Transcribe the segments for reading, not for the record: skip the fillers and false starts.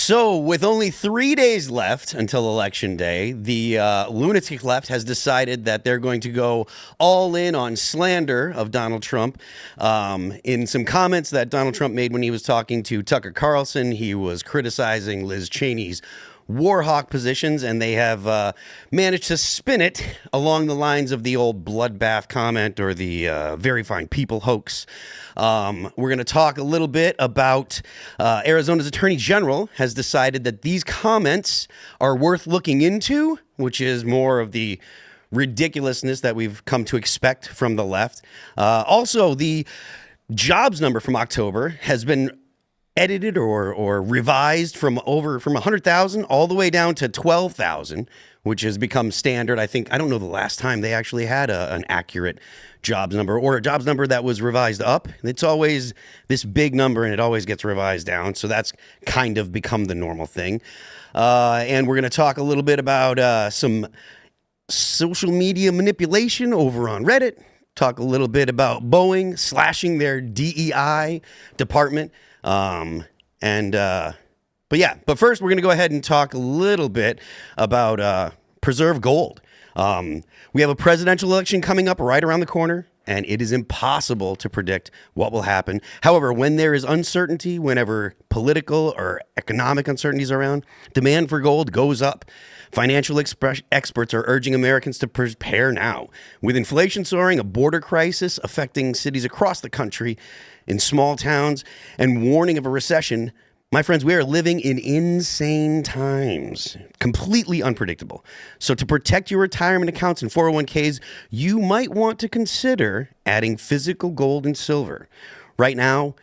So, with only 3 days left until Election Day, the lunatic left has decided that they're going to go all in on slander of Donald Trump. In some comments that Donald Trump made when he was talking to Tucker Carlson, he was criticizing Liz Cheney's war hawk positions, and they have managed to spin it along the lines of the old bloodbath comment or the very fine people hoax. We're going to talk a little bit about Arizona's Attorney General has decided that these comments are worth looking into, which is more of the ridiculousness that we've come to expect from the left. Also, the jobs number from October has been edited or revised from 100,000 all the way down to 12,000, which has become standard. I don't know the last time they actually had an accurate jobs number or a jobs number that was revised up. It's always this big number and it always gets revised down. So that's kind of become the normal thing. And we're going to talk a little bit about some social media manipulation over on Reddit. Talk a little bit about Boeing slashing their DEI department. But first we're going to go ahead and talk a little bit about preserve gold. We have a presidential election coming up right around the corner, and it is impossible to predict what will happen. However, when there is uncertainty, whenever political or economic uncertainties are around, demand for gold goes up. Financial experts are urging Americans to prepare now. With inflation soaring, a border crisis affecting cities across the country, in small towns, and warning of a recession, my friends, we are living in insane times, completely unpredictable. So to protect your retirement accounts and 401ks, you might want to consider adding physical gold and silver. Right now,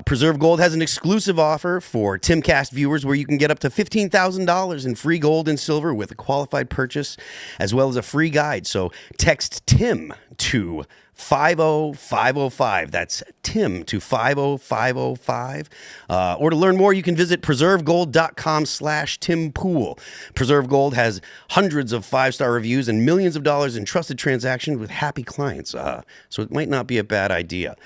Preserve Gold has an exclusive offer for Timcast viewers where you can get up to $15,000 in free gold and silver with a qualified purchase, as well as a free guide. So text TIM to 50505. That's Tim to 50505. Or to learn more, you can visit preservegold.com/TimPool. Preserve Gold has hundreds of 5-star reviews and millions of dollars in trusted transactions with happy clients. So it might not be a bad idea.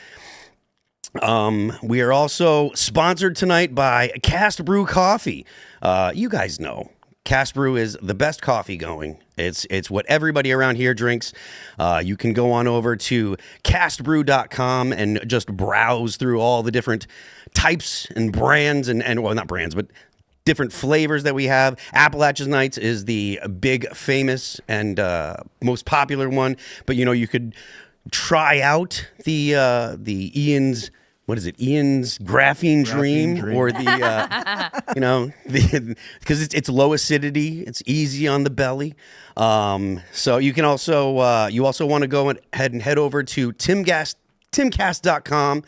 We are also sponsored tonight by Cast Brew Coffee. You guys know Cast Brew is the best coffee going. It's what everybody around here drinks. You can go on over to castbrew.com and just browse through all the different types and brands and well, not brands, but different flavors that we have. Appalachian Nights is the big, famous, and most popular one. But you could try out the Ian's. What is it? Ian's Graphene Dream, or because it's low acidity, it's easy on the belly. So you can also you also want to go ahead and head over to Timcast.com,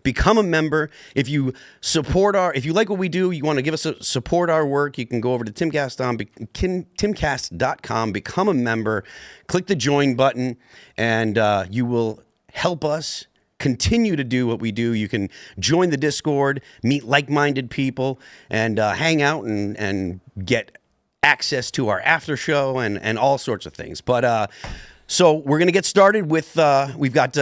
become a member. If you like what we do, you want to give us support our work, you can go over to Timcast.com, become a member, click the join button, and you will help us continue to do what we do. You can join the Discord, meet like-minded people, and hang out and get access to our after show and all sorts of things. But so we're going to get started with, we've got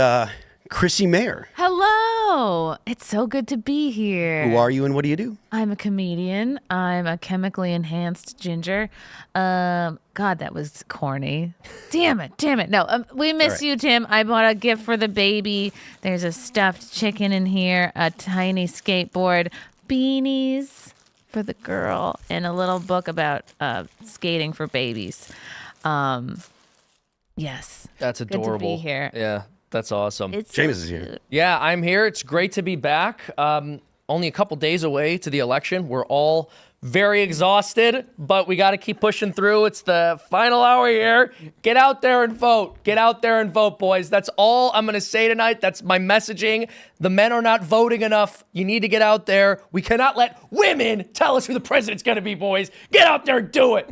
Chrissie Mayr. Hello. It's so good to be here. Who are you and what do you do? I'm a comedian. I'm a chemically enhanced ginger. God, that was corny. Damn it. No, we miss you, Tim. I bought a gift for the baby. There's a stuffed chicken in here, a tiny skateboard, beanies for the girl, and a little book about skating for babies. Yes. That's adorable. Good to be here. Yeah. That's awesome. Seamus is here. Yeah, I'm here. It's great to be back. Only a couple days away to the election. We're all very exhausted, but we got to keep pushing through. It's the final hour here. Get out there and vote. Get out there and vote, boys. That's all I'm going to say tonight. That's my messaging. The men are not voting enough. You need to get out there. We cannot let women tell us who the president's going to be, boys. Get out there and do it.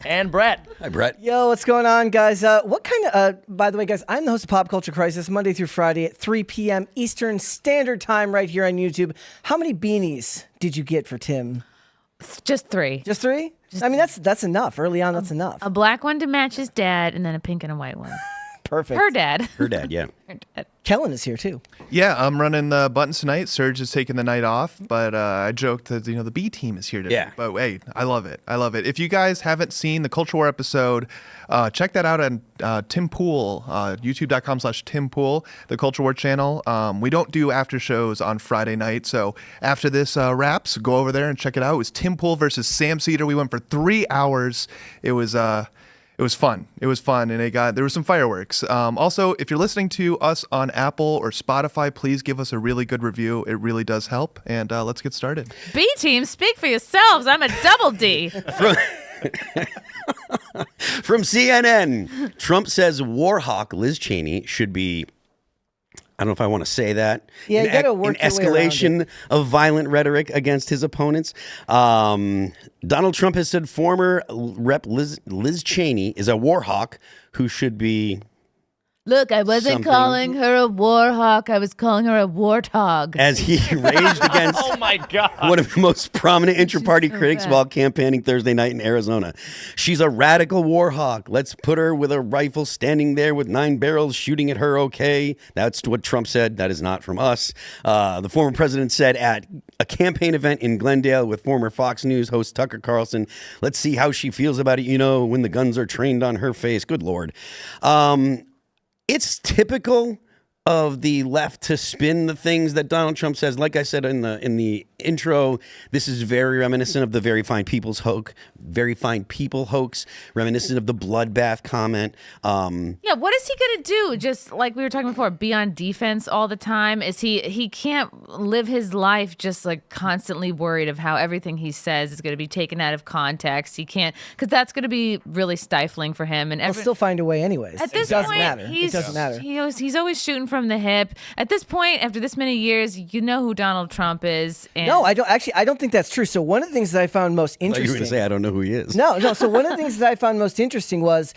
And Brett. Hi, Brett. Yo, what's going on, guys? By the way, guys, I'm the host of Pop Culture Crisis, Monday through Friday at 3 p.m. Eastern Standard Time right here on YouTube. How many beanies did you get for Tim? Just 3. Just 3? I mean, that's enough. Early on, that's enough. A black one to match his dad, and then a pink and a white one. Perfect. Her dad. Her dad, yeah. Her dad. Kellen is here too. Yeah, I'm running the buttons tonight. Serge is taking the night off, but I joked that the B team is here today. Yeah. But hey, I love it. I love it. If you guys haven't seen the Culture War episode, check that out on Tim Pool, youtube.com/Tim Pool, the Culture War channel. We don't do after shows on Friday night, so after this wraps, go over there and check it out. It was Tim Pool versus Sam Cedar. We went for 3 hours. It was fun. It was fun, and there were some fireworks. Also, if you're listening to us on Apple or Spotify, please give us a really good review. It really does help. And let's get started. B team, speak for yourselves. I'm a double D. From CNN, Trump says war hawk Liz Cheney should be, I don't know if I want to say that. Yeah, you gotta work an your way around escalation of violent rhetoric against his opponents. Donald Trump has said former Rep. Liz Cheney is a war hawk who should be. Look, I wasn't Something. calling her a war hawk. I was calling her a warthog. As he raged against Oh my God. one of the most prominent inter-party so critics bad. while campaigning Thursday night in Arizona. She's a radical war hawk. Let's put her with a rifle standing there with 9 barrels shooting at her, okay? That's what Trump said. That is not from us. The former president said at a campaign event in Glendale with former Fox News host Tucker Carlson, let's see how she feels about it, when the guns are trained on her face. Good Lord. It's typical of the left to spin the things that Donald Trump says. Like I said in the intro, this is very reminiscent of the very fine people hoax, reminiscent of the bloodbath comment. Yeah, what is he gonna do? Just like we were talking before, be on defense all the time? Is he can't live his life just like constantly worried of how everything he says is gonna be taken out of context. He can't, because that's gonna be really stifling for him. And He'll still find a way anyways. at this it doesn't point, matter. It doesn't matter. He's always shooting from the hip. At this point, after this many years, you know who Donald Trump is. And No, I don't. Actually, I don't think that's true. So one of the things that I found most I thought you were interesting. going to say I don't know who he is. No. So one of the things that I found most interesting was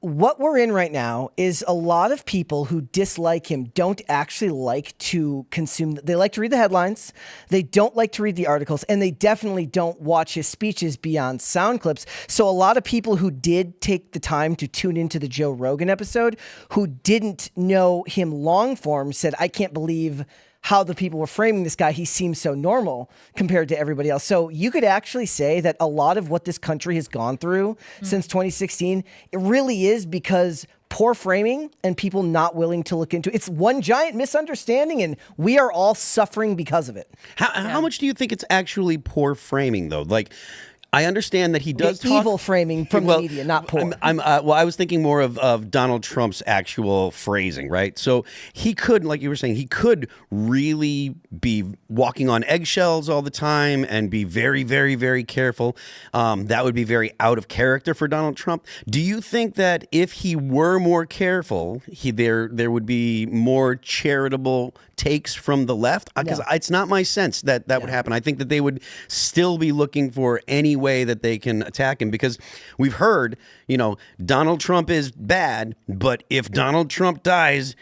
what we're in right now is a lot of people who dislike him don't actually like to consume. They like to read the headlines. They don't like to read the articles, and they definitely don't watch his speeches beyond sound clips. So a lot of people who did take the time to tune into the Joe Rogan episode, who didn't know him long form, said, I can't believe how the people were framing this guy. He seems so normal compared to everybody else. So you could actually say that a lot of what this country has gone through since 2016, it really is because poor framing and people not willing to look into it. It's one giant misunderstanding, and we are all suffering because of it. How much do you think it's actually poor framing, though? Like, I understand that he does talk Evil framing from the media, not poor. I was thinking more of Donald Trump's actual phrasing, right? So he could, like you were saying, he could really be walking on eggshells all the time and be very, very, very careful. That would be very out of character for Donald Trump. Do you think that if he were more careful, there would be more charitable takes from the left? Because it's not my sense that would happen. I think that they would still be looking for any way that they can attack him, because we've heard, Donald Trump is bad, but if Donald Trump dies,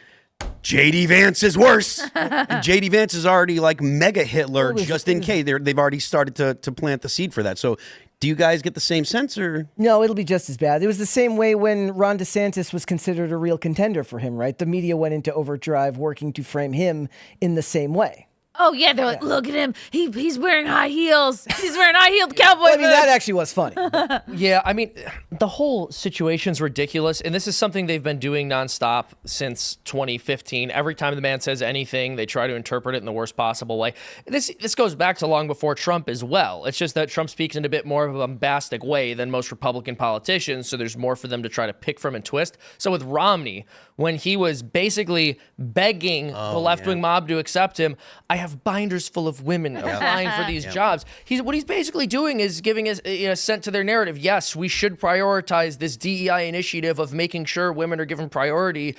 JD Vance is worse. JD Vance is already like mega Hitler, just in case. They've already started to plant the seed for that. So do you guys get the same sense, or? No, it'll be just as bad. It was the same way when Ron DeSantis was considered a real contender for him, right? The media went into overdrive working to frame him in the same way. oh yeah, they're like, look at him. He's wearing high heels. He's wearing high-heeled cowboy Well, I mean, boots. that actually was funny. Yeah, I mean, the whole situation's ridiculous, and this is something they've been doing nonstop since 2015. Every time the man says anything, they try to interpret it in the worst possible way. This goes back to long before Trump as well. It's just that Trump speaks in a bit more of a bombastic way than most Republican politicians, so there's more for them to try to pick from and twist. So with Romney, when he was basically begging the left-wing mob to accept him, I have binders full of women applying for these jobs. What he's basically doing is giving us assent to their narrative. Yes, we should prioritize this DEI initiative of making sure women are given priority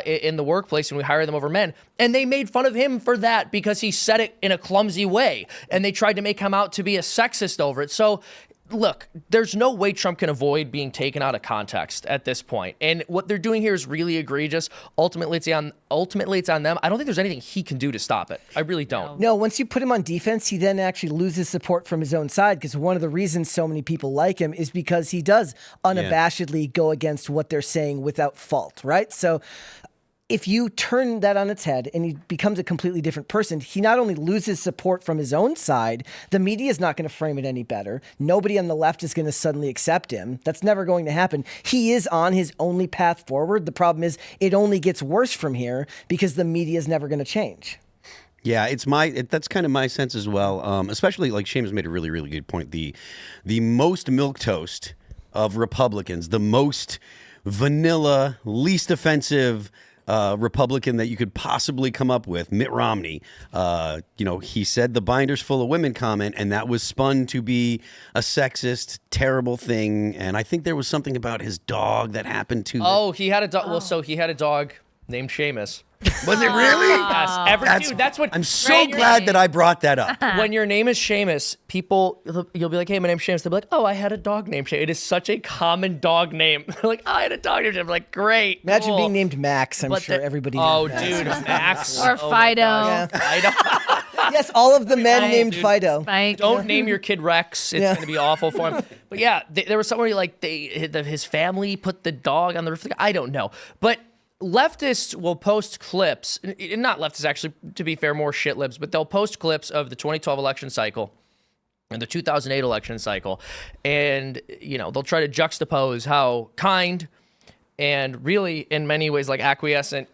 in the workplace and we hire them over men. And they made fun of him for that because he said it in a clumsy way. And they tried to make him out to be a sexist over it. So look, there's no way Trump can avoid being taken out of context at this point. And what they're doing here is really egregious. Ultimately, it's on them. I don't think there's anything he can do to stop it. I really don't. No, once you put him on defense, he then actually loses support from his own side, because one of the reasons so many people like him is because he does unabashedly go against what they're saying without fault, right? So if you turn that on its head and he becomes a completely different person, he not only loses support from his own side, the media is not going to frame it any better. Nobody on the left is going to suddenly accept him. That's never going to happen. He is on his only path forward. The problem is it only gets worse from here because the media is never going to change. Yeah, that's kind of my sense as well. Especially, like Seamus made a really, really good point. The most milquetoast of Republicans, the most vanilla, least offensive Republican that you could possibly come up with, Mitt Romney. He said the binder's full of women comment, and that was spun to be a sexist, terrible thing. And I think there was something about his dog that happened to. Oh, he had a dog. Well, so he had a dog named Seamus. Was it really? Yes. That's what. I'm so glad that I brought that up. When your name is Seamus, you'll be like, "Hey, my name's Seamus." They'll be like, "Oh, I had a dog named Seamus." It is such a common dog name. They're like, "Oh, I had a dog named Seamus." I'm like, great. Imagine cool. being named Max. I'm sure everybody. Oh, named dude, Max Or Fido. Fido. Yes, all of the men named dude. Fido. Spike. Don't name your kid Rex. It's going to be awful for him. But yeah, there was somebody like his family put the dog on the roof. I don't know, but. Leftists will post clips, not leftists actually, to be fair, more shit libs, but they'll post clips of the 2012 election cycle and the 2008 election cycle. And, they'll try to juxtapose how kind and really in many ways like acquiescent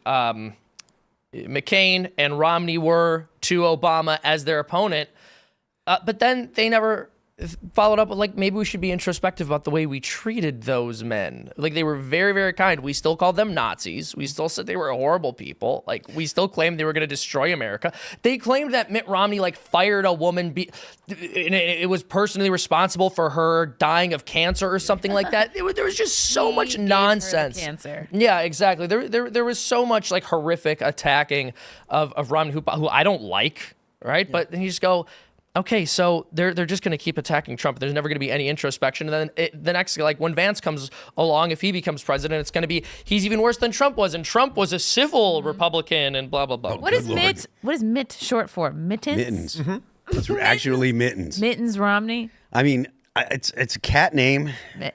McCain and Romney were to Obama as their opponent. But then they never followed up with, like, maybe we should be introspective about the way we treated those men. Like, they were very, very kind. We still called them Nazis. We still said they were horrible people. Like, we still claimed they were going to destroy America. They claimed that Mitt Romney, fired a woman, and it was personally responsible for her dying of cancer or something like that. There was just so much nonsense. Cancer. Yeah, exactly. There was so much, horrific attacking of Romney, who I don't like, right? But then you just go, okay, so they're just going to keep attacking Trump. There's never going to be any introspection. And then the next, when Vance comes along, if he becomes president, it's going to be, he's even worse than Trump was. And Trump was a civil Republican and blah, blah, blah. What is Mitt? What is Mitt short for? Mittens? Mittens. Mm-hmm. That's actually mittens. Mittens Romney? I mean, it's a cat name.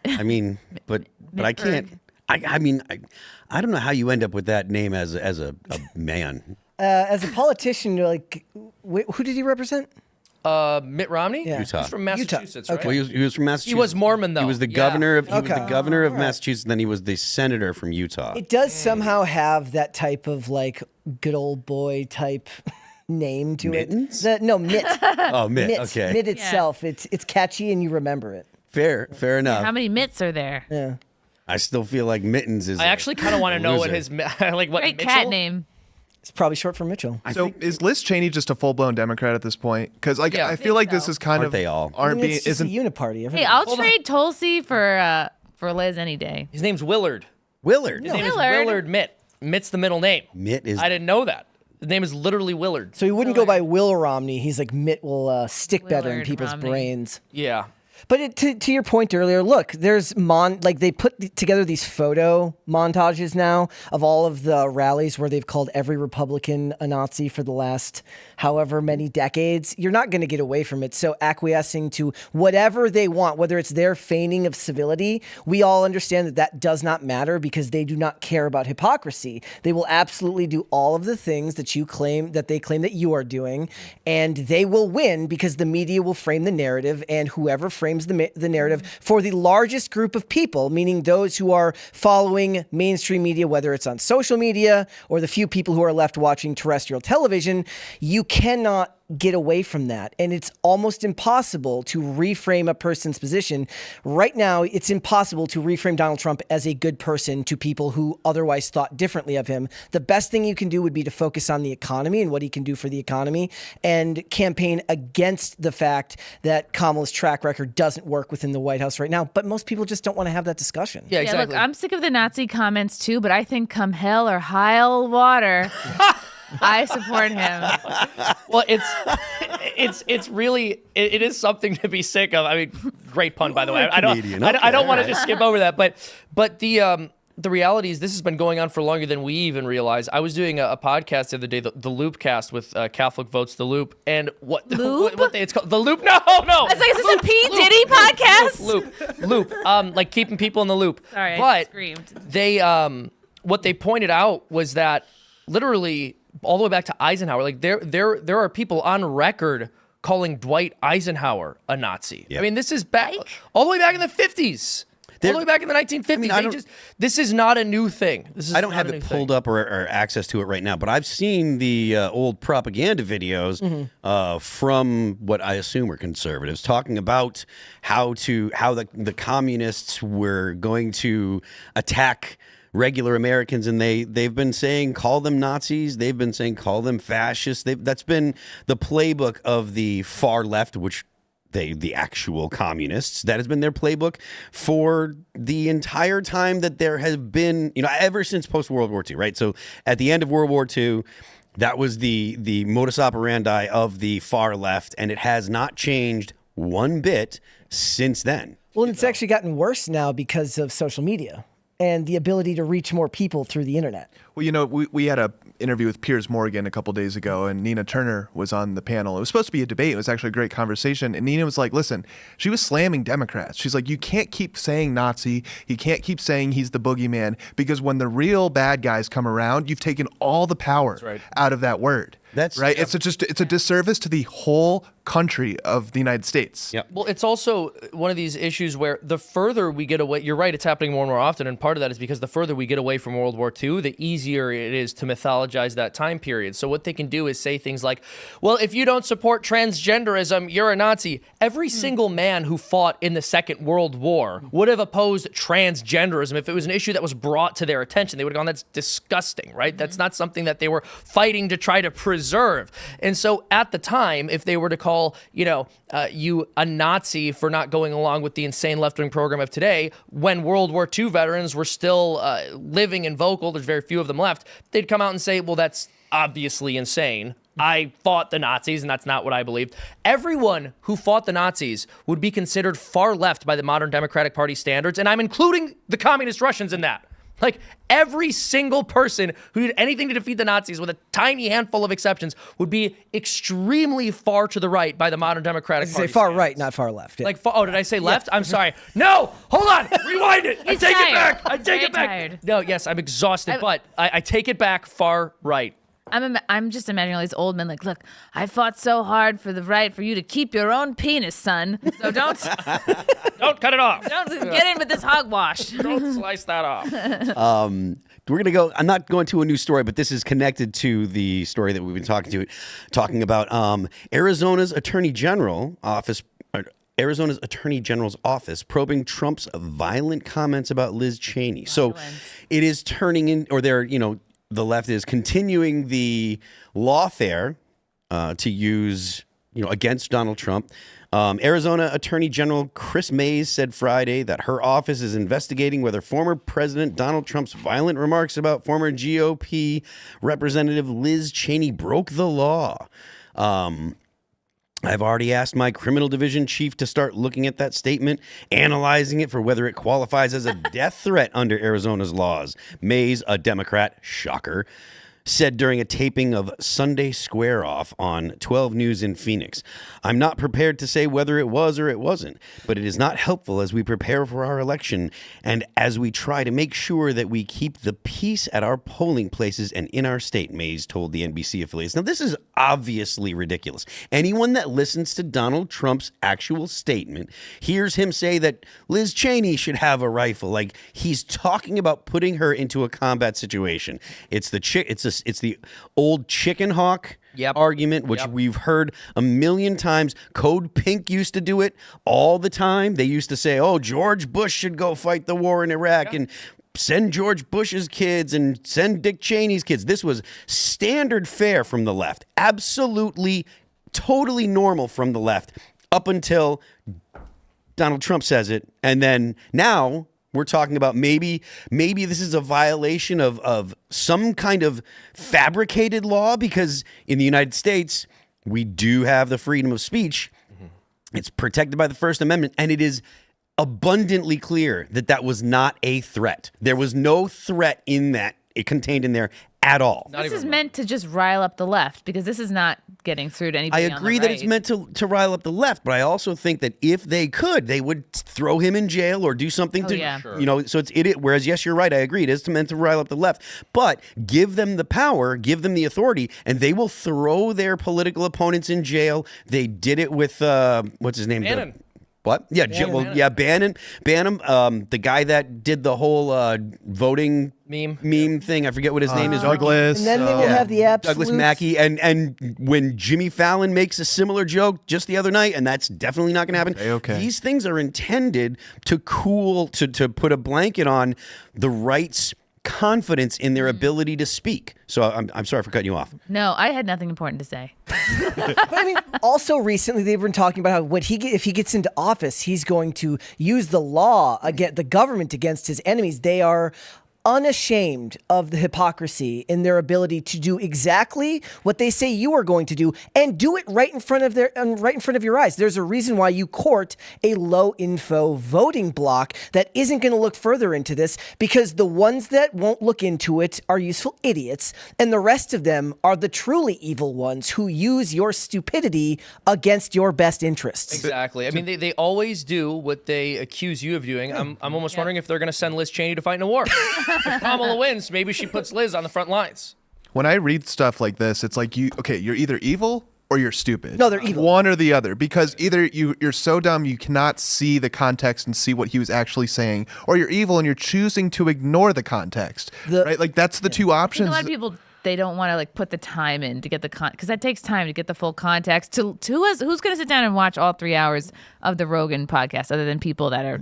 I mean, but I can't. I mean, I don't know how you end up with that name as a man. As a politician, you're like, who did he represent? Mitt Romney? Yeah. Utah. He's from Massachusetts, right? Well, he was from Massachusetts. He was Mormon, though. He was the governor of Massachusetts, and then he was the senator from Utah. It does somehow have that type of good old boy type name to Mittens? it. No, Mitt. Oh, Mitt. Mitt. Okay. Mitt itself. It's catchy and you remember it. Fair enough. How many mitts are there? Yeah. I still feel like Mittens is. I actually kind of want to know what his what Great Mitchell? cat name. It's probably short for Mitchell. So is Liz Cheney just a full-blown Democrat at this point? Because I feel like this is kind Aren't of they all? It's just a uniparty. Hey, I'll trade Tulsi for Liz any day. His name's Willard. Willard. His name is Willard. Willard Mitt. Mitt's the middle name. Mitt is. I didn't know that. His name is literally Willard. So he wouldn't go by Will Romney. He's like Mitt will stick better in Willard people's Romney. brains. Yeah. But to your point earlier, look, there's they put together these photo montages now of all of the rallies where they've called every Republican a Nazi for the last however many decades. You're not going to get away from it. So acquiescing to whatever they want, whether it's their feigning of civility, we all understand that does not matter because they do not care about hypocrisy. They will absolutely do all of the things that they claim that you are doing, and they will win because the media will frame the narrative, and whoever frames the narrative for the largest group of people, meaning those who are following mainstream media, whether it's on social media or the few people who are left watching terrestrial television, you cannot get away from that. And it's almost impossible to reframe a person's position. Right now, it's impossible to reframe Donald Trump as a good person to people who otherwise thought differently of him. The best thing you can do would be to focus on the economy and what he can do for the economy and campaign against the fact that Kamala's track record doesn't work within the White House right now. But most people just don't want to have that discussion. Yeah, Yeah, exactly. look, I'm sick of the Nazi comments too, but I think come hell or high water, I support him. Well, it's really it is something to be sick of. I mean, great pun, by the way. I Comedian. don't want to Okay. just skip over that, but the reality is this has been going on for longer than we even realize. I was doing a podcast the other day, the Loopcast with Catholic Votes the Loop, and what it's called, the Loop? No. I was like, is this a P. Diddy podcast? Loop. Like keeping people in the loop. Sorry, I but screamed. They what they pointed out was that literally all the way back to Eisenhower, like there are people on record calling Dwight Eisenhower a Nazi. Yep. I mean, this is back all the way back in the 50s. All the way back in the 1950s. This is not a new thing. I don't have it pulled up or access to it right now, but I've seen the old propaganda videos from what I assume are conservatives talking about how the communists were going to attack regular Americans, and they've been saying call them Nazis, they've been saying call them fascists. That's been the playbook of the far left, which the actual communists. That has been their playbook for the entire time that there has been, ever since post-World War II, right? So at the end of World War II, that was the modus operandi of the far left, and it has not changed one bit since then. Well, it's actually gotten worse now because of social media and the ability to reach more people through the internet. Well, we had a interview with Piers Morgan a couple days ago, and Nina Turner was on the panel. It was supposed to be a debate. It was actually a great conversation. And Nina was like, listen, she was slamming Democrats. She's like, you can't keep saying Nazi. You can't keep saying he's the boogeyman, because when the real bad guys come around, you've taken all the power out of that word. That's right. It's a disservice to the whole country of the United States. Yep. Well, it's also one of these issues where the further we get away, you're right, it's happening more and more often, and part of that is because the further we get away from World War II, the easier it is to mythologize that time period. So what they can do is say things like, well, if you don't support transgenderism, you're a Nazi. Every single man who fought in the Second World War would have opposed transgenderism if it was an issue that was brought to their attention. They would have gone, that's disgusting, right? That's not something that they were fighting to try to preserve. And so at the time, if they were to call, you a Nazi for not going along with the insane left-wing program of today, when World War II veterans were still living and vocal, there's very few of them left, they'd come out and say, well, that's obviously insane. I fought the Nazis, and that's not what I believed. Everyone who fought the Nazis would be considered far left by the modern Democratic Party standards, and I'm including the communist Russians in that. Like, every single person who did anything to defeat the Nazis, with a tiny handful of exceptions, would be extremely far to the right by the modern Democratic Party. Say far standards. right, not far left. Yeah. Like, did I say left? I'm sorry. No, hold on, rewind it. I He's take tired. it back. I take Very it back. tired. No, yes, I'm exhausted, but I take it back. Far right. I'm just imagining all these old men like, look, I fought so hard for the right for you to keep your own penis, son. So don't Don't cut it off. don't get in with this hogwash. Don't slice that off. We're going to go, I'm not going to a new story, but this is connected to the story that we've been talking about. Arizona's Attorney General's office probing Trump's violent comments about Liz Cheney. So it is turning in, or the left is continuing the lawfare to use, against Donald Trump. Arizona Attorney General Chris Mays said Friday that her office is investigating whether former President Donald Trump's violent remarks about former GOP Representative Liz Cheney broke the law. I've already asked my criminal division chief to start looking at that statement, analyzing it for whether it qualifies as a death threat under Arizona's laws. Mays, a Democrat, shocker, said during a taping of Sunday Square Off on 12 News in Phoenix. I'm not prepared to say whether it was or it wasn't, but it is not helpful as we prepare for our election and as we try to make sure that we keep the peace at our polling places and in our state, Mays told the NBC affiliates. Now, this is obviously ridiculous. Anyone that listens to Donald Trump's actual statement hears him say that Liz Cheney should have a rifle. Like, he's talking about putting her into a combat situation. It's the old chicken hawk argument, which we've heard a million times. Code Pink used to do it all the time. They used to say, oh, George Bush should go fight the war in Iraq and send George Bush's kids and send Dick Cheney's kids. This was standard fare from the left. Absolutely, totally normal from the left up until Donald Trump says it. And then now we're talking about maybe this is a violation of some kind of fabricated law, because in the United States, we do have the freedom of speech. It's protected by the First Amendment, and it is abundantly clear that that was not a threat. There was no threat in that, it contained in there at all. This is meant to just rile up the left because this is not getting through to anybody. I agree that it's meant to rile up the left, but I also think that if they could, they would throw him in jail or do something you know, so it's it. Whereas, yes, you're right. I agree. It is meant to rile up the left, but give them the power, give them the authority, and they will throw their political opponents in jail. They did it with, what's his name? Bannon. What? Yeah, Bannon, the guy that did the whole voting meme thing. I forget what his name is. Douglas. And then they will have the absolute Douglas Mackey. And when Jimmy Fallon makes a similar joke just the other night, and that's definitely not going to happen. Okay. These things are intended to to put a blanket on the right's confidence in their ability to speak. So I'm sorry for cutting you off. No, I had nothing important to say. But I mean, also recently they've been talking about how if he gets into office, he's going to use the law against the government against his enemies. They are unashamed of the hypocrisy in their ability to do exactly what they say you are going to do and do it right in front of your eyes. There's a reason why you court a low info voting bloc that isn't going to look further into this, because the ones that won't look into it are useful idiots, and the rest of them are the truly evil ones who use your stupidity against your best interests. Exactly. I mean, they always do what they accuse you of doing. I'm almost wondering if they're going to send Liz Cheney to fight in a war. If Kamala wins, maybe she puts Liz on the front lines. When I read stuff like this, it's like you're either evil or you're stupid. No, they're evil. One or the other, because either you're so dumb you cannot see the context and see what he was actually saying, or you're evil and you're choosing to ignore the context. Right? Like that's the two I options. think a lot of people, they don't want to like put the time in to get the because that takes time to get the full context. Who's going to sit down and watch all 3 hours of the Rogan podcast, other than people that are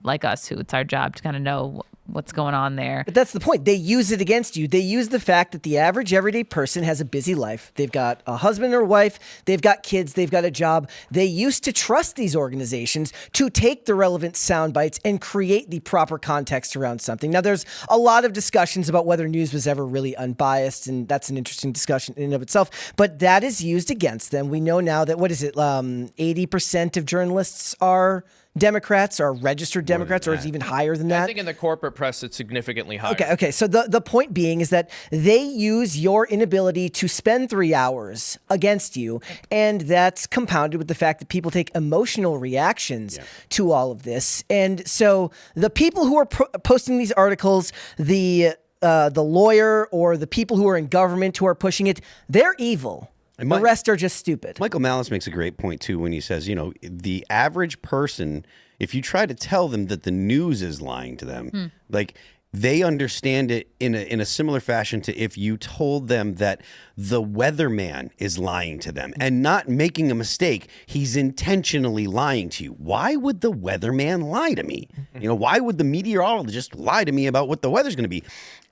like us, who it's our job to kind of know what's going on there. But that's the point. They use it against you. They use the fact that the average everyday person has a busy life. They've got a husband or wife. They've got kids. They've got a job. They used to trust these organizations to take the relevant sound bites and create the proper context around something. Now, there's a lot of discussions about whether news was ever really unbiased, and that's an interesting discussion in and of itself. But that is used against them. We know now that, 80% of journalists are Democrats, or registered Democrats, or it's even higher than that. I think in the corporate press, it's significantly higher. Okay. So the point being is that they use your inability to spend 3 hours against you, and that's compounded with the fact that people take emotional reactions to all of this. And so the people who are posting these articles, the lawyer or the people who are in government who are pushing it, they're evil. And the rest are just stupid. Michael Malice makes a great point, too, when he says, the average person, if you try to tell them that the news is lying to them, like they understand it in a similar fashion to if you told them that the weatherman is lying to them and not making a mistake. He's intentionally lying to you. Why would the weatherman lie to me? Why would the meteorologist lie to me about what the weather's going to be?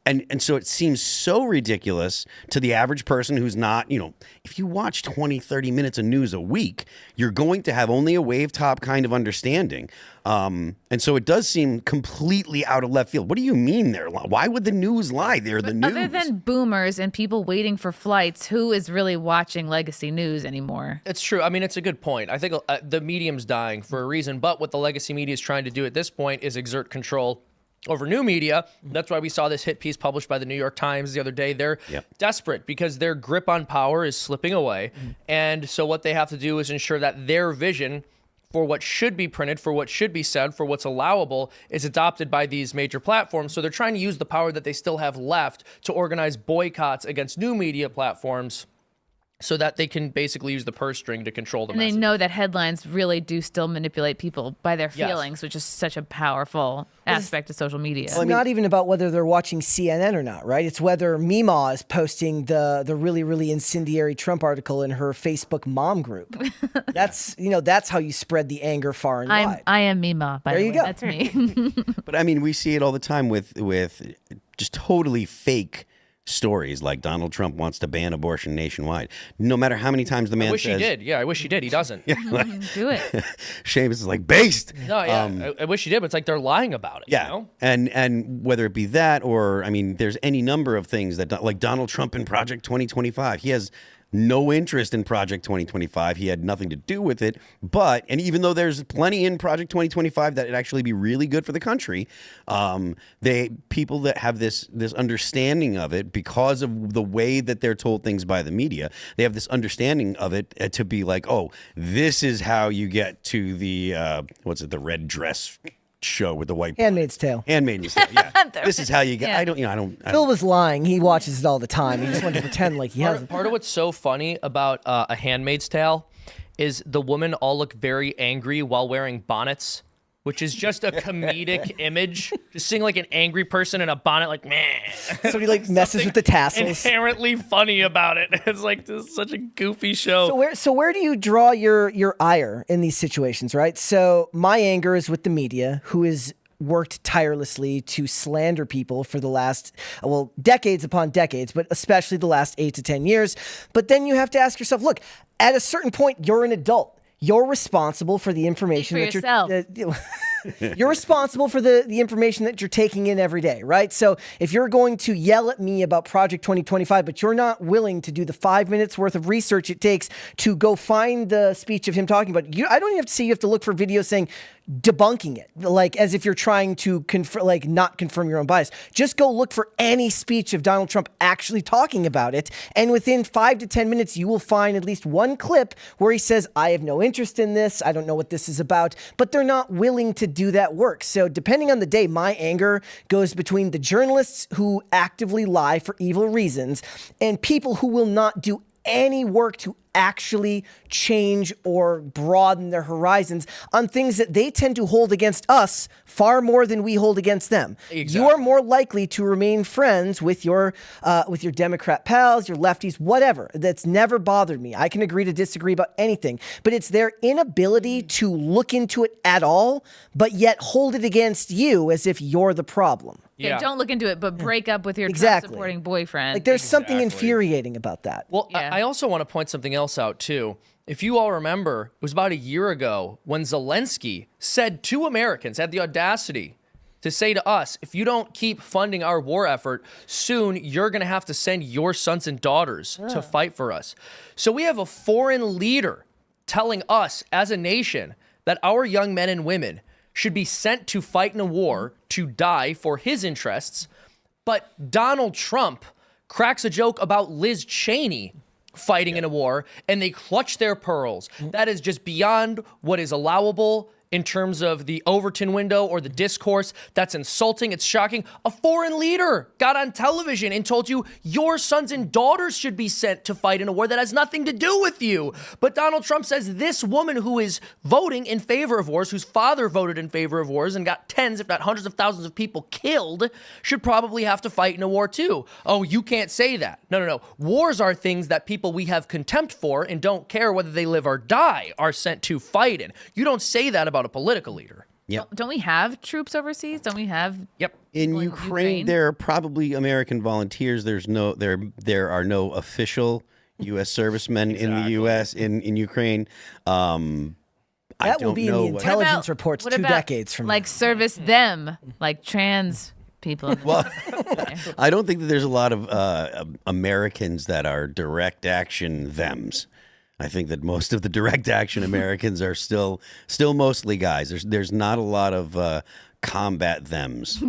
And so it seems so ridiculous to the average person who's not, if you watch 20, 30 minutes of news a week, you're going to have only a wave top kind of understanding. And so it does seem completely out of left field. What do you mean they're lying? Why would the news lie? They're the news. Other than boomers and people waiting for flights, who is really watching legacy news anymore? It's true. I mean, it's a good point. I think the medium's dying for a reason, but what the legacy media is trying to do at this point is exert control over new media. That's why we saw this hit piece published by the New York Times the other day. They're desperate because their grip on power is slipping away. And so what they have to do is ensure that their vision for what should be printed, for what should be said, for what's allowable is adopted by these major platforms. So they're trying to use the power that they still have left to organize boycotts against new media platforms so that they can basically use the purse string to control the message. They know that headlines really do still manipulate people by their feelings, which is such a powerful aspect of social media. It's not even about whether they're watching CNN or not, right? It's whether Meemaw is posting the really, really incendiary Trump article in her Facebook mom group. That's that's how you spread the anger far and wide. I am Meemaw, by the way. There you go. That's me. But I mean, we see it all the time with just totally fake stories like Donald Trump wants to ban abortion nationwide. No matter how many times the man says... I wish he did. Yeah, I wish he did. He doesn't. Do it. Seamus is like, based. No, yeah, I wish he did, but it's like they're lying about it. Yeah, and whether it be that or, I mean, there's any number of things that, like Donald Trump in Project 2025, he has no interest in Project 2025. He had nothing to do with it. But, and even though there's plenty in Project 2025 that would actually be really good for the country, people that have this understanding of it because of the way that they're told things by the media, they have this understanding of it to be like, oh, this is how you get to the, the red dress show with the white Handmaid's Tale. Handmaid's Tale. Yeah. This is how you get. Yeah. Phil was lying. He watches it all the time. He just wanted to pretend like he hasn't. Part of what's so funny about A Handmaid's Tale is the women all look very angry while wearing bonnets, which is just a comedic image. Just seeing like an angry person in a bonnet, like, meh. Somebody like messes with the tassels. Inherently funny about it. It's like, this is such a goofy show. So where do you draw your ire in these situations, right? So my anger is with the media, who is worked tirelessly to slander people for the last, decades upon decades, but especially the last 8 to 10 years. But then you have to ask yourself, look, at a certain point, you're an adult. You're responsible for the information Speak for that you're responsible for the information that you're taking in every day, right? So if you're going to yell at me about Project 2025, but you're not willing to do the 5 minutes worth of research it takes to go find the speech of him talking about it, I don't even have to see, you have to look for videos saying debunking it, like as if you're trying to not confirm your own bias. Just go look for any speech of Donald Trump actually talking about it, and within 5 to 10 minutes, you will find at least one clip where he says, I have no interest in this, I don't know what this is about, but they're not willing to do that work. So depending on the day, my anger goes between the journalists who actively lie for evil reasons and people who will not do any work to actually change or broaden their horizons on things that they tend to hold against us far more than we hold against them. Exactly. You are more likely to remain friends with your Democrat pals, your lefties, whatever. That's never bothered me. I can agree to disagree about anything, but it's their inability to look into it at all, but yet hold it against you as if you're the problem. Yeah, don't look into it, but break up with your Exactly. Trump-supporting boyfriend. Like there's something infuriating about that. Well, Yeah. I also want to point something else out, too. If you all remember, it was about a year ago when Zelensky said to Americans, had the audacity to say to us, if you don't keep funding our war effort, soon you're going to have to send your sons and daughters to fight for us. So we have a foreign leader telling us as a nation that our young men and women should be sent to fight in a war to die for his interests. But Donald Trump cracks a joke about Liz Cheney fighting in a war, and they clutch their pearls. That is just beyond what is allowable in terms of the Overton window or the discourse. That's insulting. It's shocking. A foreign leader got on television and told you your sons and daughters should be sent to fight in a war that has nothing to do with you. But Donald Trump says this woman who is voting in favor of wars, whose father voted in favor of wars and got tens, if not hundreds of thousands of people killed, should probably have to fight in a war too. Oh, you can't say that. No. Wars are things that people we have contempt for and don't care whether they live or die are sent to fight in. You don't say that about a political leader. Yep. Don't we have troops overseas? Don't we have? Yep. In Well, Ukraine, there are probably American volunteers. There are no official U.S. servicemen in the U.S. in Ukraine. That will be in the intelligence reports what 2 about, decades from now. like service them, like trans people. Well, I don't think that there's a lot of Americans that are direct action thems. I think that most of the direct action Americans are still mostly guys. There's not a lot of combat thems.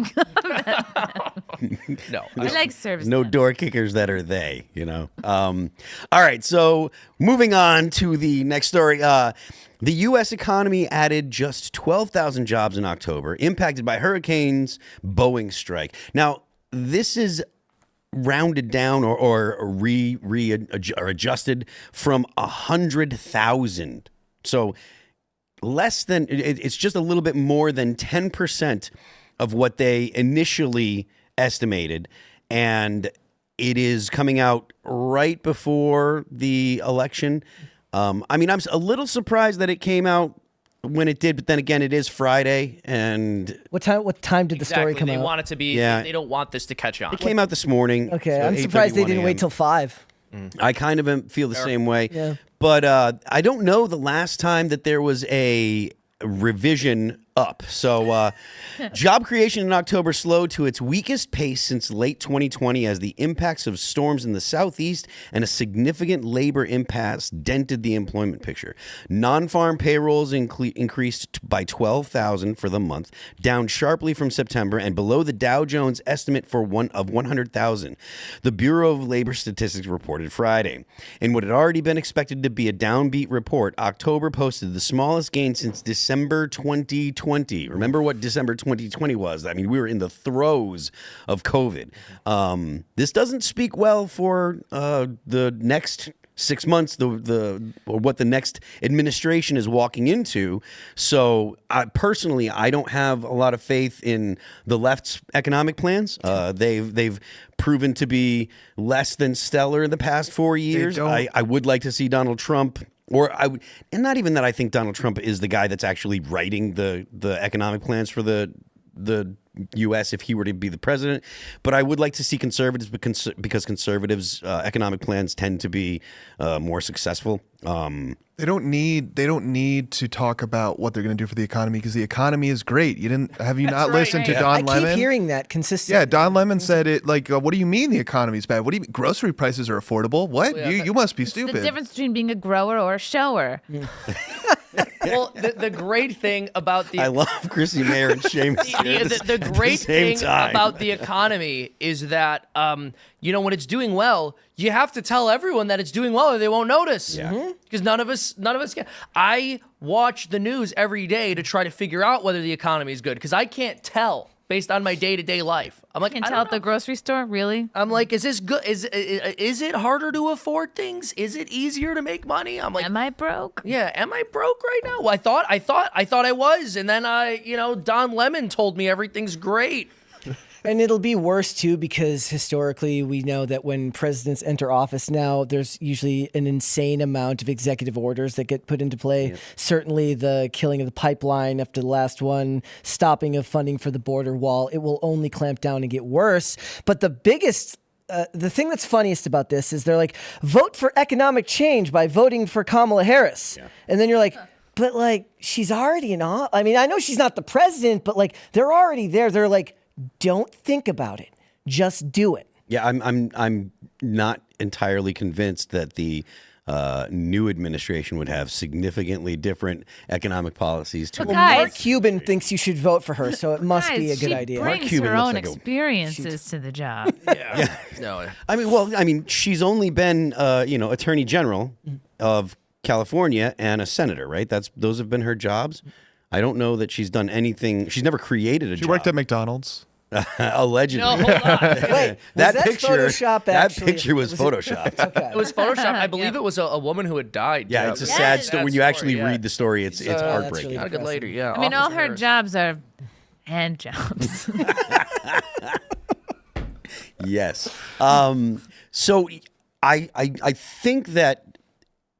No. I like service. No them. door kickers that are they, you know. All right, so moving on to the next story. The U.S. economy added just 12,000 jobs in October, impacted by hurricanes, Boeing strike. Now, this is rounded down or adjusted from 100,000. So less than, it's just a little bit more than 10% of what they initially estimated. And it is coming out right before the election. I mean, I'm a little surprised that it came out when it did, but then again, it is Friday, and What time did the story come They out? want it to be. Yeah. They don't want this to catch on. it came out this morning. Okay, so I'm surprised they 8:31 didn't wait a.m. till 5. I kind of feel the same way. Yeah. But I don't know the last time that there was a revision up. So job creation in October slowed to its weakest pace since late 2020 as the impacts of storms in the southeast and a significant labor impasse dented the employment picture. Non-farm payrolls increased by 12,000 for the month, down sharply from September and below the Dow Jones estimate for 100,000. The Bureau of Labor Statistics reported Friday. In what had already been expected to be a downbeat report, October posted the smallest gain since December 2020. Remember what December 2020 was? I mean, we were in the throes of COVID. This doesn't speak well for the next 6 months, or what the next administration is walking into. So personally, I don't have a lot of faith in the left's economic plans. They've proven to be less than stellar in the past 4 years. I would like to see Donald Trump. And not even that I think Donald Trump is the guy that's actually writing the economic plans for the U.S. if he were to be the president. But I would like to see conservatives because conservatives' economic plans tend to be more successful. They don't need to talk about what they're going to do for the economy because the economy is great. Have you not listened to Don Lemon? I keep hearing that consistently. Yeah, Don Lemon said it like, what do you mean the economy's bad? What do you mean grocery prices are affordable? What? You must be stupid. The difference between being a grower or a shower. Well, the great thing about the I love Chrissie, Mayr, and Seamus. the great thing about the economy is that when it's doing well, you have to tell everyone that it's doing well or they won't notice. Yeah. Because none of us can. I watch the news every day to try to figure out whether the economy is good because I can't tell based on my day-to-day life. I'm like, You can tell at the grocery store, really? I'm like, is this good? Is it harder to afford things? Is it easier to make money? I'm like, Am I broke? yeah, am I broke right now? Well, I thought I was, and then Don Lemon told me everything's great. And it'll be worse too because historically we know that when presidents enter office now, there's usually an insane amount of executive orders that get put into play. Yep. Certainly the killing of the pipeline after the last one, stopping of funding for the border wall, it will only clamp down and get worse. But the biggest the thing that's funniest about this is they're like, vote for economic change by voting for Kamala Harris. Yeah. And then you're like, but like, she's already I mean, I know she's not the president, but like, they're already there. They're like, don't think about it. Just do it. Yeah, I'm not entirely convinced that the new administration would have significantly different economic policies. Mark Cuban thinks you should vote for her, so it must be a good idea. She brings her own experiences to the job. Yeah. No. I mean, she's only been, Attorney General of California and a senator, right? Those have been her jobs. I don't know that she's done anything. She's never created a job. She worked at McDonald's. Allegedly. No, hold on. Wait, that picture was photoshopped. Okay. It was photoshopped. I believe it was a woman who had died. Yeah, it's a sad story. When you actually read the story, it's heartbreaking. Really not a good lady. Yeah. I mean, all her jobs are hand jobs. Yes. So I think that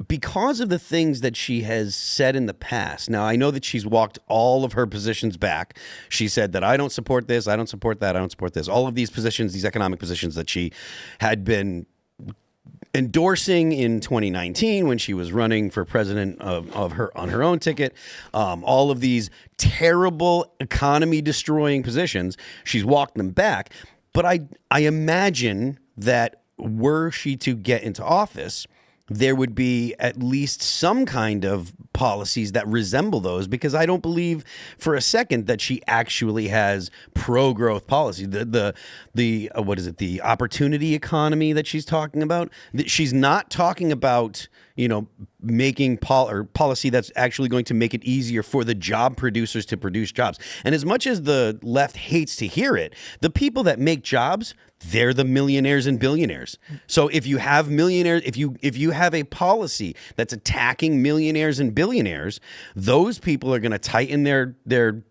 because of the things that she has said in the past, now I know that she's walked all of her positions back. She said that I don't support this, I don't support that, I don't support this. All of these positions, these economic positions that she had been endorsing in 2019 when she was running for president on her own ticket, all of these terrible economy destroying positions, she's walked them back. But I imagine that were she to get into office, there would be at least some kind of policies that resemble those, because I don't believe for a second that she actually has pro-growth policy. The what is it? The opportunity economy that she's talking about. She's not talking about, making policy that's actually going to make it easier for the job producers to produce jobs. And as much as the left hates to hear it, the people that make jobs, they're the millionaires and billionaires. So if you have millionaires, if you have a policy that's attacking millionaires and billionaires, those people are going to tighten their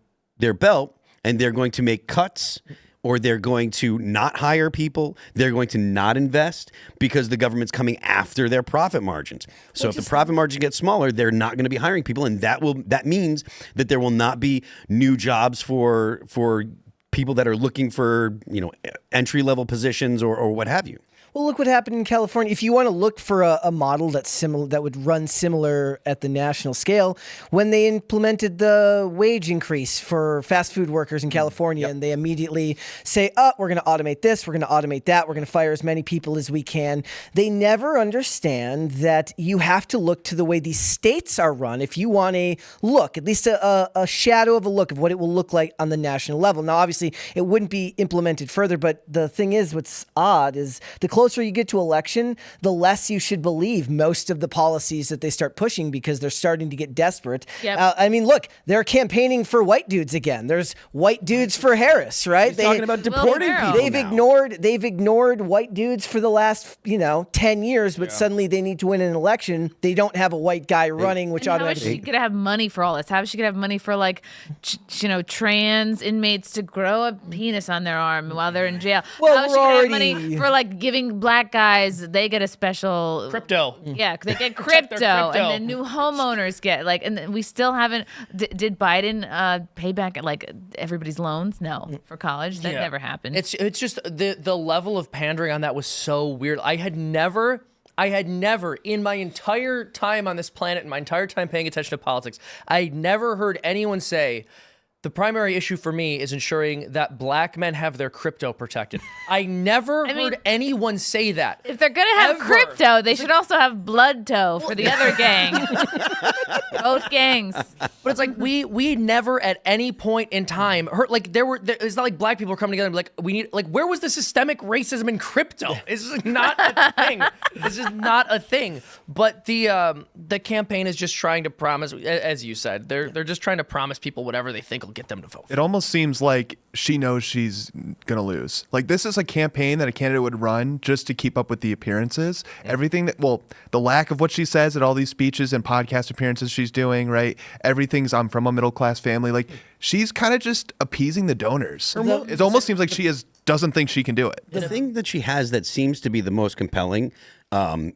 belt, and they're going to make cuts, or they're going to not hire people. They're going to not invest because the government's coming after their profit margins. So if the profit margin gets smaller, they're not going to be hiring people, and that means that there will not be new jobs for people that are looking for, entry-level positions or what have you. Well, look what happened in California. If you want to look for a model that's similar, that would run similar at the national scale, when they implemented the wage increase for fast food workers in California, and they immediately say, we're going to automate this, we're going to automate that, we're going to fire as many people as we can. They never understand that you have to look to the way these states are run if you want a look, at least a shadow of a look of what it will look like on the national level. Now, obviously, it wouldn't be implemented further, but the thing is, what's odd is the closer you get to election, the less you should believe most of the policies that they start pushing because they're starting to get desperate. Yep. I mean, look, they're campaigning for white dudes again. There's white dudes for Harris, right? He's talking about deporting Ferrell. people They've ignored white dudes for the last 10 years, but suddenly they need to win an election. They don't have a white guy running, which And how is automatically. she gonna have money for all this? How is she gonna have money for trans inmates to grow a penis on their arm while they're in jail? Well, how is she gonna have money for giving black guys? They get a special Crypto. Yeah, they get Protect their crypto, crypto. and then new homeowners get and then we still haven't. Did Biden pay back everybody's loans? No, for college that never happened. It's just the level of pandering on that was so weird. I had never in my entire time on this planet, in my entire time paying attention to politics, I never heard anyone say, the primary issue for me is ensuring that black men have their crypto protected. I never heard anyone say that. If they're gonna have Ever. crypto, they should also have blood toe for the other gang. Both gangs. But it's like we never at any point in time heard it's not like black people are coming together and be like, we need where was the systemic racism in crypto? It's just not a thing. This is not a thing. But the campaign is just trying to promise, as you said, they're just trying to promise people whatever they think will get them to vote. It almost seems like she knows she's going to lose. Like, this is a campaign that a candidate would run just to keep up with the appearances. Everything the lack of what she says at all these speeches and podcast appearances she's doing, right? Everything's, I'm from a middle-class family. Like, she's kind of just appeasing the donors. It almost seems like she doesn't think she can do it. The thing that she has that seems to be the most compelling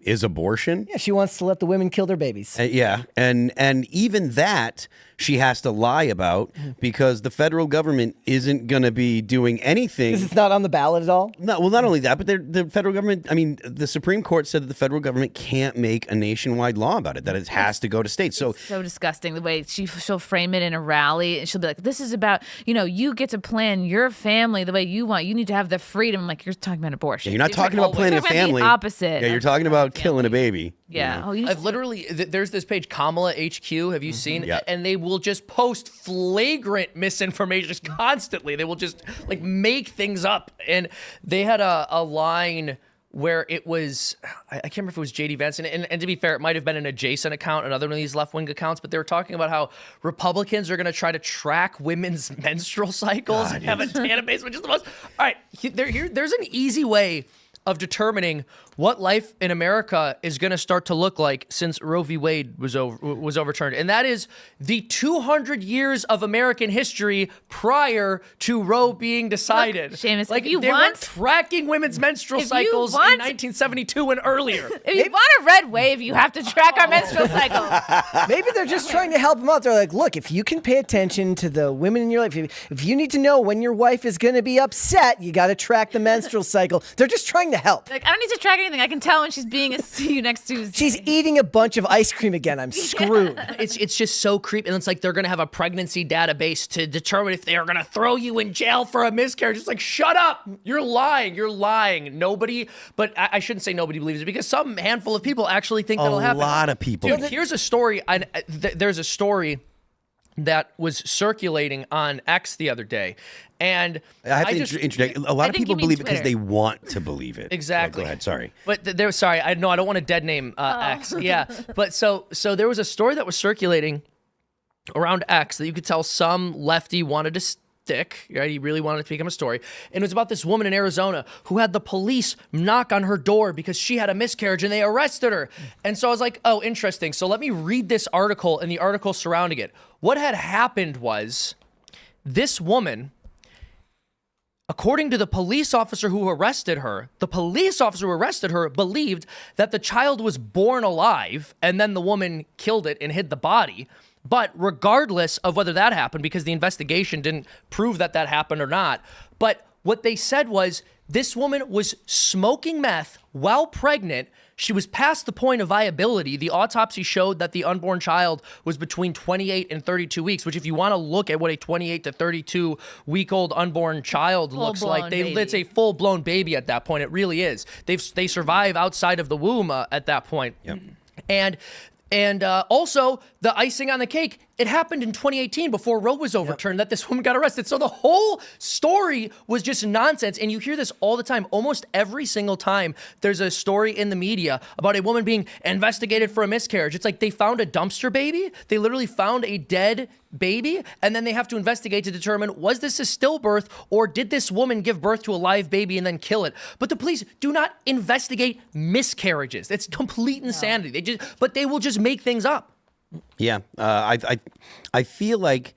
is abortion. Yeah, she wants to let the women kill their babies. And even that she has to lie about because the federal government isn't going to be doing anything. Because it's not on the ballot at all? No, well, not only that, but the federal government, the Supreme Court said that the federal government can't make a nationwide law about it, that it has to go to states. So disgusting the way she'll frame it in a rally, and she'll be like, this is about, you get to plan your family the way you want. You need to have the freedom. I'm like, you're talking about abortion. you're not talking about planning a family. The opposite. Yeah, you're talking about killing a baby. Yeah. Oh, I've literally, there's this page, Kamala HQ. Have you seen? Yeah. And they will just post flagrant misinformation just constantly. They will just make things up. And they had a line where it was, I can't remember if it was JD Vance. And to be fair, it might have been an adjacent account, another one of these left-wing accounts, but they were talking about how Republicans are going to try to track women's menstrual cycles and have a database, which is the most. All right, there's an easy way of determining what life in America is going to start to look like since Roe v. Wade was overturned. And that is the 200 years of American history prior to Roe being decided. Look, Seamus, they weren't tracking women's menstrual cycles in 1972 and earlier. If you want a red wave, you have to track our menstrual cycles. Maybe they're just trying to help them out. They're like, look, if you can pay attention to the women in your life, if you need to know when your wife is going to be upset, you got to track the menstrual cycle. They're just trying to help. I don't need to track anything. I can tell when she's being a see you next Tuesday. She's eating a bunch of ice cream again. I'm screwed. It's just so creepy. And it's like they're going to have a pregnancy database to determine if they are going to throw you in jail for a miscarriage. It's like, shut up. You're lying. You're lying. Nobody, but I shouldn't say nobody believes it because some handful of people actually think that'll happen. A lot of people. Dude, here's a story. There's a story that was circulating on X the other day. And I have to interject. A lot of people believe it because Twitter. they want to believe it. Exactly. Go ahead. Sorry. But sorry. I don't want to dead name X. Yeah. But so there was a story that was circulating around X that you could tell some lefty wanted to stick, right? He really wanted it to become a story. And it was about this woman in Arizona who had the police knock on her door because she had a miscarriage and they arrested her. And so I was like, oh, interesting. So let me read this article and the article surrounding it. What had happened was this woman, according to the police officer who arrested her, believed that the child was born alive and then the woman killed it and hid the body. But regardless of whether that happened, because the investigation didn't prove that happened or not, but what they said was This woman was smoking meth while pregnant. She was past the point of viability. The autopsy showed that the unborn child was between 28 and 32 weeks, which if you want to look at what a 28 to 32 week old unborn child looks like, it's a full blown baby at that point. It really is. They survive outside of the womb at that point. Yep. And also, the icing on the cake, it happened in 2018 before Roe was overturned that this woman got arrested. So the whole story was just nonsense. And you hear this all the time. Almost every single time there's a story in the media about a woman being investigated for a miscarriage. It's like they found a dumpster baby. They literally found a dead baby. And then they have to investigate to determine, was this a stillbirth or did this woman give birth to a live baby and then kill it? But the police do not investigate miscarriages. It's complete insanity. They will just make things up. Yeah, I feel like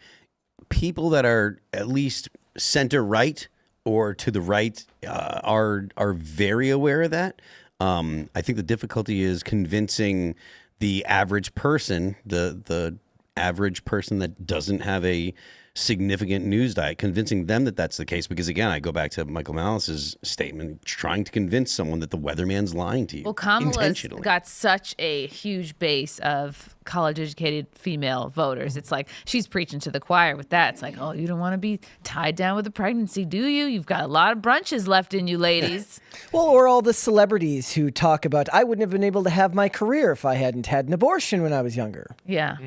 people that are at least center right or to the right are very aware of that. I think the difficulty is convincing the average person, the average person that doesn't have a significant news diet, convincing them that that's the case. Because again, I go back to Michael Malice's statement, trying to convince someone that the weatherman's lying to you. Well, Kamala's intentionally. got such a huge base of college-educated female voters. It's like she's preaching to the choir with that. It's like, oh, you don't want to be tied down with a pregnancy, do you? You've got a lot of brunches left in you, ladies. Well, or all the celebrities who talk about, I wouldn't have been able to have my career if I hadn't had an abortion when I was younger. Yeah.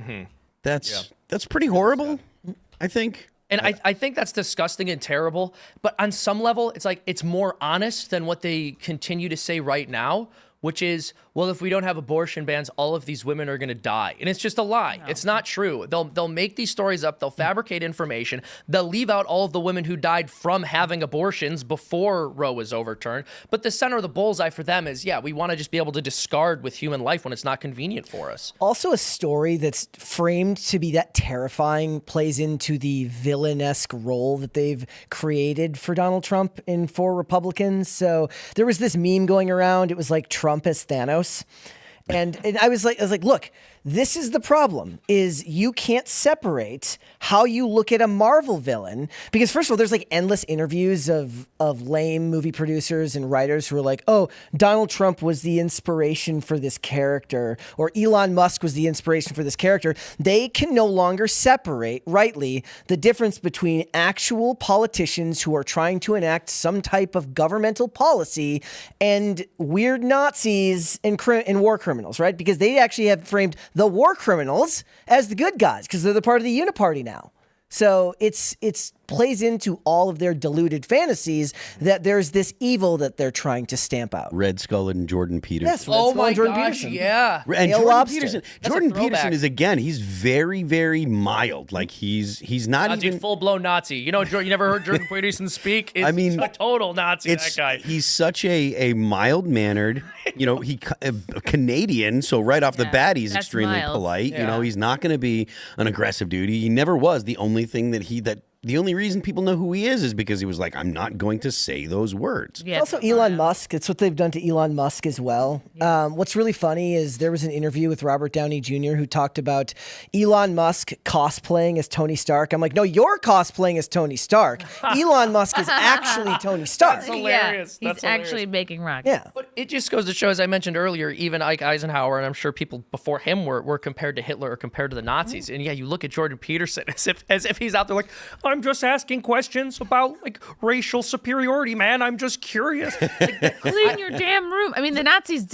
That's pretty horrible, I think. And I think that's disgusting and terrible. But on some level, it's like it's more honest than what they continue to say right now, which is, well, if we don't have abortion bans, all of these women are going to die. And it's just a lie. No. It's not true. They'll make these stories up. They'll fabricate information. They'll leave out all of the women who died from having abortions before Roe was overturned. But the center of the bullseye for them is, yeah, we want to just be able to discard with human life when it's not convenient for us. Also, a story that's framed to be that terrifying plays into the villain-esque role that they've created for Donald Trump and for Republicans. So there was this meme going around. It was like Trump as Thanos. And I was like, look, this is the problem, is you can't separate how you look at a Marvel villain. Because first of all, there's like endless interviews of lame movie producers and writers who are like, oh, Donald Trump was the inspiration for this character, or Elon Musk was the inspiration for this character. They can no longer separate, rightly, the difference between actual politicians who are trying to enact some type of governmental policy and weird Nazis and war criminals, right? Because they actually have framed the war criminals as the good guys because they're the part of the uniparty now. So it's plays into all of their deluded fantasies that there's this evil that they're trying to stamp out. Red Skull and Jordan Peterson. Yes, Red Skull and Jordan Peterson. Yeah. And Neil Jordan Lobster. Peterson. That's Jordan a throwback. Peterson is, again, he's very, very mild. Like he's not Nazi, even full-blown Nazi. You know, you never heard Jordan Peterson speak? It's I mean, a total Nazi, that guy. He's such a mild-mannered, he a Canadian, so right off the bat he's that's extremely mild. polite. Yeah. He's not going to be an aggressive dude. He never was. The only thing the only reason people know who he is because he was like, I'm not going to say those words. Yeah, Also, Elon Musk. It's what they've done to Elon Musk as well. What's really funny is there was an interview with Robert Downey Jr. who talked about Elon Musk cosplaying as Tony Stark. I'm like, no, you're cosplaying as Tony Stark. Elon Musk is actually Tony Stark. That's hilarious. Yeah, he's That's actually hilarious. making rockets. Yeah. But it just goes to show, as I mentioned earlier, even Ike Eisenhower, and I'm sure people before him were compared to Hitler or compared to the Nazis. And yeah, you look at Jordan Peterson as if he's out there like, I'm just asking questions about like racial superiority, man. I'm just curious. Clean your damn room. I mean, the Nazis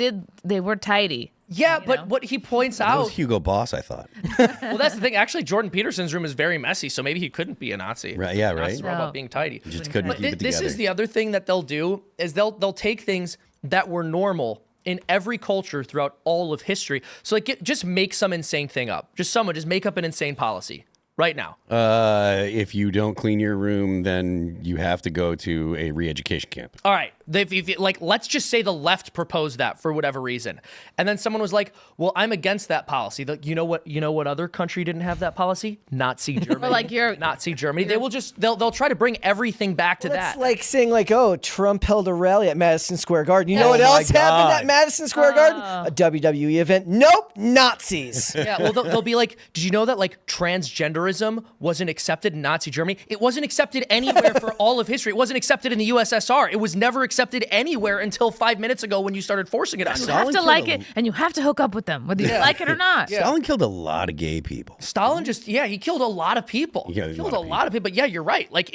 they were tidy. Yeah, but what he points That was out, Hugo Boss, I thought. well, that's the thing. Actually, Jordan Peterson's room is very messy, so maybe he couldn't be a Nazi. Right, yeah, Nazis right. were No. about being tidy. Just couldn't But keep it together. this is the other thing that they'll do is they'll take things that were normal in every culture throughout all of history. So like just make some insane thing up. Just make up an insane policy right now. If you don't clean your room, then you have to go to a re-education camp. All right, Like, let's just say the left proposed that for whatever reason, and then someone was like, "Well, I'm against that policy." You know what other country didn't have that policy? Nazi Germany. Or like Nazi Germany. They will just they'll try to bring everything back to that. It's like saying like, oh, Trump held a rally at Madison Square Garden. You know what else happened at Madison Square Garden? A WWE event. Nope, Nazis. Yeah, well, they'll be like, did you know that like transgenderism wasn't accepted in Nazi Germany? It wasn't accepted anywhere for all of history. It wasn't accepted in the USSR. It was never accepted anywhere until 5 minutes ago when you started forcing it on You them. have to like it, and you have to hook up with them, whether you like it or not. Stalin killed a lot of gay people. Stalin he killed a lot of people. He killed a lot of people. But yeah, you're right. Like,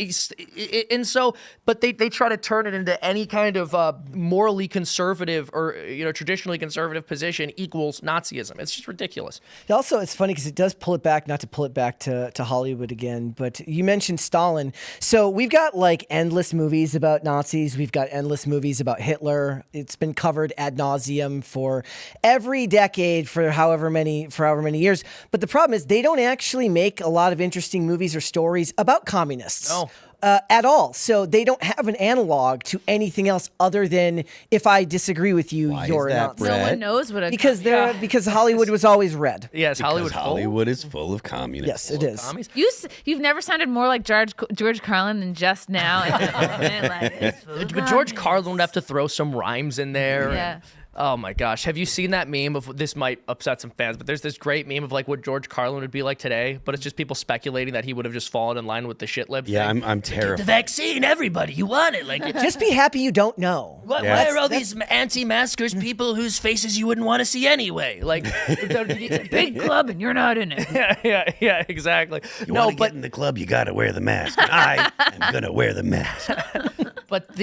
but they try to turn it into any kind of morally conservative or traditionally conservative position equals Nazism. It's just ridiculous. Also, it's funny because it does pull it back, not to pull it back to Hollywood again, but you mentioned Stalin. So we've got like endless movies about Nazis. We've got endless movies about Hitler. It's been covered ad nauseum for every decade for however many years. But the problem is they don't actually make a lot of interesting movies or stories about communists. No. At all. So they don't have an analog to anything else other than if I disagree with you, Why you're is a that, Nazi. Brett? No one knows what a Because Hollywood was always red. Yes, Because Hollywood. Hollywood is full of communists. Yes, it is. Commies. You've never sounded more like George Carlin than just now. But George Carlin would have to throw some rhymes in there. Yeah. Oh my gosh. Have you seen that meme of, this might upset some fans, but there's this great meme of like what George Carlin would be like today, but it's just people speculating that he would have just fallen in line with the shit lib Yeah, thing. I'm The terrified. vaccine, everybody, you want it. Like, Just be happy you don't know. why are all these anti-maskers people whose faces you wouldn't want to see anyway? Like, It's a big club and you're not in it. yeah, exactly. You want to get in the club, you got to wear the mask. I am going to wear the mask. But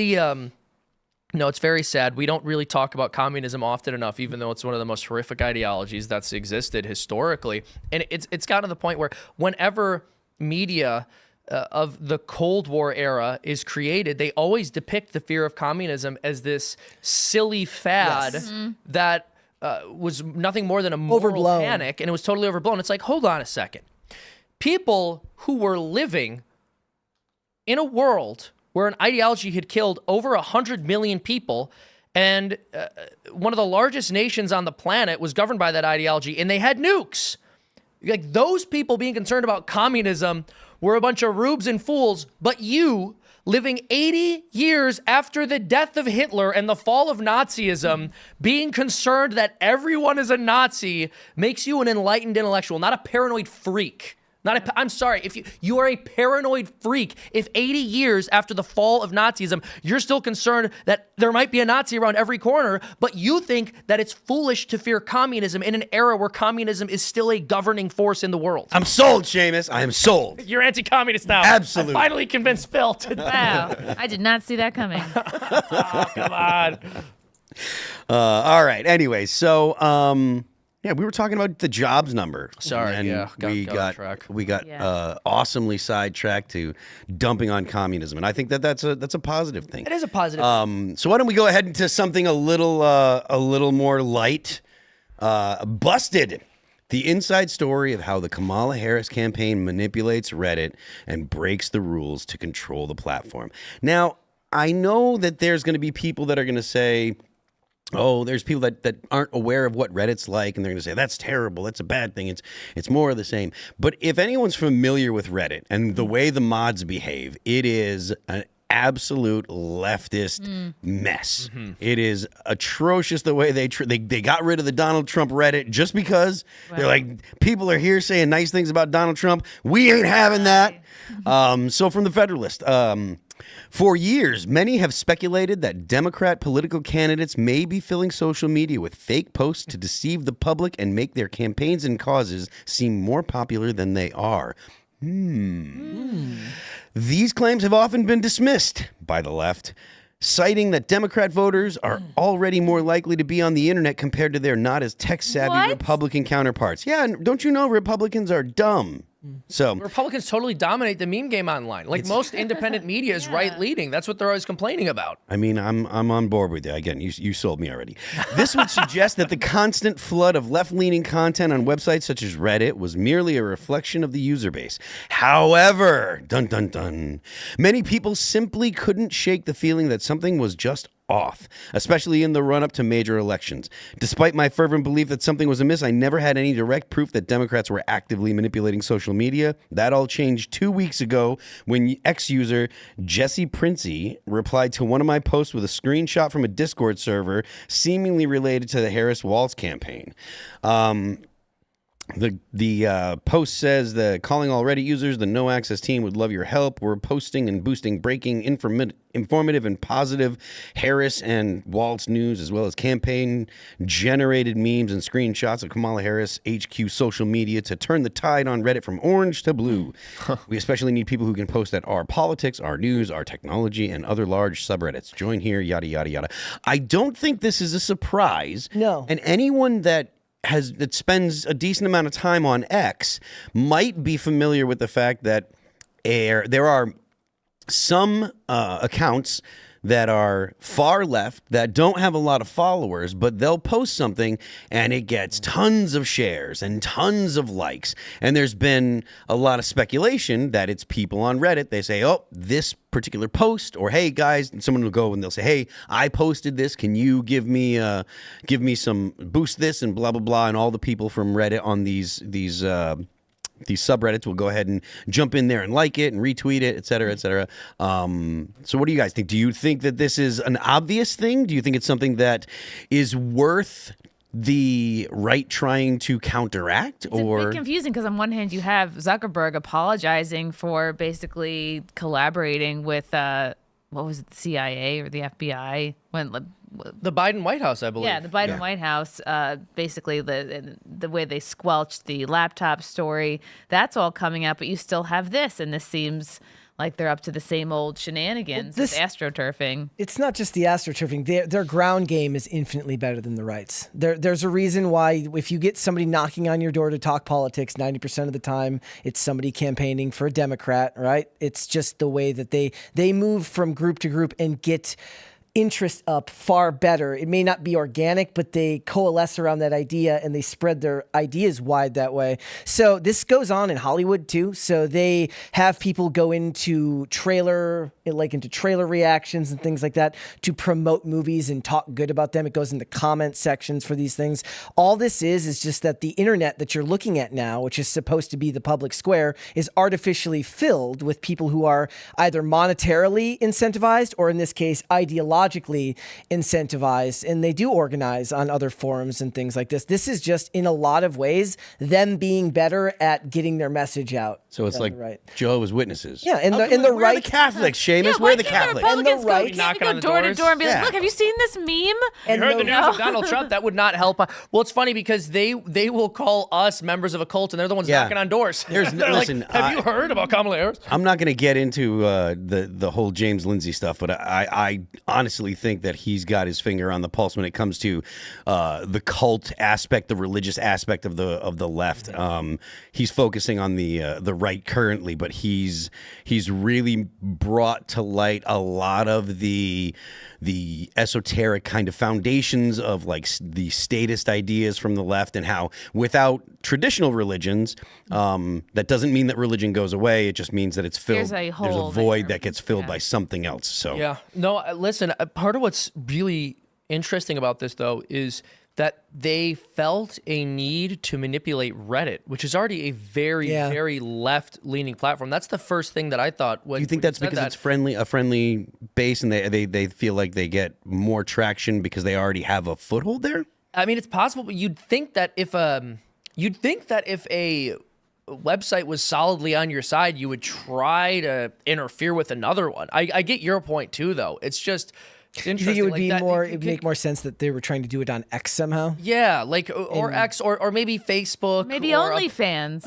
no, it's very sad. We don't really talk about communism often enough, even though it's one of the most horrific ideologies that's existed historically. And it's gotten to the point where whenever media of the Cold War era is created, they always depict the fear of communism as this silly fad that was nothing more than a moral Overblown. panic, and it was totally overblown. It's like, hold on a second. People who were living in a world where an ideology had killed over 100 million people, and one of the largest nations on the planet was governed by that ideology, and they had nukes. Like, those people being concerned about communism were a bunch of rubes and fools, but you, living 80 years after the death of Hitler and the fall of Nazism, being concerned that everyone is a Nazi makes you an enlightened intellectual, not a paranoid freak. I'm sorry, if you are a paranoid freak, if 80 years after the fall of Nazism, you're still concerned that there might be a Nazi around every corner, but you think that it's foolish to fear communism in an era where communism is still a governing force in the world. I'm sold, Seamus. I am sold. You're anti-communist now. Absolutely. I finally convinced Phil to Wow. I did not see that coming. come on. All right. Anyway, so yeah, we were talking about the jobs number. Sorry, and yeah, we got Yeah. awesomely sidetracked to dumping on communism, and I think that's a positive thing. It is a positive. So why don't we go ahead into something a little more light? Busted. The inside story of how the Kamala Harris campaign manipulates Reddit and breaks the rules to control the platform. Now, I know that there's going to be people that are going to say, oh, there's people that aren't aware of what Reddit's like, and they're going to say, that's terrible, that's a bad thing, it's more of the same. But if anyone's familiar with Reddit and the way the mods behave, it is an absolute leftist mess. It is atrocious the way they got rid of the Donald Trump Reddit just because they're like, people are here saying nice things about Donald Trump. We ain't having that. So from the Federalist, for years, many have speculated that Democrat political candidates may be filling social media with fake posts to deceive the public and make their campaigns and causes seem more popular than they are. These claims have often been dismissed by the left, citing that Democrat voters are already more likely to be on the internet compared to their not as tech-savvy What? Republican counterparts. Yeah, and don't you know Republicans are dumb? So Republicans totally dominate the meme game online. Like, most independent media is right-leading. That's what they're always complaining about. I mean, I'm on board with you. Again, you sold me already. This would suggest that the constant flood of left-leaning content on websites such as Reddit was merely a reflection of the user base. However, dun dun dun, many people simply couldn't shake the feeling that something was just off, especially in the run-up to major elections. Despite my fervent belief that something was amiss, I never had any direct proof that Democrats were actively manipulating social media. That all changed 2 weeks ago when ex-user Jesse Princey replied to one of my posts with a screenshot from a Discord server seemingly related to the Harris-Walz campaign. The post says the calling all Reddit users, the no access team would love your help. We're posting and boosting breaking, informative and positive Harris and Walz news, as well as campaign generated memes and screenshots of Kamala Harris HQ social media to turn the tide on Reddit from orange to blue. We especially need people who can post at our politics, our news, our technology, and other large subreddits. Join here, yada, yada, yada. I don't think this is a surprise. No. And anyone that spends a decent amount of time on X might be familiar with the fact that there are some accounts that are far left that don't have a lot of followers, but they'll post something and it gets tons of shares and tons of likes. And there's been a lot of speculation that it's people on Reddit. They say, oh, this particular post, or hey guys, and someone will go and they'll say, hey, I posted this. Can you give me some boost this and blah, blah, blah. And all the people from Reddit on these subreddits will go ahead and jump in there and like it and retweet it, et cetera, et cetera. So what do you guys think? Do you think that this is an obvious thing? Do you think it's something that is worth the right trying to counteract? It's a bit confusing because on one hand you have Zuckerberg apologizing for basically collaborating with what was it, the CIA or the FBI when The Biden White House, I believe. Yeah, the Biden White House, basically the way they squelched the laptop story, that's all coming out, but you still have this, and this seems like they're up to the same old shenanigans, this astroturfing. It's not just the astroturfing. Their ground game is infinitely better than the right's. There's a reason why if you get somebody knocking on your door to talk politics, 90% of the time it's somebody campaigning for a Democrat, right? It's just the way that they move from group to group and get interest up far better. It may not be organic, but they coalesce around that idea and they spread their ideas wide that way. So this goes on in Hollywood too. So they have people go into trailer reactions and things like that to promote movies and talk good about them. It goes into comment sections for these things. All this is just that the internet that you're looking at now, which is supposed to be the public square, is artificially filled with people who are either monetarily incentivized or in this case, ideologically incentivized, and they do organize on other forums and things like this. This is just, in a lot of ways, them being better at getting their message out. So it's like Jehovah's Witnesses. Yeah, and the where right, are the Catholics, Seamus? Where are the Catholics? And the right, knocking on the door to doors. door and be like, Yeah. look, have you seen this meme? You heard the news of Donald Trump? That would not help. Well, it's funny because they will call us members of a cult, and they're the ones knocking on doors. They're listen, like, have you heard about Kamala Harris? I'm not going to get into the whole James Lindsay stuff, but I honestly think that he's got his finger on the pulse when it comes to the cult aspect, the religious aspect of the left. He's focusing on the right currently, but he's really brought to light a lot of the esoteric kind of foundations of like the statist ideas from the left, and how without traditional religions, that doesn't mean that religion goes away. It just means that it's filled. There's a hole void there. that gets filled by something else. So yeah, no. Listen, part of what's really interesting about this though is that they felt a need to manipulate Reddit, which is already a very, very left-leaning platform. That's the first thing that I thought. Do you think that's because it's a friendly base, and they feel like they get more traction because they already have a foothold there? I mean, it's possible, but you'd think that if a website was solidly on your side, you would try to interfere with another one. I get your point too, though. It's just. It's you think it would be more? It would make more sense that they were trying to do it on X somehow. Yeah, like or X or maybe Facebook, maybe or OnlyFans,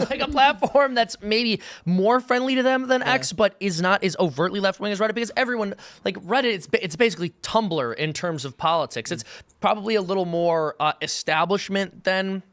like a platform that's maybe more friendly to them than X, but is not as overtly left wing as Reddit. Because everyone like Reddit, it's basically Tumblr in terms of politics. It's probably a little more establishment than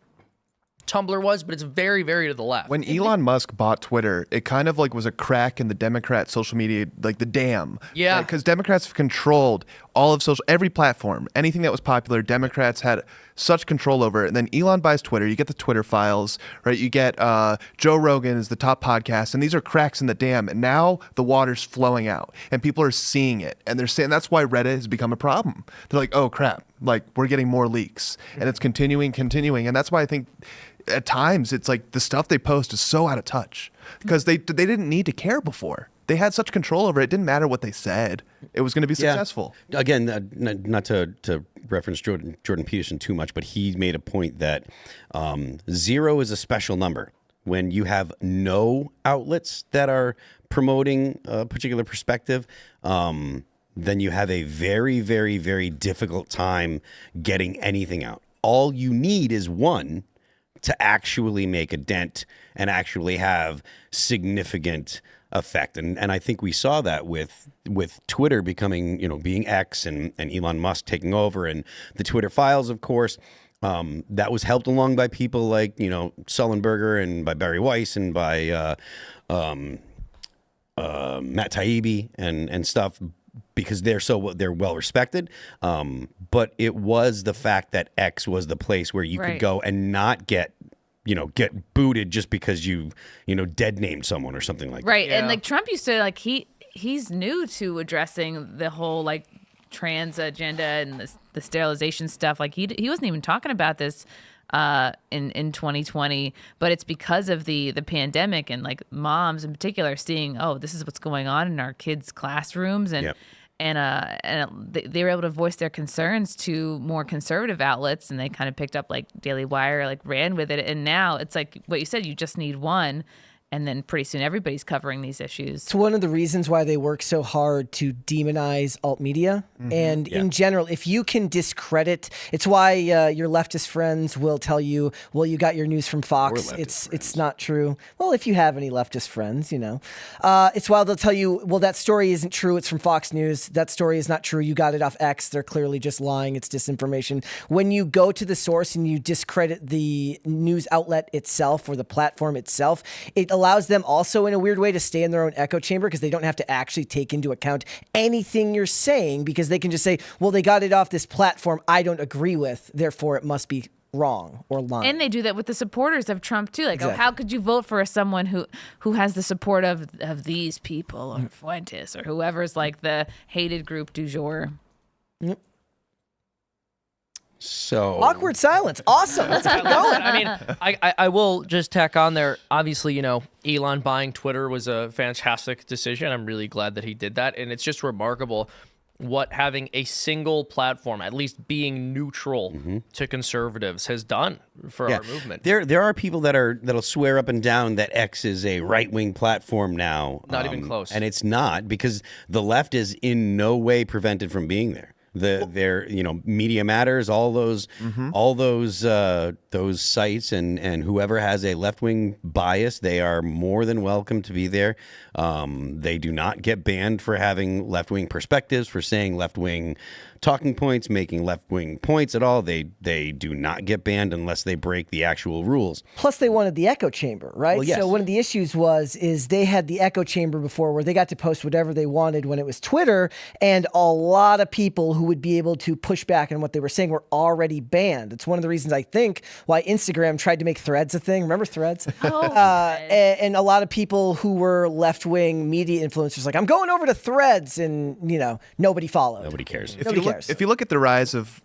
Tumblr was, but it's very, very to the left. When Elon Musk bought Twitter, it kind of like was a crack in the Democrat social media, like the dam. Yeah. Because Democrats have controlled all of social, every platform, anything that was popular, Democrats had such control over it. And then Elon buys Twitter. You get the Twitter files, right? You get Joe Rogan is the top podcast, and these are cracks in the dam. And now the water's flowing out, and people are seeing it, and they're saying that's why Reddit has become a problem. They're like, oh crap, like we're getting more leaks, and it's continuing, and that's why I think at times it's like the stuff they post is so out of touch because they didn't need to care before. They had such control over it. It didn't matter what they said. It was going to be successful. Again, not to reference Jordan Peterson too much, but he made a point that 0 is a special number. When you have no outlets that are promoting a particular perspective, then you have a very, very, very difficult time getting anything out. All you need is one to actually make a dent and actually have significant effect. And I think we saw that with Twitter becoming, being X and Elon Musk taking over and the Twitter files, of course. That was helped along by people like, Sullenberger and by Barry Weiss and by Matt Taibbi and stuff, because they're well respected. But it was the fact that X was the place where you could go and not get booted just because you dead named someone or something like that. Right. Yeah. And like Trump used to he's new to addressing the whole like trans agenda and the sterilization stuff. Like he wasn't even talking about this in 2020, but it's because of the pandemic and like moms in particular seeing, oh, this is what's going on in our kids' classrooms and they were able to voice their concerns to more conservative outlets, and they kind of picked up like Daily Wire, like ran with it. And now it's like what you said, you just need one. And then pretty soon everybody's covering these issues. It's one of the reasons why they work so hard to demonize alt media. And in general, if you can discredit, it's why your leftist friends will tell you, well, you got your news from Fox. It's not true. Well, if you have any leftist friends, it's why they'll tell you, well, that story isn't true. It's from Fox News. That story is not true. You got it off X. They're clearly just lying. It's disinformation. When you go to the source and you discredit the news outlet itself or the platform itself, it allows them also in a weird way to stay in their own echo chamber because they don't have to actually take into account anything you're saying, because they can just say, well, they got it off this platform I don't agree with, therefore it must be wrong or lying. And they do that with the supporters of Trump too. Like, oh, how could you vote for someone who has the support of these people or Fuentes or whoever's like the hated group du jour? Yep. So awkward silence. Awesome. Let's keep going. I mean, I will just tack on there. Obviously, Elon buying Twitter was a fantastic decision. I'm really glad that he did that. And it's just remarkable what having a single platform, at least being neutral to conservatives, has done for our movement. There are people that'll swear up and down that X is a right-wing platform now. Not even close. And it's not, because the left is in no way prevented from being there. Their Media Matters, all those sites and whoever has a left-wing bias, they are more than welcome to be there. They do not get banned for having left-wing perspectives, for saying left-wing talking points, making left-wing points at all. They do not get banned unless they break the actual rules. Plus, they wanted the echo chamber, right? Well, yes. So one of the issues is they had the echo chamber before where they got to post whatever they wanted when it was Twitter, and a lot of people who would be able to push back on what they were saying were already banned. It's one of the reasons I think why Instagram tried to make Threads a thing. Remember Threads? And a lot of people who were left-wing media influencers like, I'm going over to Threads, and nobody followed. Nobody cares. If you look at the rise of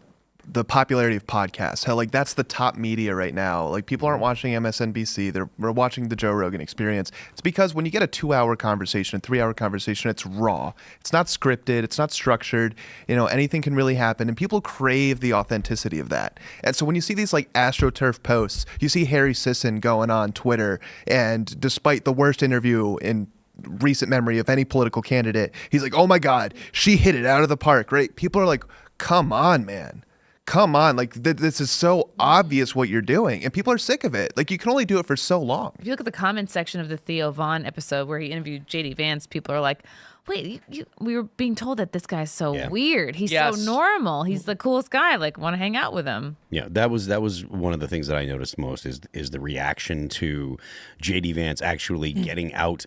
the popularity of podcasts, how like that's the top media right now. Like people aren't watching MSNBC, they're watching the Joe Rogan Experience. It's because when you get a 2-hour conversation, a 3-hour conversation, it's raw. It's not scripted, it's not structured. Anything can really happen, and people crave the authenticity of that. And so when you see these like AstroTurf posts, you see Harry Sisson going on Twitter, and despite the worst interview in recent memory of any political candidate, he's like, oh my God, she hit it out of the park, right? People are like, come on, man. Come on. Like, this is so obvious what you're doing. And people are sick of it. Like, you can only do it for so long. If you look at the comments section of the Theo Vaughn episode where he interviewed J.D. Vance, people are like, wait, we were being told that this guy's so weird. He's so normal. He's the coolest guy. Like, want to hang out with him. Yeah, that was one of the things that I noticed most is the reaction to J.D. Vance actually getting out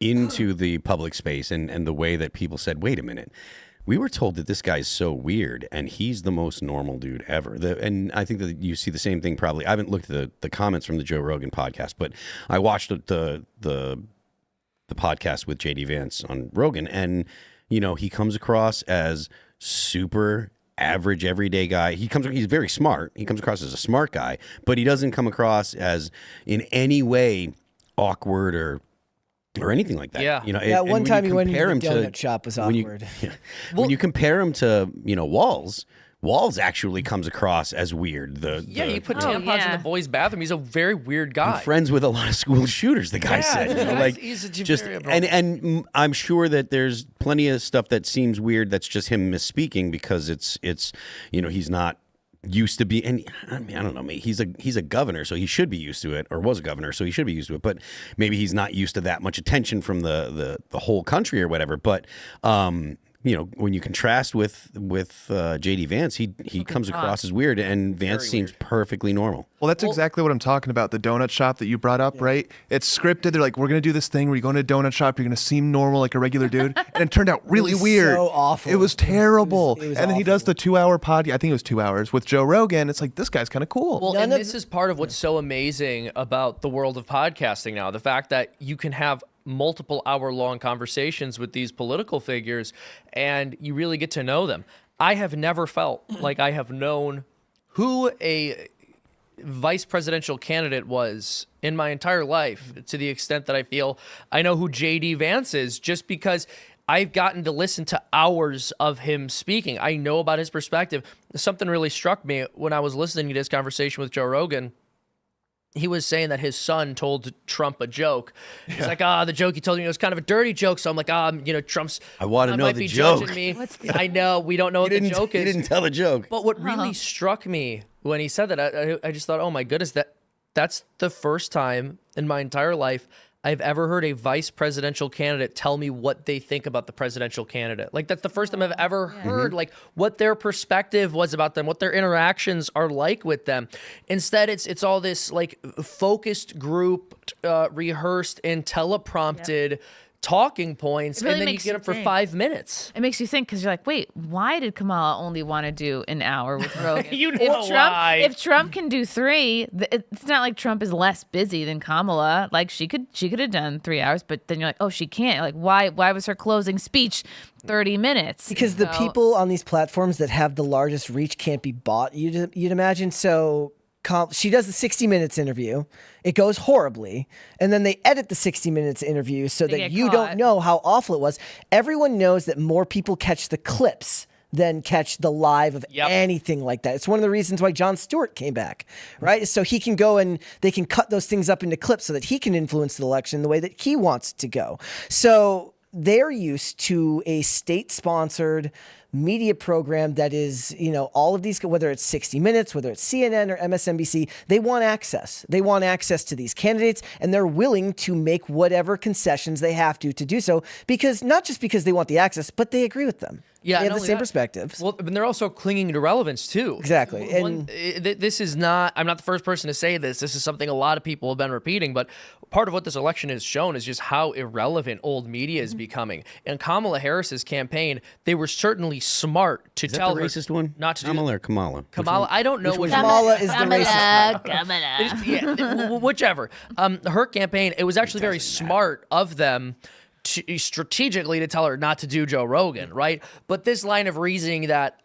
into the public space and the way that people said, wait a minute, we were told that this guy's so weird, and he's the most normal dude ever. And I think that you see the same thing probably. I haven't looked at the comments from the Joe Rogan podcast, but I watched the podcast with JD Vance on Rogan, and he comes across as super average everyday guy. He's very smart. He comes across as a smart guy, but he doesn't come across as in any way awkward or anything like that. Yeah. That one time he went into the donut shop was awkward. When you compare him to, Walls actually comes across as weird. You put tampons in the boys' bathroom. He's a very weird guy. Friends with a lot of school shooters, the guy said. He's and I'm sure that there's plenty of stuff that seems weird that's just him misspeaking because it's he's not used to be, and I mean, I don't know, he's a governor, so he should be used to it, or was a governor, so he should be used to it, but maybe he's not used to that much attention from the whole country or whatever. But when you contrast with JD Vance, he comes across as weird, and Vance seems perfectly normal. Well, that's exactly what I'm talking about. The donut shop that you brought up, right? It's scripted. They're like, we're going to do this thing where you go into a donut shop, you're going to seem normal like a regular dude. And it turned out really weird. So awful. It was terrible. It was and then he awful. does the 2-hour podcast. I think it was 2 hours with Joe Rogan. It's like, this guy's kind of cool. Well, and this is part of what's so amazing about the world of podcasting now. The fact that you can have multiple hour-long conversations with these political figures, and you really get to know them. I have never felt like I have known who a vice presidential candidate was in my entire life, to the extent that I feel I know who JD Vance is, just because I've gotten to listen to hours of him speaking. I know about his perspective. Something really struck me when I was listening to this conversation with Joe Rogan. He was saying that his son told Trump a joke. He's like, the joke he told me was kind of a dirty joke. So I'm like, Trump's. I want to know might the be joke. judging me. I know we don't know what the joke is. He didn't tell the joke. But what really struck me when he said that, I just thought, oh my goodness, that's the first time in my entire life I've ever heard a vice presidential candidate tell me what they think about the presidential candidate. Like, that's the first time I've ever heard, like, what their perspective was about them, what their interactions are like with them. Instead, it's all this, like, focused group, rehearsed and teleprompted talking points, really and then you makes get you them for think. 5 minutes. It makes you think, because you're like, wait, why did Kamala only want to do an hour with Rogan? If Trump can do 3, it's not like Trump is less busy than Kamala. Like, she could have done 3 hours, but then you're like, oh, she can't. Like, why was her closing speech 30 minutes? Because the people on these platforms that have the largest reach can't be bought, you'd imagine. So she does the 60 Minutes interview. It goes horribly. And then they edit the 60 Minutes interview so that you don't know how awful it was. Everyone knows that more people catch the clips than catch the live of anything like that. It's one of the reasons why Jon Stewart came back, right? So he can go and they can cut those things up into clips so that he can influence the election the way that he wants it to go. So they're used to a state-sponsored media program that is, all of these, whether it's 60 Minutes, whether it's CNN or MSNBC, they want access. They want access to these candidates, and they're willing to make whatever concessions they have to do so, because not just because they want the access, but they agree with them. Yeah, they have the same perspectives. Well, and they're also clinging to relevance too. Exactly. And this is not, I'm not the first person to say this. This is something a lot of people have been repeating, but part of what this election has shown is just how irrelevant old media is becoming. In Kamala Harris's campaign, they were certainly smart to tell the her racist one? not to Kamala do or Kamala? Kamala, I don't know which Kamala is the racist. yeah, whichever. Her campaign, it was actually very smart of them strategically to tell her not to do Joe Rogan, right? But this line of reasoning that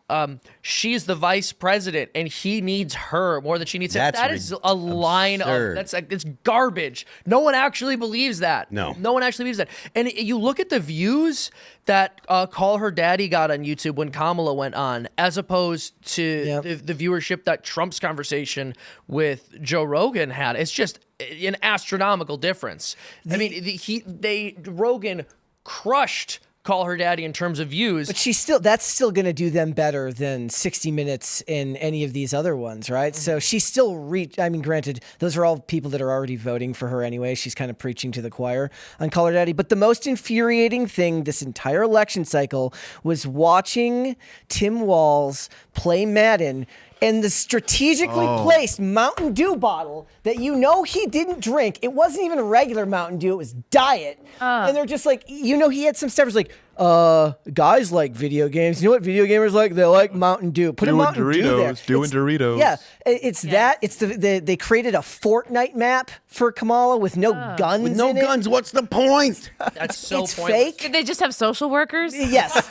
she's the vice president and he needs her more than she needs him, that is a line of, it's garbage. No one actually believes that. No one actually believes that. And you look at the views that Call Her Daddy got on YouTube when Kamala went on, as opposed to the viewership that Trump's conversation with Joe Rogan had. It's just an astronomical difference. I mean, Rogan crushed Call Her Daddy in terms of views. But that's still going to do them better than 60 Minutes in any of these other ones, right? So she's still granted, those are all people that are already voting for her anyway. She's kind of preaching to the choir on Call Her Daddy. But the most infuriating thing this entire election cycle was watching Tim Walz play Madden and the strategically placed Mountain Dew bottle that he didn't drink. It wasn't even a regular Mountain Dew. It was diet. And they're just like, he had some stuff. It's like, guys like video games. You know what video gamers like? They like Mountain Dew. Put a Mountain Dew there. Doing Doritos. Yeah, it's that. It's they created a Fortnite map for Kamala with no guns. With no in it. guns, what's the point? That's so It's pointless. fake. Did they just have social workers? Yes.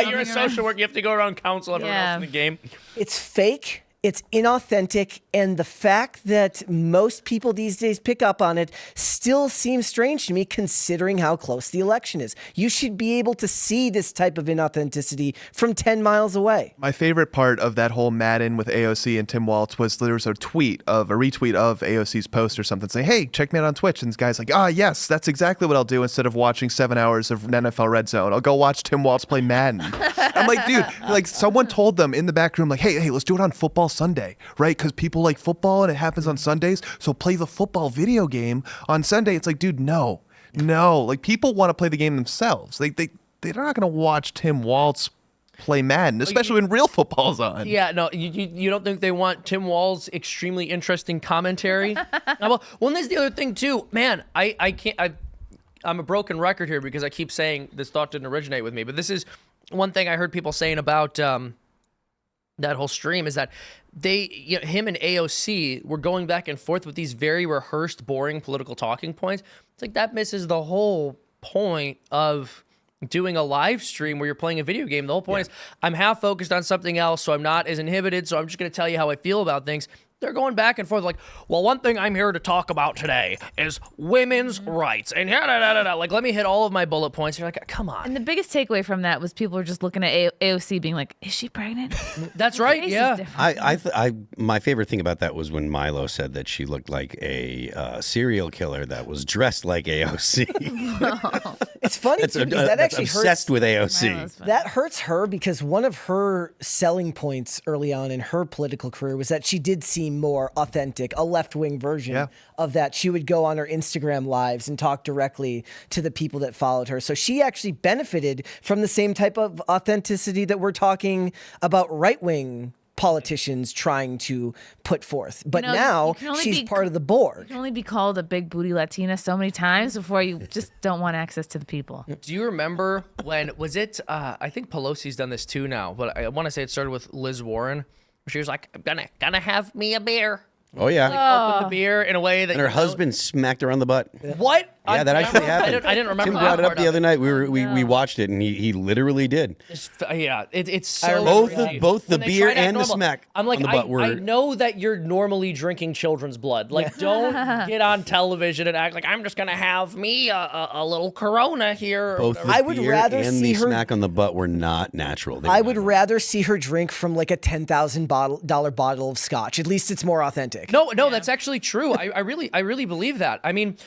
You're a social worker. You have to go around counsel everyone else in the game. It's fake. It's inauthentic, and the fact that most people these days pick up on it still seems strange to me, considering how close the election is. You should be able to see this type of inauthenticity from 10 miles away. My favorite part of that whole Madden with AOC and Tim Walz was there was a retweet of AOC's post or something saying, hey, check me out on Twitch. And this guy's like, yes, that's exactly what I'll do instead of watching 7 hours of NFL Red Zone. I'll go watch Tim Walz play Madden. I'm like, dude, like someone told them in the back room, like, hey, let's do it on Football Sunday, right? Because people like football and it happens on Sundays. So play the football video game on Sunday. It's like, dude, no. Like people want to play the game themselves. They're not going to watch Tim Walz play Madden, especially when real football's on. Yeah, no, you don't think they want Tim Walz's extremely interesting commentary? Well, and there's the other thing too, man. I'm a broken record here because I keep saying this thought didn't originate with me, but this is one thing I heard people saying about that whole stream is that him and AOC were going back and forth with these very rehearsed, boring political talking points. It's like that misses the whole point of doing a live stream where you're playing a video game. The whole point is I'm half focused on something else, so I'm not as inhibited, so I'm just going to tell you how I feel about things. They're going back and forth like, well, one thing I'm here to talk about today is women's rights. And like, let me hit all of my bullet points. You're like, come on. And the biggest takeaway from that was people were just looking at AOC being like, is she pregnant? That's right, Face is yeah. different. My favorite thing about that was when Milo said that she looked like a serial killer that was dressed like AOC. It's funny too, because that that's actually obsessed hurts. with Milo's AOC. funny. That hurts her because one of her selling points early on in her political career was that she did seem more authentic, a left-wing version of that. She would go on her Instagram lives and talk directly to the people that followed her. So she actually benefited from the same type of authenticity that we're talking about right-wing politicians trying to put forth. But You know, now you can only she's be- part of the board. You can only be called a big booty Latina so many times before you just don't want access to the people. Do you remember when, was it, I think Pelosi's done this too now, but I want to say it started with Liz Warren. She was like, I'm gonna have me a beer. Oh yeah, Like, open the beer in a way that and her husband smacked her on the butt. What? Yeah, that actually happened. I didn't remember. Tim that brought it up part the of other night. We watched it, and he literally did. It's so Both the When they beer try to act and the normal, smack I'm like, on the butt were. I know that you're normally drinking children's blood. Like, don't get on television and act like I'm just gonna have me a little Corona here. Both the I would beer rather and see the her- smack on the butt were not natural. They I were would not rather see her drink from like a $10,000 bottle of scotch. At least it's more authentic. No, that's actually true. I really believe that. I mean,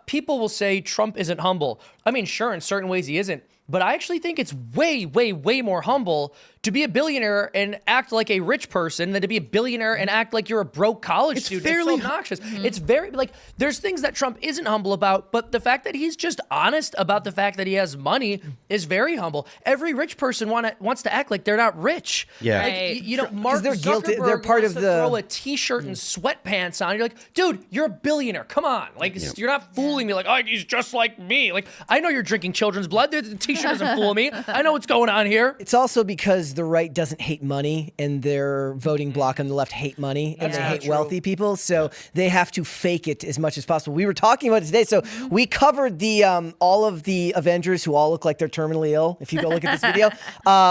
people will say Trump isn't humble. I mean, sure, in certain ways he isn't. But I actually think it's way, way, way more humble to be a billionaire and act like a rich person than to be a billionaire and act like you're a broke college student. fairly- It's so obnoxious. It's very, like, there's things that Trump isn't humble about, but the fact that he's just honest about the fact that he has money is very humble. Every rich person wants to act like they're not rich. Yeah. Like, Right. you know, Mark they're guilty- Zuckerberg they're part wants of to the- throw a t-shirt and sweatpants on. You're like, dude, you're a billionaire. Come on. Like, you're not fooling me. Like, oh, he's just like me. Like, I know you're drinking children's blood. The t-shirt doesn't fool me. I know what's going on here. It's also because the right doesn't hate money and their voting bloc on the left hate money and they hate wealthy people. So they have to fake it as much as possible. We were talking about it today. So we covered the all of the Avengers who all look like they're terminally ill. If you go look at this video,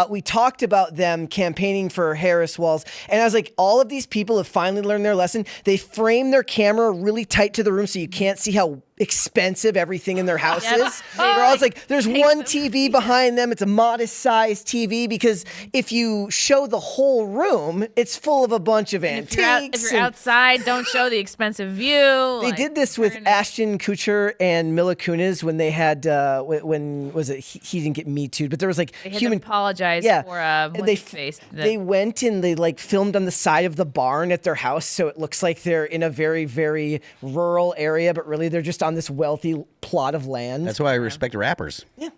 we talked about them campaigning for Harris Walz. And I was like, all of these people have finally learned their lesson. They frame their camera really tight to the room so you can't see how expensive everything in their house is. They're always like, there's one TV behind them. It's a modest sized TV because if you show the whole room, it's full of a bunch of antiques. If you're and- outside, don't show the expensive view. They did this with Ashton Kutcher and Mila Kunis when they had when was it he didn't get Me Too, but there was like They had human to apologize for and what's they his face. they went and they like filmed on the side of the barn at their house, so it looks like they're in a very very rural area, but really they're just on this wealthy plot of land. That's why I respect rappers. Yeah.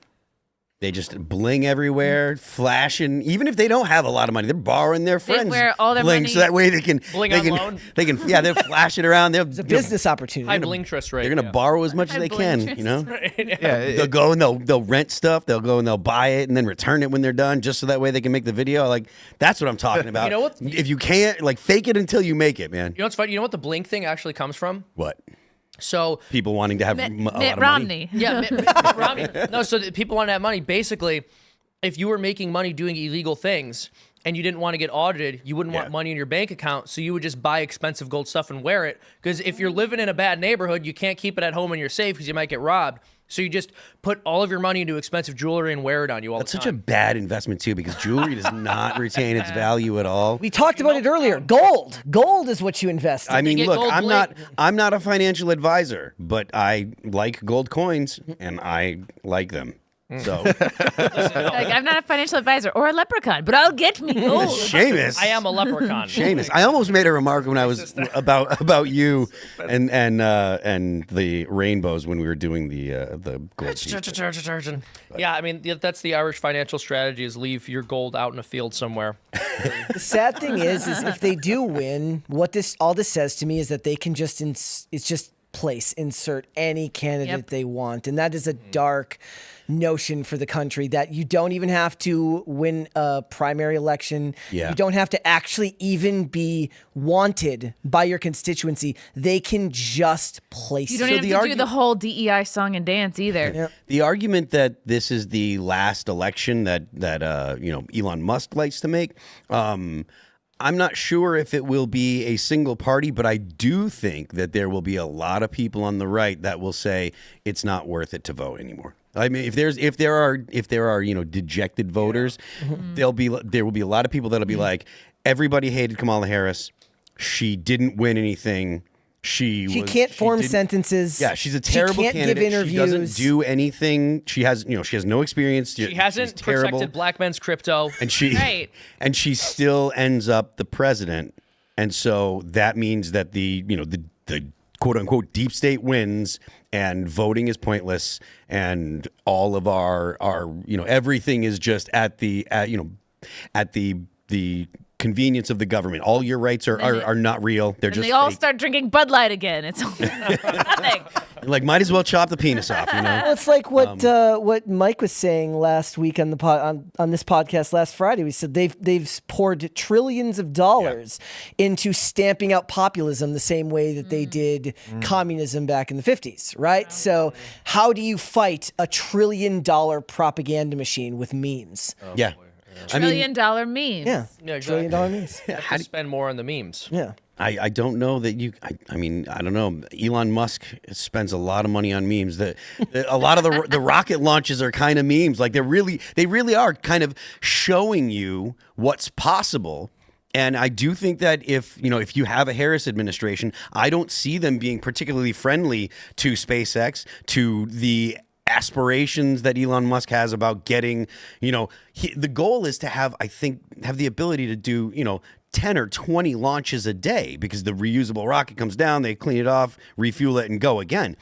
They just bling everywhere, flashing. Even if they don't have a lot of money, they're borrowing their friends' wear all their bling, money- so that way they can Bling they on can loan? they can they'll flash it around. It's a business opportunity. High bling interest rate. They're gonna borrow as much as High they bling can. You know, Yeah, they'll go and they'll rent stuff. They'll go and they'll buy it and then return it when they're done, just so that way they can make the video. Like that's what I'm talking about. You know what? If you can't, like, fake it until you make it, man. You know what's funny? You know what the blink thing actually comes from? What? So People wanting to have a lot Mitt of money. Romney. yeah, Mitt Romney. No, so people want to have money. Basically, if you were making money doing illegal things and you didn't want to get audited, you wouldn't want Yeah. money in your bank account, so you would just buy expensive gold stuff and wear it. Because if you're living in a bad neighborhood, you can't keep it at home in your safe because you might get robbed. So you just put all of your money into expensive jewelry and wear it on you all That's the such a time. bad investment too, because jewelry does not retain its value at all. We talked about it earlier. Gold. Gold is what you invest in. I mean, get look, gold I'm not a financial advisor, but I like gold coins and I like them. So, Like, I'm not a financial advisor or a leprechaun, but I'll get me gold. Seamus, I am a leprechaun. Seamus. I almost made a remark when I was about you and the rainbows when we were doing the gold. piece. Yeah, I mean, that's the Irish financial strategy: is leave your gold out in a field somewhere. The sad thing is if they do win, what all this says to me is that they can just insert any candidate Yep. they want, and that is a dark notion for the country, that you don't even have to win a primary election. Yeah. You don't have to actually even be wanted by your constituency. They can just place You don't So even the have to do the whole DEI song and dance either. The argument that this is the last election that Elon Musk likes to make, I'm not sure if it will be a single party, but I do think that there will be a lot of people on the right that will say it's not worth it to vote anymore. I mean, if there are dejected voters, there will be a lot of people that'll be like, everybody hated Kamala Harris. She didn't win anything. She can't form didn't- sentences. Yeah, she's a terrible She can't candidate. give interviews. She doesn't do anything. She has no experience. She hasn't She's terrible. protected black men's crypto. And she Right. and she still ends up the president. And so that means that the quote unquote deep state wins and voting is pointless and all of our everything is just at the convenience of the government. All your rights are not real. They're And just they all fake. start drinking Bud Light again. It's nothing. Like, might as well chop the penis off, you know? Well, it's like what Mike was saying last week on the on this podcast last Friday. We said they've poured trillions of dollars into stamping out populism the same way that they did communism back in the 50s, right? So how do you fight a $1 trillion propaganda machine with memes? Yeah. $1 trillion memes. Yeah, Yeah, $1 trillion memes. You have to spend more on the memes. Yeah. I don't know that you. I mean, I don't know. Elon Musk spends a lot of money on memes. A lot of the rocket launches are kind of memes. Like they really are kind of showing you what's possible. And I do think that if you have a Harris administration, I don't see them being particularly friendly to SpaceX, to the aspirations that Elon Musk has about getting, the goal is to have the ability to do, 10 or 20 launches a day, because the reusable rocket comes down, they clean it off, refuel it, and go again.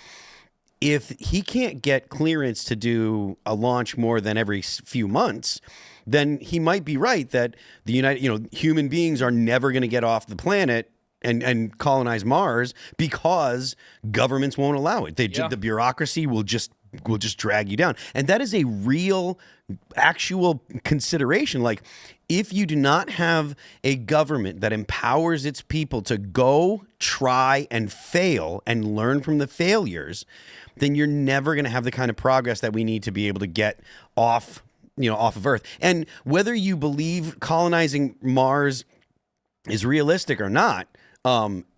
If he can't get clearance to do a launch more than every few months, then he might be right that human beings are never going to get off the planet and colonize Mars because governments won't allow it. The bureaucracy will just drag you down. And that is a real, actual consideration. Like, if you do not have a government that empowers its people to go, try, and fail and learn from the failures, then you're never going to have the kind of progress that we need to be able to get off of Earth. And whether you believe colonizing Mars is realistic or not,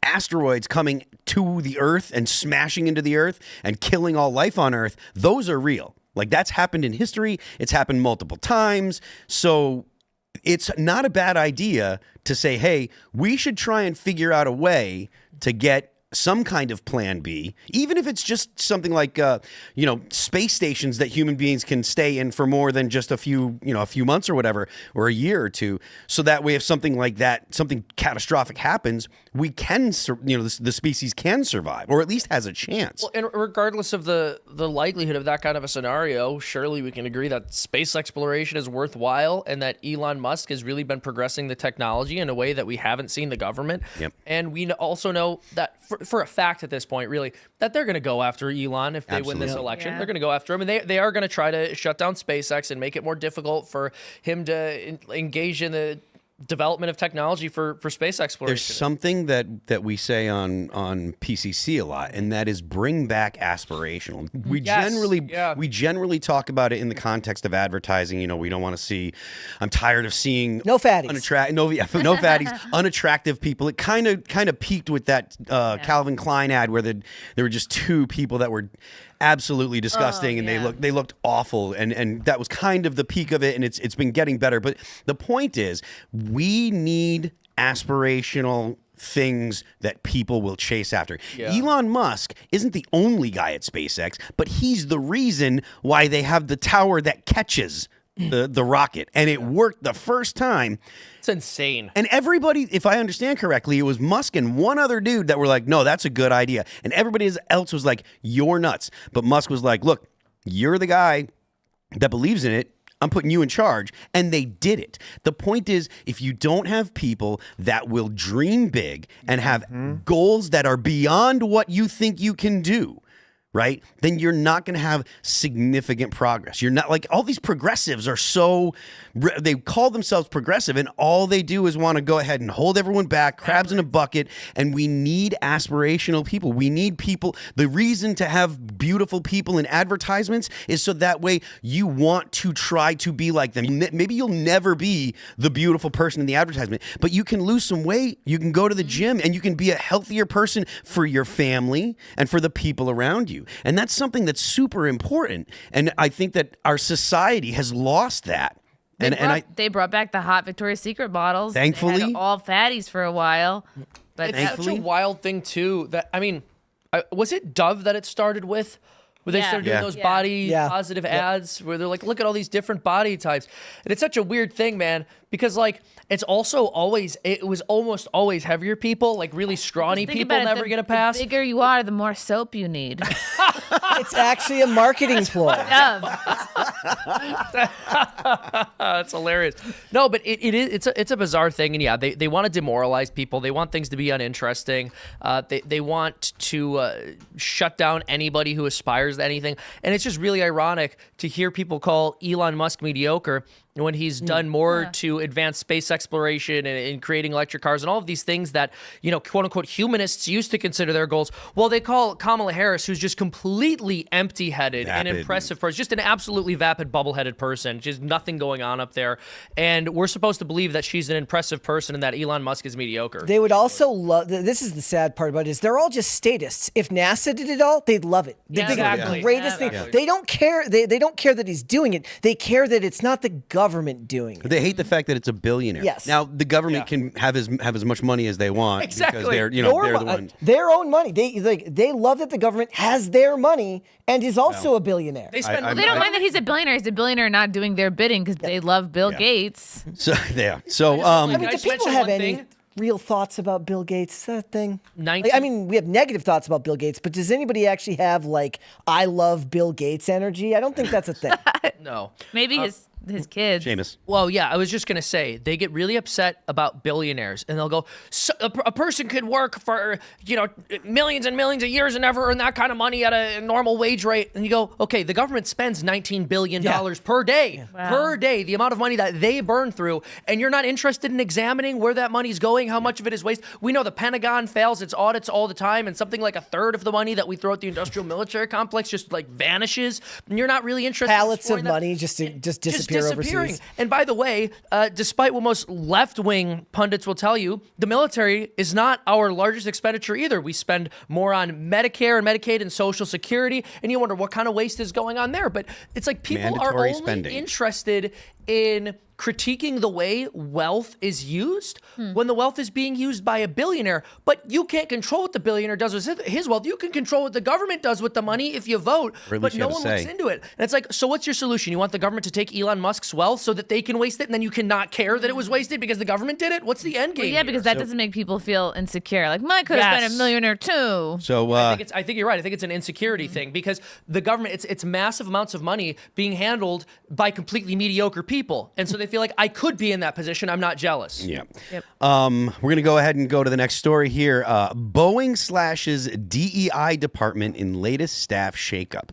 asteroids coming to the Earth and smashing into the Earth and killing all life on Earth, those are real. Like, that's happened in history. It's happened multiple times. So it's not a bad idea to say, hey, we should try and figure out a way to get some kind of plan B, even if it's just something like, space stations that human beings can stay in for more than just a few months or whatever, or a year or two. So that way, if something like that, something catastrophic happens, we can, the species can survive, or at least has a chance. Well, and regardless of the likelihood of that kind of a scenario, surely we can agree that space exploration is worthwhile and that Elon Musk has really been progressing the technology in a way that we haven't seen the government. Yep. And we also know that for a fact at this point, really, that they're going to go after Elon if they win this election. Yeah. They're going to go after him, and they are going to try to shut down SpaceX and make it more difficult for him to engage in the development of technology for space exploration. There's something that we say on PCC a lot, and that is bring back aspirational. We generally talk about it in the context of advertising. We don't want to see. I'm tired of seeing no fatties, no fatties, unattractive people. It kind of peaked with that Calvin Klein ad where there were just two people that were absolutely disgusting, and they looked awful, and that was kind of the peak of it, and it's been getting better. But the point is, we need aspirational things that people will chase after. Yeah. Elon Musk isn't the only guy at SpaceX, but he's the reason why they have the tower that catches the rocket, and it worked the first time. It's insane. And everybody, if I understand correctly, it was Musk and one other dude that were like, no, that's a good idea. And everybody else was like, you're nuts. But Musk was like, look, you're the guy that believes in it. I'm putting you in charge. And they did it. The point is, if you don't have people that will dream big and have goals that are beyond what you think you can do, right, then you're not going to have significant progress. You're not, like, all these progressives are they call themselves progressive, and all they do is want to go ahead and hold everyone back, crabs in a bucket, and we need aspirational people. We need people. The reason to have beautiful people in advertisements is so that way you want to try to be like them. Maybe you'll never be the beautiful person in the advertisement, but you can lose some weight, you can go to the gym, and you can be a healthier person for your family and for the people around you. And that's something that's super important. And I think that our society has lost that. They brought back the hot Victoria's Secret bottles. Thankfully. They had all fatties for a while. But it's such a wild thing, too, that, was it Dove that it started with? Where they started doing those body positive ads where they're like, look at all these different body types. And it's such a weird thing, man, because it was almost always heavier people, like really scrawny people never get a pass. The bigger you are, the more soap you need. It's actually a marketing ploy. That's hilarious. No, but it's a bizarre thing. And they want to demoralize people. They want things to be uninteresting. They want to shut down anybody who aspires to anything. And it's just really ironic to hear people call Elon Musk mediocre when he's done more to advance space exploration and creating electric cars and all of these things that, quote unquote, humanists used to consider their goals. Well, they call Kamala Harris, who's just completely empty-headed and impressive person, just an absolutely vapid, bubble-headed person, just nothing going on up there. And we're supposed to believe that she's an impressive person and that Elon Musk is mediocre. They would also love, this is the sad part about it, is they're all just statists. If NASA did it all, they'd love it. They'd think it's the greatest thing. They don't care. They don't care that he's doing it. They care that it's not the government doing it. They hate the fact that it's a billionaire. Yes. Now the government can have as much money as they want because they're they're the ones. Their own money. They love that the government has their money and is also a billionaire. They spend. They don't mind that he's a billionaire. He's a billionaire not doing their bidding because they love Bill Gates. So So do people have any real thoughts about Bill Gates? That thing. We have negative thoughts about Bill Gates, but does anybody actually have I love Bill Gates energy? I don't think that's a thing. No. Maybe his kids. Seamus. Well, I was just going to say, they get really upset about billionaires, and they'll go, a person could work for, millions and millions of years and never earn that kind of money at a normal wage rate. And you go, okay, the government spends $19 billion per day, per day, the amount of money that they burn through, and you're not interested in examining where that money's going, how much of it is waste. We know the Pentagon fails its audits all the time, and something like a third of the money that we throw at the industrial military complex just vanishes, and you're not really interested Pallets of money just disappear overseas. And by the way, despite what most left-wing pundits will tell you, the military is not our largest expenditure either. We spend more on Medicare and Medicaid and Social Security, and you wonder what kind of waste is going on there. But it's like people Mandatory are only spending. interested in critiquing the way wealth is used when the wealth is being used by a billionaire. But you can't control what the billionaire does with his wealth. You can control what the government does with the money if you vote, but no one looks into it. And it's like, so what's your solution? You want the government to take Elon Musk's wealth so that they can waste it, and then you cannot care that it was wasted because the government did it? What's the end game? Well, yeah, because that doesn't make people feel insecure. Like, I could have been a millionaire too. So I think you're right. I think it's an insecurity thing because the government, it's massive amounts of money being handled by completely mediocre people, and so they feel like I could be in that position. I'm not jealous. Yeah. Yep. We're gonna go ahead and go to the next story here. Boeing slashes DEI department in latest staff shakeup,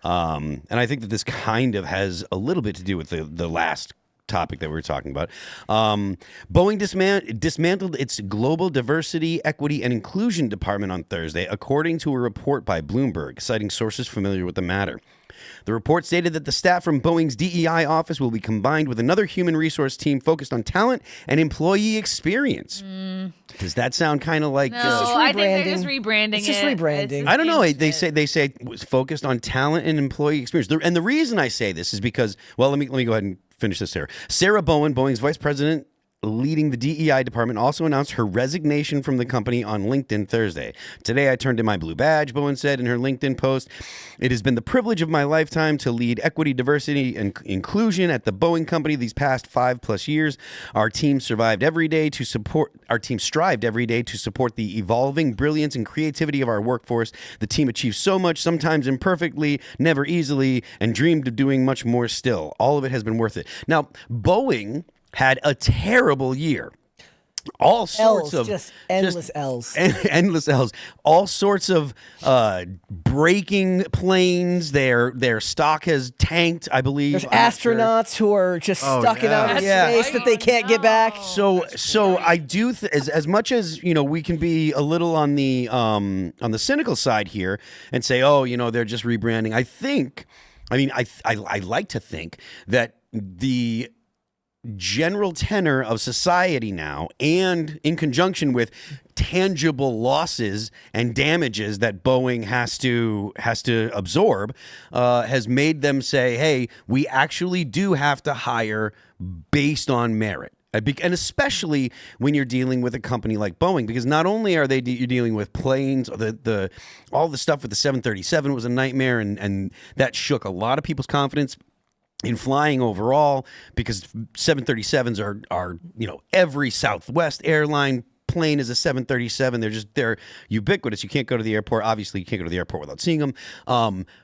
and I think that this kind of has a little bit to do with the last topic that we were talking about. Boeing dismantled its global diversity, equity, and inclusion department on Thursday, according to a report by Bloomberg, citing sources familiar with the matter. The report stated that the staff from Boeing's DEI office will be combined with another human resource team focused on talent and employee experience. Does that sound kind of like? No, I think they're just rebranding. It's just rebranding. I don't know. They say it was focused on talent and employee experience. And the reason I say this is because, well, let me go ahead and finish this here. Sarah Bowen, Boeing's vice president leading the DEI department, also announced her resignation from the company on LinkedIn Thursday. Today, I turned in my blue badge, Bowen said in her LinkedIn post. It has been the privilege of my lifetime to lead equity, diversity, and inclusion at the Boeing company these past 5+ years. Our team strived every day to support the evolving brilliance and creativity of our workforce. The team achieved so much, sometimes imperfectly, never easily, and dreamed of doing much more still. All of it has been worth it. Now, Boeing had a terrible year. All sorts of endless L's. Endless L's. All sorts of breaking planes. Their stock has tanked, I believe. There's astronauts who are just stuck in outer space that they can't get back. So I do as much as we can be a little on the cynical side here and say, they're just rebranding. I like to think that the general tenor of society now, and in conjunction with tangible losses and damages that Boeing has to absorb, has made them say, hey, we actually do have to hire based on merit. And especially when you're dealing with a company like Boeing, because not only are you're dealing with planes, all the stuff with the 737 was a nightmare, and that shook a lot of people's confidence in flying overall, because 737s are every Southwest airline plane is a 737. They're ubiquitous. You can't go to the airport. Obviously, you can't go to the airport without seeing them.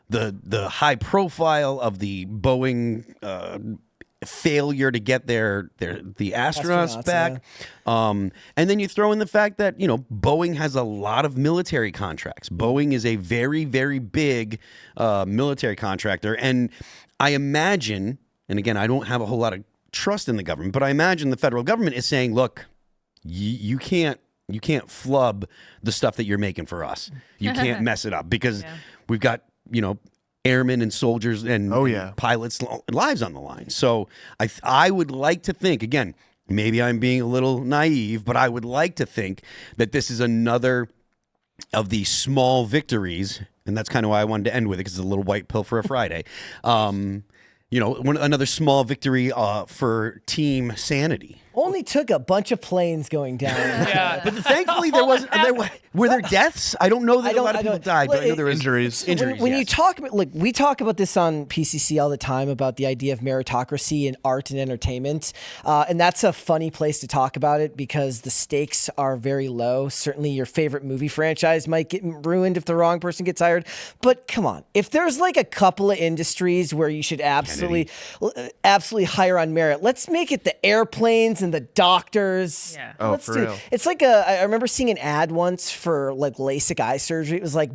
The high profile of the Boeing failure to get the astronauts back. Yeah. And then you throw in the fact that, Boeing has a lot of military contracts. Boeing is a very, very big military contractor. And I imagine, and again, I don't have a whole lot of trust in the government, but I imagine the federal government is saying, look, you can't flub the stuff that you're making for us. You can't mess it up, because we've got, airmen and soldiers and pilots' lives on the line. So I would like to think, again, maybe I'm being a little naive, but I would like to think that this is another of the small victories, and that's kind of why I wanted to end with it, because it's a little white pill for a Friday. Another small victory for team sanity. Only took a bunch of planes going down. Yeah, but thankfully were there deaths? I don't know that a lot of people died, but I know there were injuries. When you talk about, we talk about this on PCC all the time about the idea of meritocracy in art and entertainment, and that's a funny place to talk about it because the stakes are very low. Certainly, your favorite movie franchise might get ruined if the wrong person gets hired. But come on, if there's like a couple of industries where you should absolutely hire on merit, let's make it the airplanes and the doctors. Yeah. Oh, for real. It's like I remember seeing an ad once for like LASIK eye surgery. It was like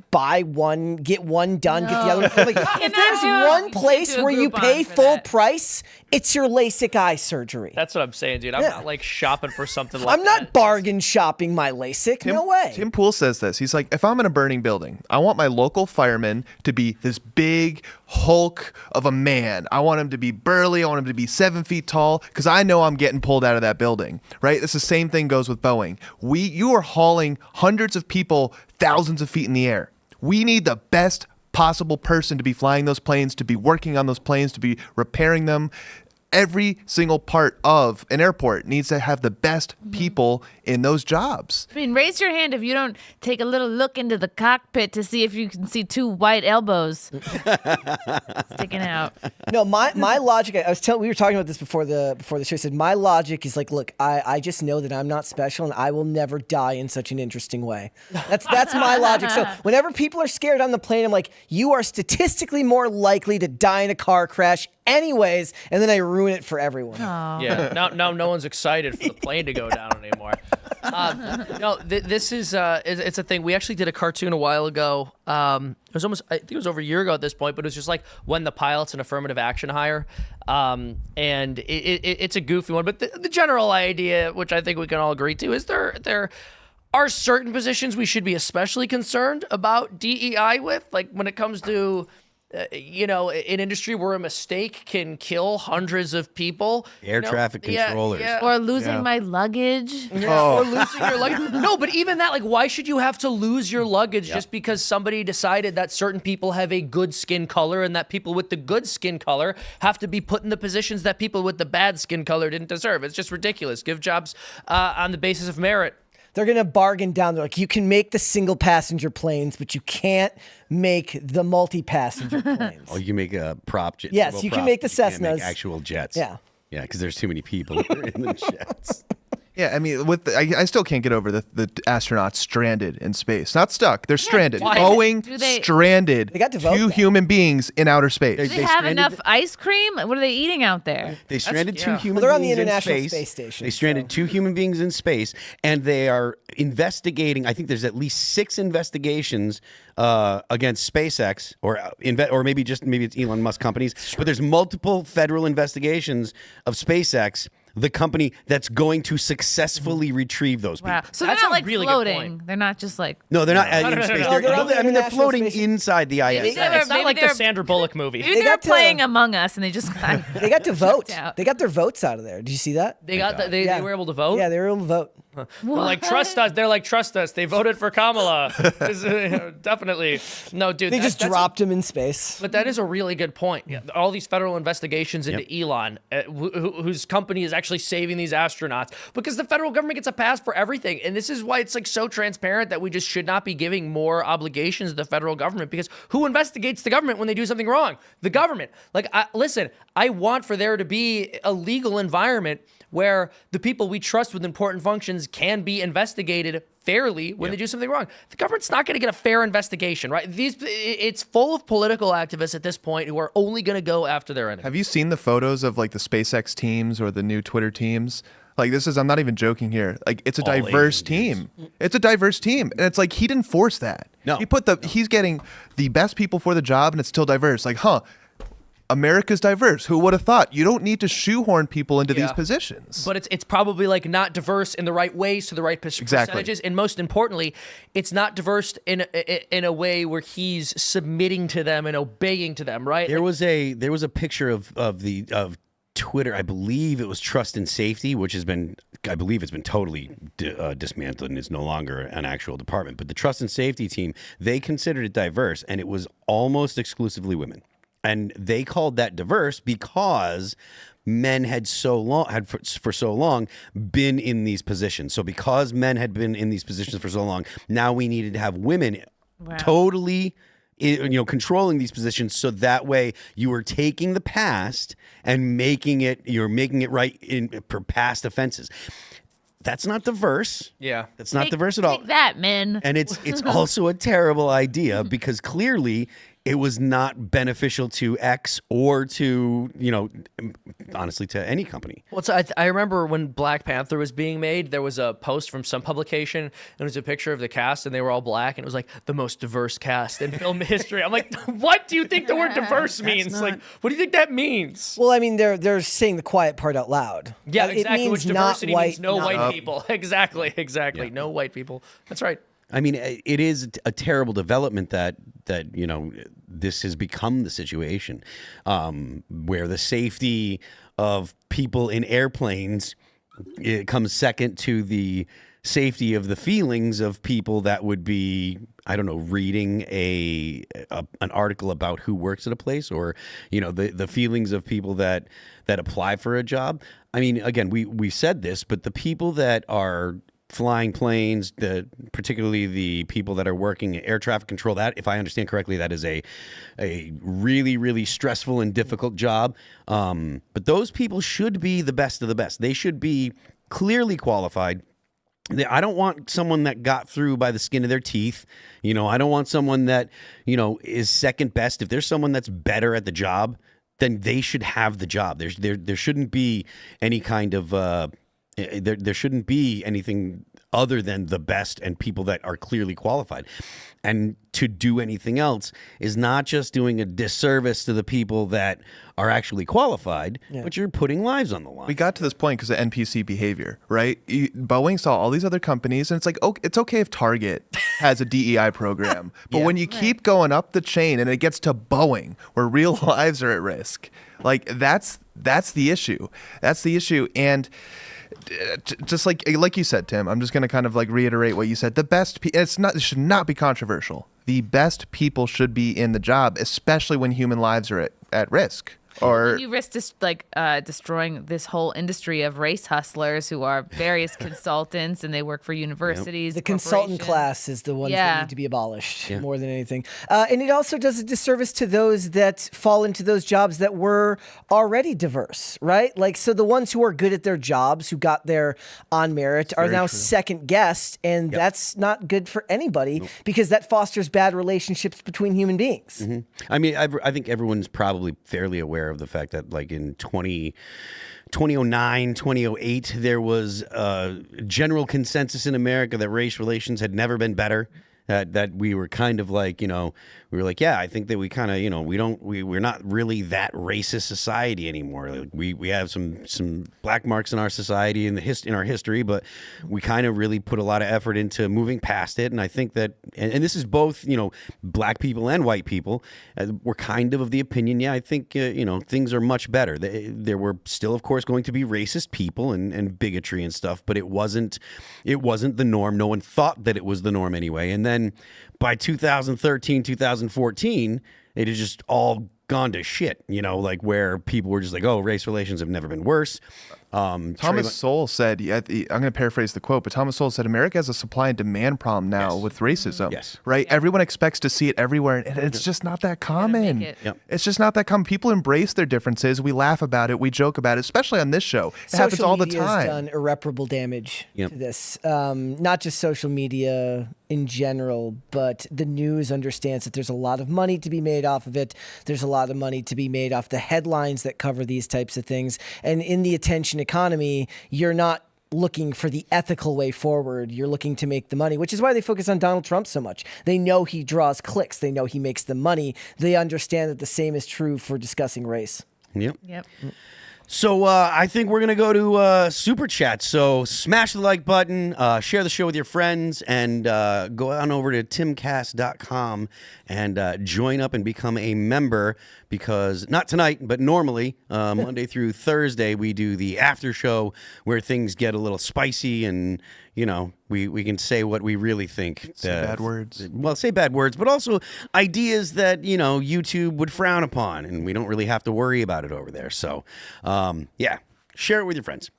buy one, get one done, get the other one. Like, if there's one place where you pay full price, it's your LASIK eye surgery. That's what I'm saying, dude. I'm not like shopping for something like that. I'm not bargain shopping my LASIK. No way. Tim Pool says this. He's like, if I'm in a burning building, I want my local fireman to be this big hulk of a man. I want him to be burly. I want him to be 7 feet tall, because I know I'm getting pulled out of that building, right? It's the same thing goes with Boeing. You are hauling hundreds of people thousands of feet in the air. We need the best possible person to be flying those planes, to be working on those planes, to be repairing them. Every single part of an airport needs to have the best people in those jobs. I mean, raise your hand if you don't take a little look into the cockpit to see if you can see two white elbows sticking out. No, my logic. We were talking about this before the show. I said my logic is like, look, I just know that I'm not special and I will never die in such an interesting way. That's my logic. So whenever people are scared on the plane, I'm like, you are statistically more likely to die in a car crash anyways, and then I ruin it for everyone. Yeah, now no one's excited for the plane to go down anymore. This is it's a thing. We actually did a cartoon a while ago. It was almost, I think it was over a year ago at this point, but it was just like when the pilot's an affirmative action hire. And it's a goofy one, but the general idea, which I think we can all agree to, is there are certain positions we should be especially concerned about DEI with, like when it comes to an industry where a mistake can kill hundreds of people. Air traffic controllers. Or losing my luggage. Or losing your luggage. No, but even that, like, why should you have to lose your luggage just because somebody decided that certain people have a good skin color and that people with the good skin color have to be put in the positions that people with the bad skin color didn't deserve? It's just ridiculous. Give jobs on the basis of merit. They're going to bargain down. They're like, you can make the single passenger planes, but you can't make the multi-passenger planes. Oh, you can make a prop jet. Yes, you can make the You can't make Cessnas. actual jets. Yeah. Yeah, because there's too many people in the jets. Yeah, I mean, I still can't get over the astronauts stranded in space. Not stuck, they're stranded. why? Boeing Do they- stranded They got to vote two that. human beings in outer space. Do they They have stranded enough ice cream? What are they eating out there? They stranded two human Well, they're on the beings International in space. Space Station, They stranded two human beings in space, and they are investigating. I think there's at least 6 investigations against SpaceX, or maybe it's Elon Musk companies. But there's multiple federal investigations of SpaceX, the company that's going to successfully retrieve those people. Wow. So That's they're a not like really good floating. point. They're not just like. No, they're not No, in no, space. no, no. They're on the they're International floating Space- inside the ISS. It's not maybe like the they're- Sandra Bullock movie. Maybe they're got to- playing Among Us and they just got. They got to vote. out. They got their votes out of there. Did you see that? They they were able to vote. Yeah, they were able to vote. They're like, trust us. They're like, trust us. They voted for Kamala. Definitely. No, dude. They just dropped him in space. But that is a really good point. Yeah, all these federal investigations into Elon, whose company is actually saving these astronauts, because the federal government gets a pass for everything. And this is why it's like so transparent that we just should not be giving more obligations to the federal government, because who investigates the government when they do something wrong? The government. Like, listen, I want for there to be a legal environment where the people we trust with important functions can be investigated fairly when they do something wrong. The government's not going to get a fair investigation, right? It's full of political activists at this point who are only going to go after their enemy. Have you seen the photos of like the SpaceX teams or the new Twitter teams? Like I'm not even joking here. Like it's a All diverse Asian team. It's a diverse team. And it's like he didn't force that. No. He's getting the best people for the job and it's still diverse. Like, America's diverse. Who would have thought? You don't need to shoehorn people into these positions. But it's probably like not diverse in the right ways to the right percentages, and most importantly, it's not diverse in a way where he's submitting to them and obeying to them, right? There was a picture of Twitter. I believe it was Trust and Safety, which has been, I believe it's been totally dismantled and is no longer an actual department. But the Trust and Safety team, they considered it diverse, and it was almost exclusively women. And they called that diverse because men had for so long been in these positions. So because men had been in these positions for so long, now we needed to have women totally controlling these positions, so that way you were taking the past and making it right for past offenses. That's not diverse. Yeah. That's not diverse at all. Take that, men. And it's also a terrible idea because clearly it was not beneficial to X or to, honestly, to any company. Well, so I remember when Black Panther was being made, there was a post from some publication, and it was a picture of the cast, and they were all black, and it was like the most diverse cast in film history. I'm like, what do you think the word diverse means? Like, what do you think that means? Well, I mean, they're saying the quiet part out loud. Yeah, It exactly. means Which not diversity white, means no not- white people. Exactly. Yeah. No white people. That's right. I mean, it is a terrible development that this has become the situation where the safety of people in airplanes, it comes second to the safety of the feelings of people that would be, I don't know, reading an article about who works at a place, or the feelings of people that apply for a job. I mean, again, we said this, but the people that are flying planes, particularly the people that are working air traffic control, that, if I understand correctly, that is a really, really stressful and difficult job. But those people should be the best of the best. They should be clearly qualified. I don't want someone that got through by the skin of their teeth. I don't want someone that, is second best. If there's someone that's better at the job, then they should have the job. There shouldn't be any kind of there shouldn't be anything other than the best and people that are clearly qualified. And to do anything else is not just doing a disservice to the people that are actually qualified, but you're putting lives on the line. We got to this point because of NPC behavior, right? Boeing saw all these other companies, and it's like, oh, it's okay if Target has a DEI program. But when you keep going up the chain and it gets to Boeing, where real lives are at risk, like that's the issue. That's the issue. And just like you said, Tim, I'm just going to kind of like reiterate what you said. The best, it should not be controversial. The best people should be in the job, especially when human lives are at risk. Or you risk destroying this whole industry of race hustlers who are various consultants, and they work for universities. The consultant class is the ones that need to be abolished more than anything. And it also does a disservice to those that fall into those jobs that were already diverse, right? Like, so the ones who are good at their jobs, who got there on merit, are now second guessed, and that's not good for anybody because that fosters bad relationships between human beings. I mean, I think everyone's probably fairly aware of the fact that, like, in 2009, 2008, there was a general consensus in America that race relations had never been better. That we were kind of like, we were like, yeah, I think that we kind of, we're not really that racist society anymore. Like, we have some black marks in our society in our history, but we kind of really put a lot of effort into moving past it. And I think that, and this is both, black people and white people, we're kind of the opinion, I think, things are much better. There were still, of course, going to be racist people and bigotry and stuff, but it wasn't the norm. No one thought that it was the norm anyway. And then by 2013, 2014, it had just all gone to shit, like where people were just like, oh, race relations have never been worse. Thomas Sowell said, I'm going to paraphrase the quote, but Thomas Sowell said, America has a supply and demand problem now with racism, right? Yeah. Everyone expects to see it everywhere, and it's just not that common. It's just not that common. People embrace their differences. We laugh about it. We joke about it, especially on this show. It happens all the time. Social media has done irreparable damage to this. Not just social media in general, but the news understands that there's a lot of money to be made off of it. There's a lot of money to be made off the headlines that cover these types of things. And in the attention economy, you're not looking for the ethical way forward. You're looking to make the money, which is why they focus on Donald Trump so much. They know he draws clicks. They know he makes the money. They understand that the same is true for discussing race. Yep. So I think we're going to go to Super Chat. So smash the like button, share the show with your friends, and go on over to timcast.com and join up and become a member, because not tonight, but normally Monday through Thursday, we do the after show where things get a little spicy and, we can say what we really think. Say bad words. Well, say bad words, but also ideas that, YouTube would frown upon, and we don't really have to worry about it over there. So, share it with your friends.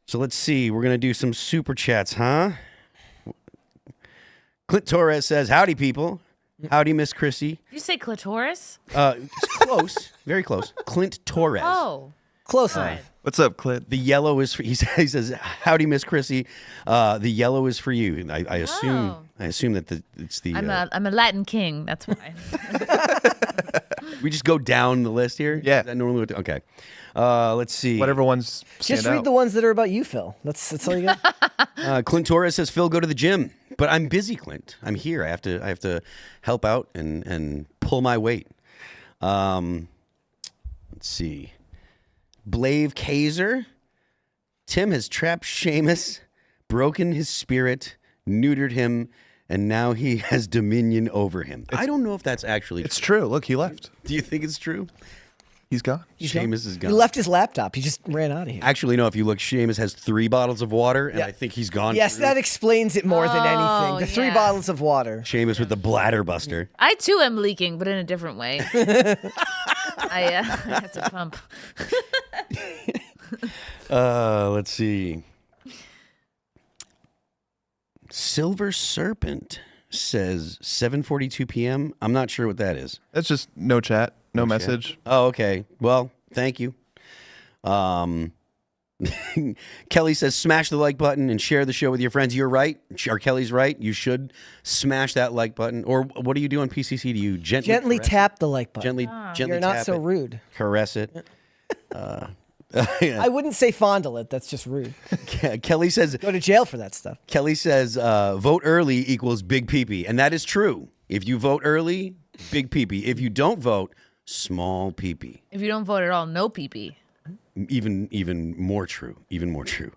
So let's see. We're going to do some Super Chats, huh? Clint Torres says, howdy, people. Howdy, Miss Chrissie. Did you say clitoris? It's close. Very close. Clint Torres. Oh. Close enough. What's up, Clint? The yellow is for, he says, howdy, Miss Chrissie. The yellow is for you. I assume that it's the. I'm a Latin king. That's why. We just go down the list here. Yeah. Is that normally okay. Let's see. Whatever ones stand Just read out. the ones that are about you, Phil. That's all you got. Clint Torres says, Phil, go to the gym. But I'm busy, Clint. I'm here. I have to help out and pull my weight. Let's see. Blave Kaiser. Tim has trapped Seamus, broken his spirit, neutered him, and now he has dominion over him. I don't know if that's actually It's true. Look, he left. Do you think it's true? He's gone. Seamus is gone. He left his laptop. He just ran out of here. Actually, no, if you look, Seamus has 3 bottles of water, and I think he's gone. Yes, that explames it more than anything. The 3 yeah. bottles of water. Seamus with the bladder buster. I too am leaking, but in a different way. I had to pump. Let's see. Silver Serpent says 7:42 p.m. I'm not sure what that is. That's just no chat, no message. Oh, okay. Well, thank you. Kelly says smash the like button and share the show with your friends. You're right. Or Kelly's right. You should smash that like button. Or what do you do on PCC? Do you gently tap the like button. Gently You're not tap so it, rude. caress it. I wouldn't say fondle it. That's just rude. Kelly says Go to jail for that stuff. Kelly says vote early equals big peepee, and that is true. If you vote early, big peepee. If you don't vote, small peepee. If you don't vote at all, no pee-pee. Even more true. Even more true.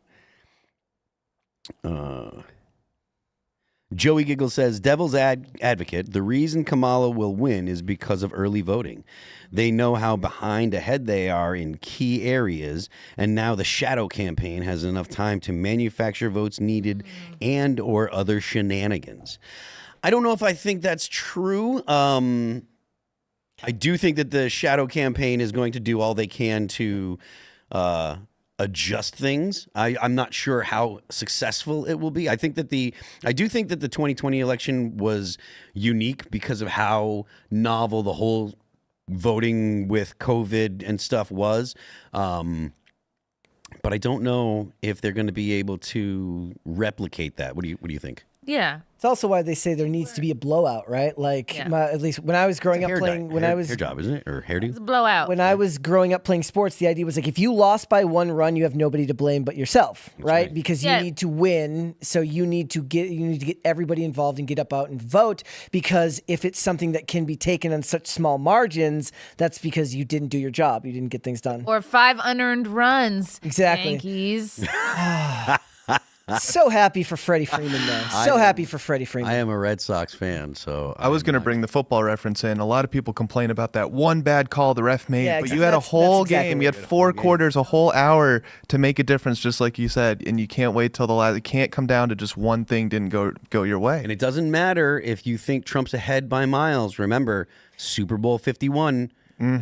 Joey Giggle says, devil's advocate, the reason Kamala will win is because of early voting. They know how behind ahead they are in key areas, and now the shadow campaign has enough time to manufacture votes needed and or other shenanigans. I don't know if I think that's true. I do think that the shadow campaign is going to do all they can to adjust things. I'm not sure how successful it will be. I do think that the 2020 election was unique because of how novel the whole voting with COVID and stuff was. But I don't know if they're going to be able to replicate that. What do you think? Yeah. It's also why they say there needs to be a blowout, right? Like, at least when I was growing up playing, hair job, isn't it? Or hairdo? It's a blowout. When I was growing up playing sports, the idea was like, if you lost by 1 run, you have nobody to blame but yourself, right? Because you need to win, so you need to get everybody involved and get up out and vote. Because if it's something that can be taken on such small margins, that's because you didn't do your job, you didn't get things done. Or 5 unearned runs. Exactly. Yankees. So happy for Freddie Freeman, though. Happy for Freddie Freeman. I am a Red Sox fan, so I was going to bring the football reference in. A lot of people complain about that one bad call the ref made, Yeah, but you had a whole game. You had 4 quarters, a whole hour to make a difference, just like you said, and you can't wait till the last. It can't come down to just one thing didn't go your way. And it doesn't matter if you think Trump's ahead by miles. Remember, Super Bowl 51.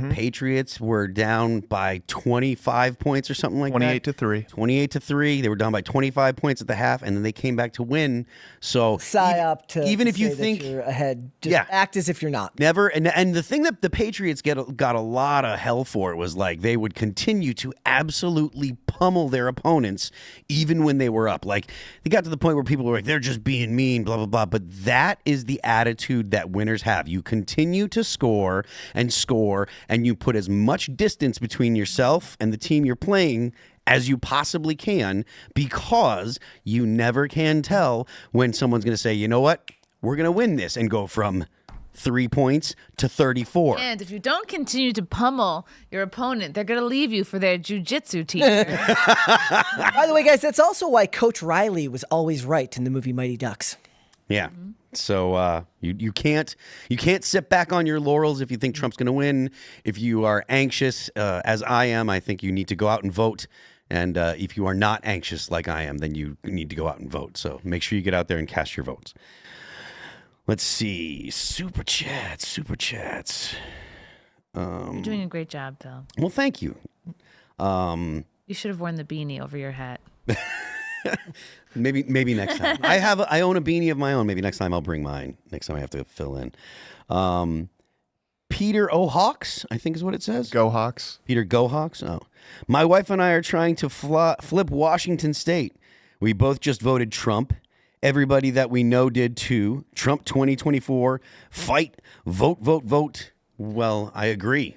Patriots were down by 25 points or something like 28 that. 28-3. 28-3. They were down by 25 points at the half, and then they came back to win. So psyop to even to if you say that think you're ahead, just act as if you're not. never, and the thing that the Patriots got a lot of hell for was like they would continue to absolutely pummel their opponents even when they were up. Like they got to the point where people were like, they're just being mean, blah, blah, blah. But that is the attitude that winners have. You continue to score, and you put as much distance between yourself and the team you're playing as you possibly can, because you never can tell when someone's going to say, you know what, we're going to win this, and go from 3 points to 34. And if you don't continue to pummel your opponent, they're going to leave you for their jujitsu teacher. By the way, guys, that's also why Coach Riley was always right in the movie Mighty Ducks. Yeah. So you can't sit back on your laurels if you think Trump's going to win. If you are anxious, as I am, I think you need to go out and vote. And if you are not anxious like I am, then you need to go out and vote. So make sure you get out there and cast your votes. Let's see. Super chats. You're doing a great job, Phil. Well, thank you. You should have worn the beanie over your hat. Maybe next time. I own a beanie of my own. Maybe next time I'll bring mine. Next time I have to fill in. Peter O'Hawks, I think is what it says. Go Hawks. Peter Go Hawks. Oh, my wife and I are trying to flip Washington State. We both just voted Trump. Everybody that we know did too. Trump 2024. Fight. Vote. Well, I agree.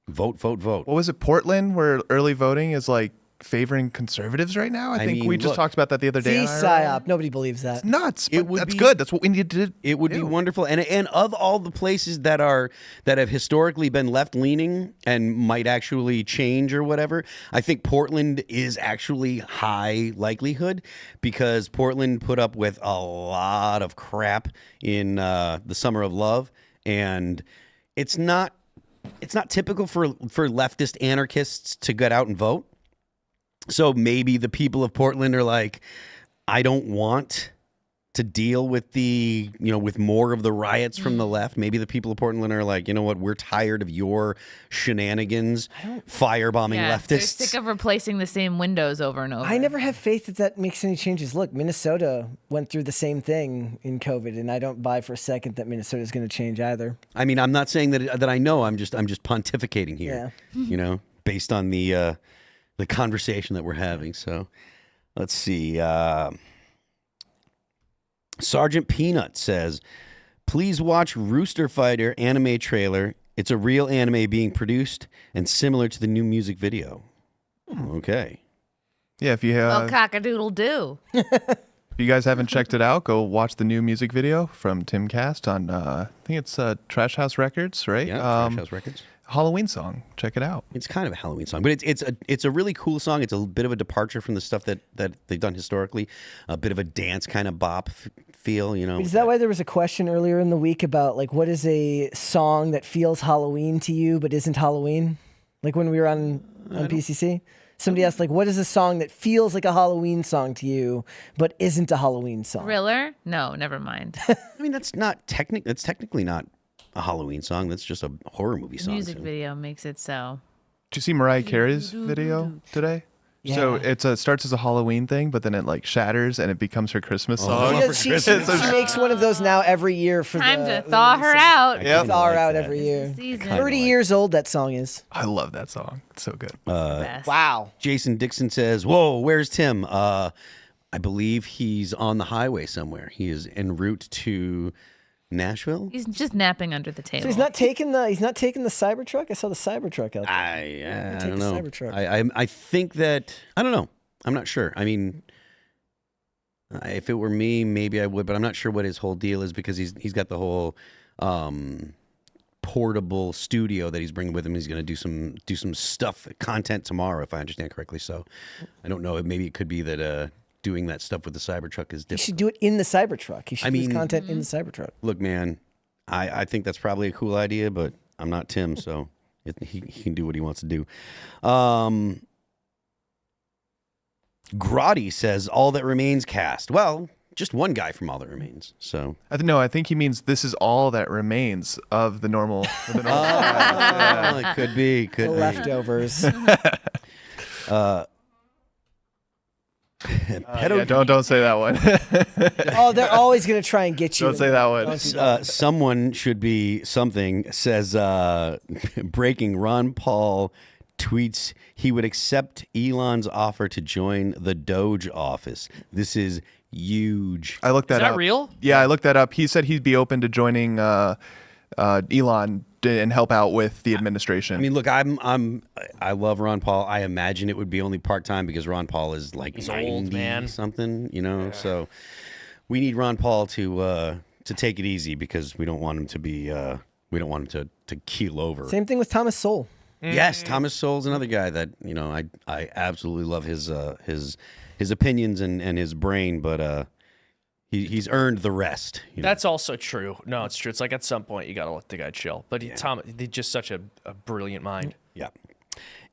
Vote. What was it, Portland, where early voting is like favoring conservatives right now? I think mean, we just look, talked about that the other day. See, psyop. Nobody believes that. It's nuts. It But would that's be- good. That's what we need to do. It would be wonderful, and of all the places that have historically been left leaning and might actually change or whatever, I think Portland is actually high likelihood, because Portland put up with a lot of crap in the Summer of Love, and it's not it's not typical for leftist anarchists to get out and vote. So maybe the people of Portland are like, I don't want to deal with with more of the riots from the left. Maybe the people of Portland are like, you know what, we're tired of your shenanigans, firebombing Yeah, leftists. they're sick of replacing the same windows over and over. I never have faith that makes any changes. Look, Minnesota went through the same thing in COVID, and I don't buy for a second that Minnesota is going to change either. I mean, I'm not saying that I know. I'm just pontificating here. Yeah. Based on the conversation that we're having. So, let's see. Sergeant Peanut says, please watch Rooster Fighter anime trailer. It's a real anime being produced and similar to the new music video. Okay. Yeah, if you Well, cock-a-doodle-doo. if you guys haven't checked it out, go watch the new music video from Timcast on I think it's Trash House Records, right? Yeah, Trash House Records. Halloween song. Check it out. It's kind of a Halloween song, but it's a really cool song. It's a bit of a departure from the stuff that they've done historically. A bit of a dance kind of bop feel, you know. Is that why there was a question earlier in the week about like what is a song that feels Halloween to you but isn't Halloween? Like when we were on PCC, somebody asked like, what is a song that feels like a Halloween song to you but isn't a Halloween song? Thriller? No, never mind. I mean, that's technically not a Halloween song. That's just a horror movie song. Music video makes it so. Did you see Mariah Carey's video today? Yeah. So it starts as a Halloween thing, but then it like shatters and it becomes her Christmas song. She makes one of those now every year for Time to thaw her out. Yep. Thaw her like out that. every year. Season. 30 years old that song is. I love that song. It's so good. Best. Wow. Jason Dixon says, whoa, where's Tim? I believe he's on the highway somewhere. He is en route to Nashville. He's just napping under the table. So he's not taking the Cybertruck? I saw the Cybertruck out there. I Take don't the know. Cybertruck. I think that, I don't know. I'm not sure. I mean, if it were me, maybe I would, but I'm not sure what his whole deal is because he's got the whole portable studio that he's bringing with him. He's going to do some stuff, content tomorrow, if I understand correctly. So I don't know. Maybe it could be that doing that stuff with the Cybertruck is He difficult. should do it in the Cybertruck. He should do his mean- content in the Cybertruck. Look, man, I think that's probably a cool idea, but I'm not Tim, so he can do what he wants to do. Grotti says, All That Remains cast. Well, just one guy from All That Remains. So I think he means this is all that remains of the normal. it could be. The leftovers. Don't say that one. Oh, they're always going to try and get you. Don't say that one. Someone should be something says breaking Ron Paul tweets he would accept Elon's offer to join the Doge office. This is huge. I looked that up. Is that real? Yeah, I looked that up. He said he'd be open to joining Elon and help out with the administration. I mean, look, I love Ron Paul. I imagine it would be only part-time because Ron Paul is like He's 90 old, man. something, you know. So we need Ron Paul to take it easy because we don't want him to be we don't want him to keel over. Same thing with Thomas Sowell. Yes, Thomas Sowell's another guy that, you know, I absolutely love his opinions and his brain, but he's earned the rest. You know? That's also true. No, it's true. It's like at some point you got to let the guy chill. But he's just such a brilliant mind. Yeah.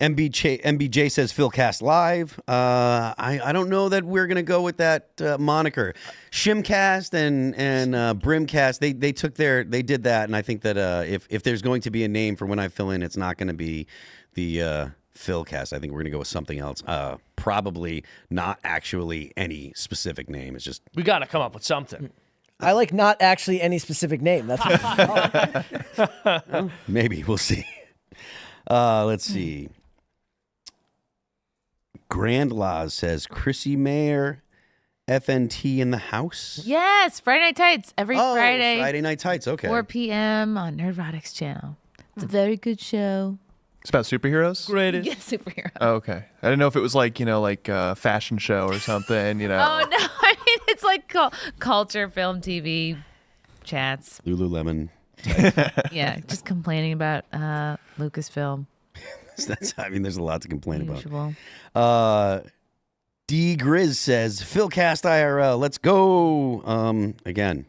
MBJ says Philcast Live. I don't know that we're gonna go with that moniker. Shimcast and Brimcast, they did that, and I think that if there's going to be a name for when I fill in, it's not going to be the Philcast. I think we're gonna go with something else. Probably not actually any specific name. It's just We got to come up with something. I like not actually any specific name. That's what maybe we'll see. Let's see. Grand Laws says Chrissie Mayr, FNT in the house. Yes, Friday Night Tights every Friday, Friday Night Tights. Okay. 4 p.m. on Nerdrotic's channel. It's a very good show. It's about superheroes. Greatest. Yeah, superhero. Oh, okay. I didn't know if it was like a fashion show or something. You know. Oh no, I mean it's like culture, film, TV, chats. Lululemon. Yeah, just complaining about Lucasfilm. I mean, there's a lot to complain Usual. about. D Grizz says Philcast IRL. Let's go. Again,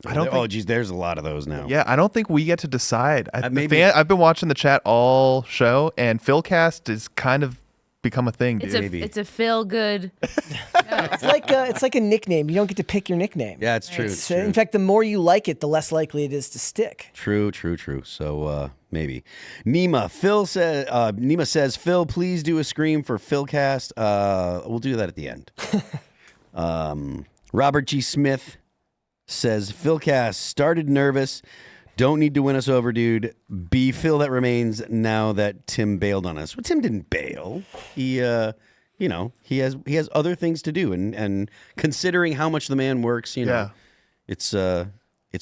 I don't think, geez, there's a lot of those now. yeah, I don't think we get to decide. Maybe- I've been watching the chat all show, and Philcast is kind of become a thing, dude. It's a feel good. It's like a nickname. You don't get to pick your nickname. Yeah, it's true. It's true. In fact, the more you like it, the less likely it is to stick. True. So maybe. Nima says, Phil, please do a scream for Philcast. We'll do that at the end. Robert G. Smith says, Philcast started nervous. Don't need to win us over, dude. Be Phil that remains now that Tim bailed on us. Well, Tim didn't bail. He he has other things to do, and considering how much the man works, it's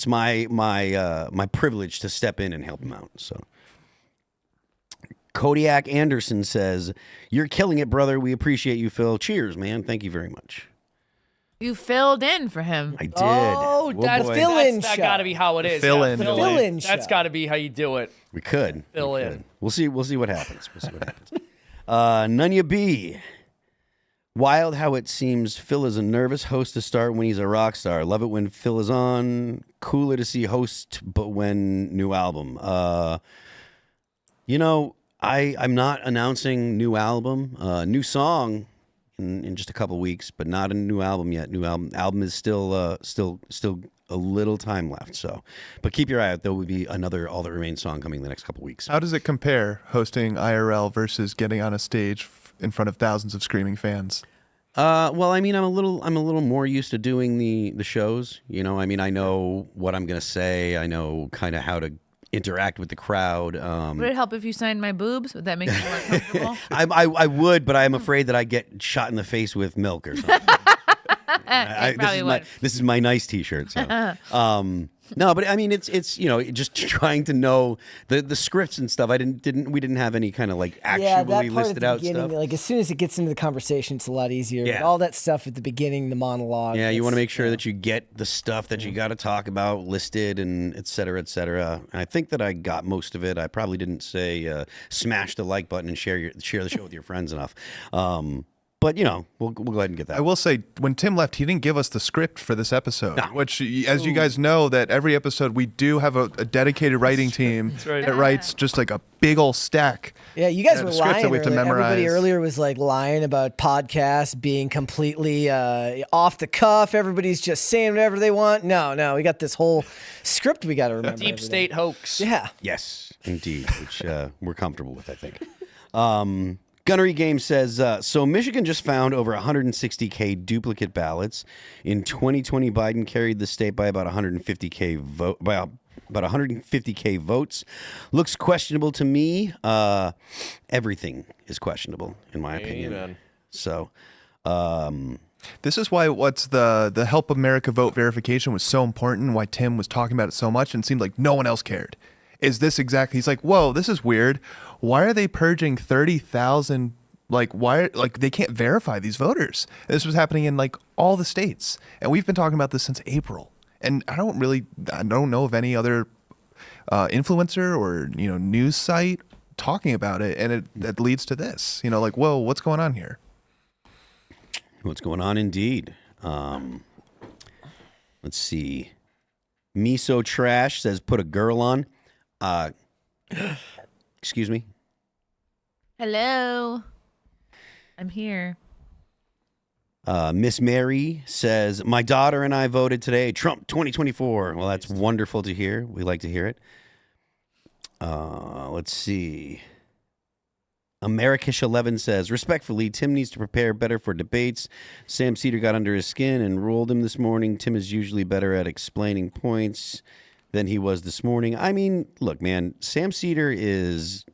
my privilege to step in and help him out. So Kodiak Anderson says, you're killing it, brother. We appreciate you, Phil. Cheers, man. Thank you very much. You filled in for him. I did. Oh, that's boy. fill-in That show. got to be how it is. Fill-in. Fill-in That's show. got to be how you do it. We could. Fill We in. could. We'll see what happens. Nunya B. Wild how it seems Phil is a nervous host to start when he's a rock star. Love it when Phil is on. Cooler to see host, but when new album. I'm not announcing new album. New song in just a couple weeks, but not a new album yet. New album is still a little time left. So, but keep your eye out. There will be another All That Remains song coming in the next couple weeks. How does it compare hosting IRL versus getting on a stage in front of thousands of screaming fans? Well, I mean, I'm a little more used to doing the shows. I mean, I know what I'm gonna say. I know kind of how to interact with the crowd. Would it help if you signed my boobs? Would that make you more comfortable? I would, but I'm afraid that I get shot in the face with milk or something. This is my nice T-shirt. So, no, but I mean, it's just trying to know the scripts and stuff. We didn't have any kind of like actually Yeah, that part listed at the out beginning, stuff. like as soon as it gets into the conversation, it's a lot easier. Yeah. But all that stuff at the beginning, the monologue. Yeah, you want to make sure yeah. that you get the stuff that you got to talk about listed and et cetera, et cetera. And I think that I got most of it. I probably didn't say smash the like button and share the show with your friends enough. But we'll go ahead and get that. I will say, when Tim left, he didn't give us the script for this episode, No. which, as you guys know, that every episode we do have a dedicated writing team right. that writes just like a big old stack. Yeah, you guys were the scripts lying. that we have to earlier. Everybody memorize. earlier was like lying about podcasts being completely off the cuff. Everybody's just saying whatever they want. No, we got this whole script we got to remember. Deep everything. state hoax. Yeah. Yes, indeed, which we're comfortable with, I think. Gunnery Game says, so Michigan just found over 160K duplicate ballots. In 2020, Biden carried the state by about 150K votes. Looks questionable to me. Everything is questionable, in my opinion. Amen. So, This is why the Help America vote verification was so important, why Tim was talking about it so much and it seemed like no one else cared. Is this exactly, he's like, whoa, this is weird. Why are they purging 30,000? They can't verify these voters. This was happening in like all the states. And we've been talking about this since April. And I don't know of any other influencer or, news site talking about it. And that leads to this, whoa, what's going on here? what's going on indeed? Let's see. Miso Trash says, put a girl on. Excuse me. Hello. I'm here. Miss Mary says, my daughter and I voted today. Trump 2024. Well, that's wonderful to hear. We like to hear it. Let's see. Amerikish11 says, respectfully, Tim needs to prepare better for debates. Sam Cedar got under his skin and ruled him this morning. Tim is usually better at explaining points than he was this morning. I mean, look, man, Sam Cedar is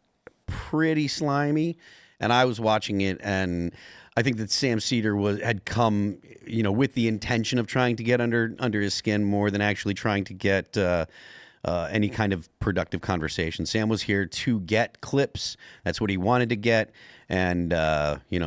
pretty slimy, and I was watching it, and I think that Sam Cedar had come, with the intention of trying to get under his skin more than actually trying to get any kind of productive conversation. Sam was here to get clips. That's what he wanted to get, and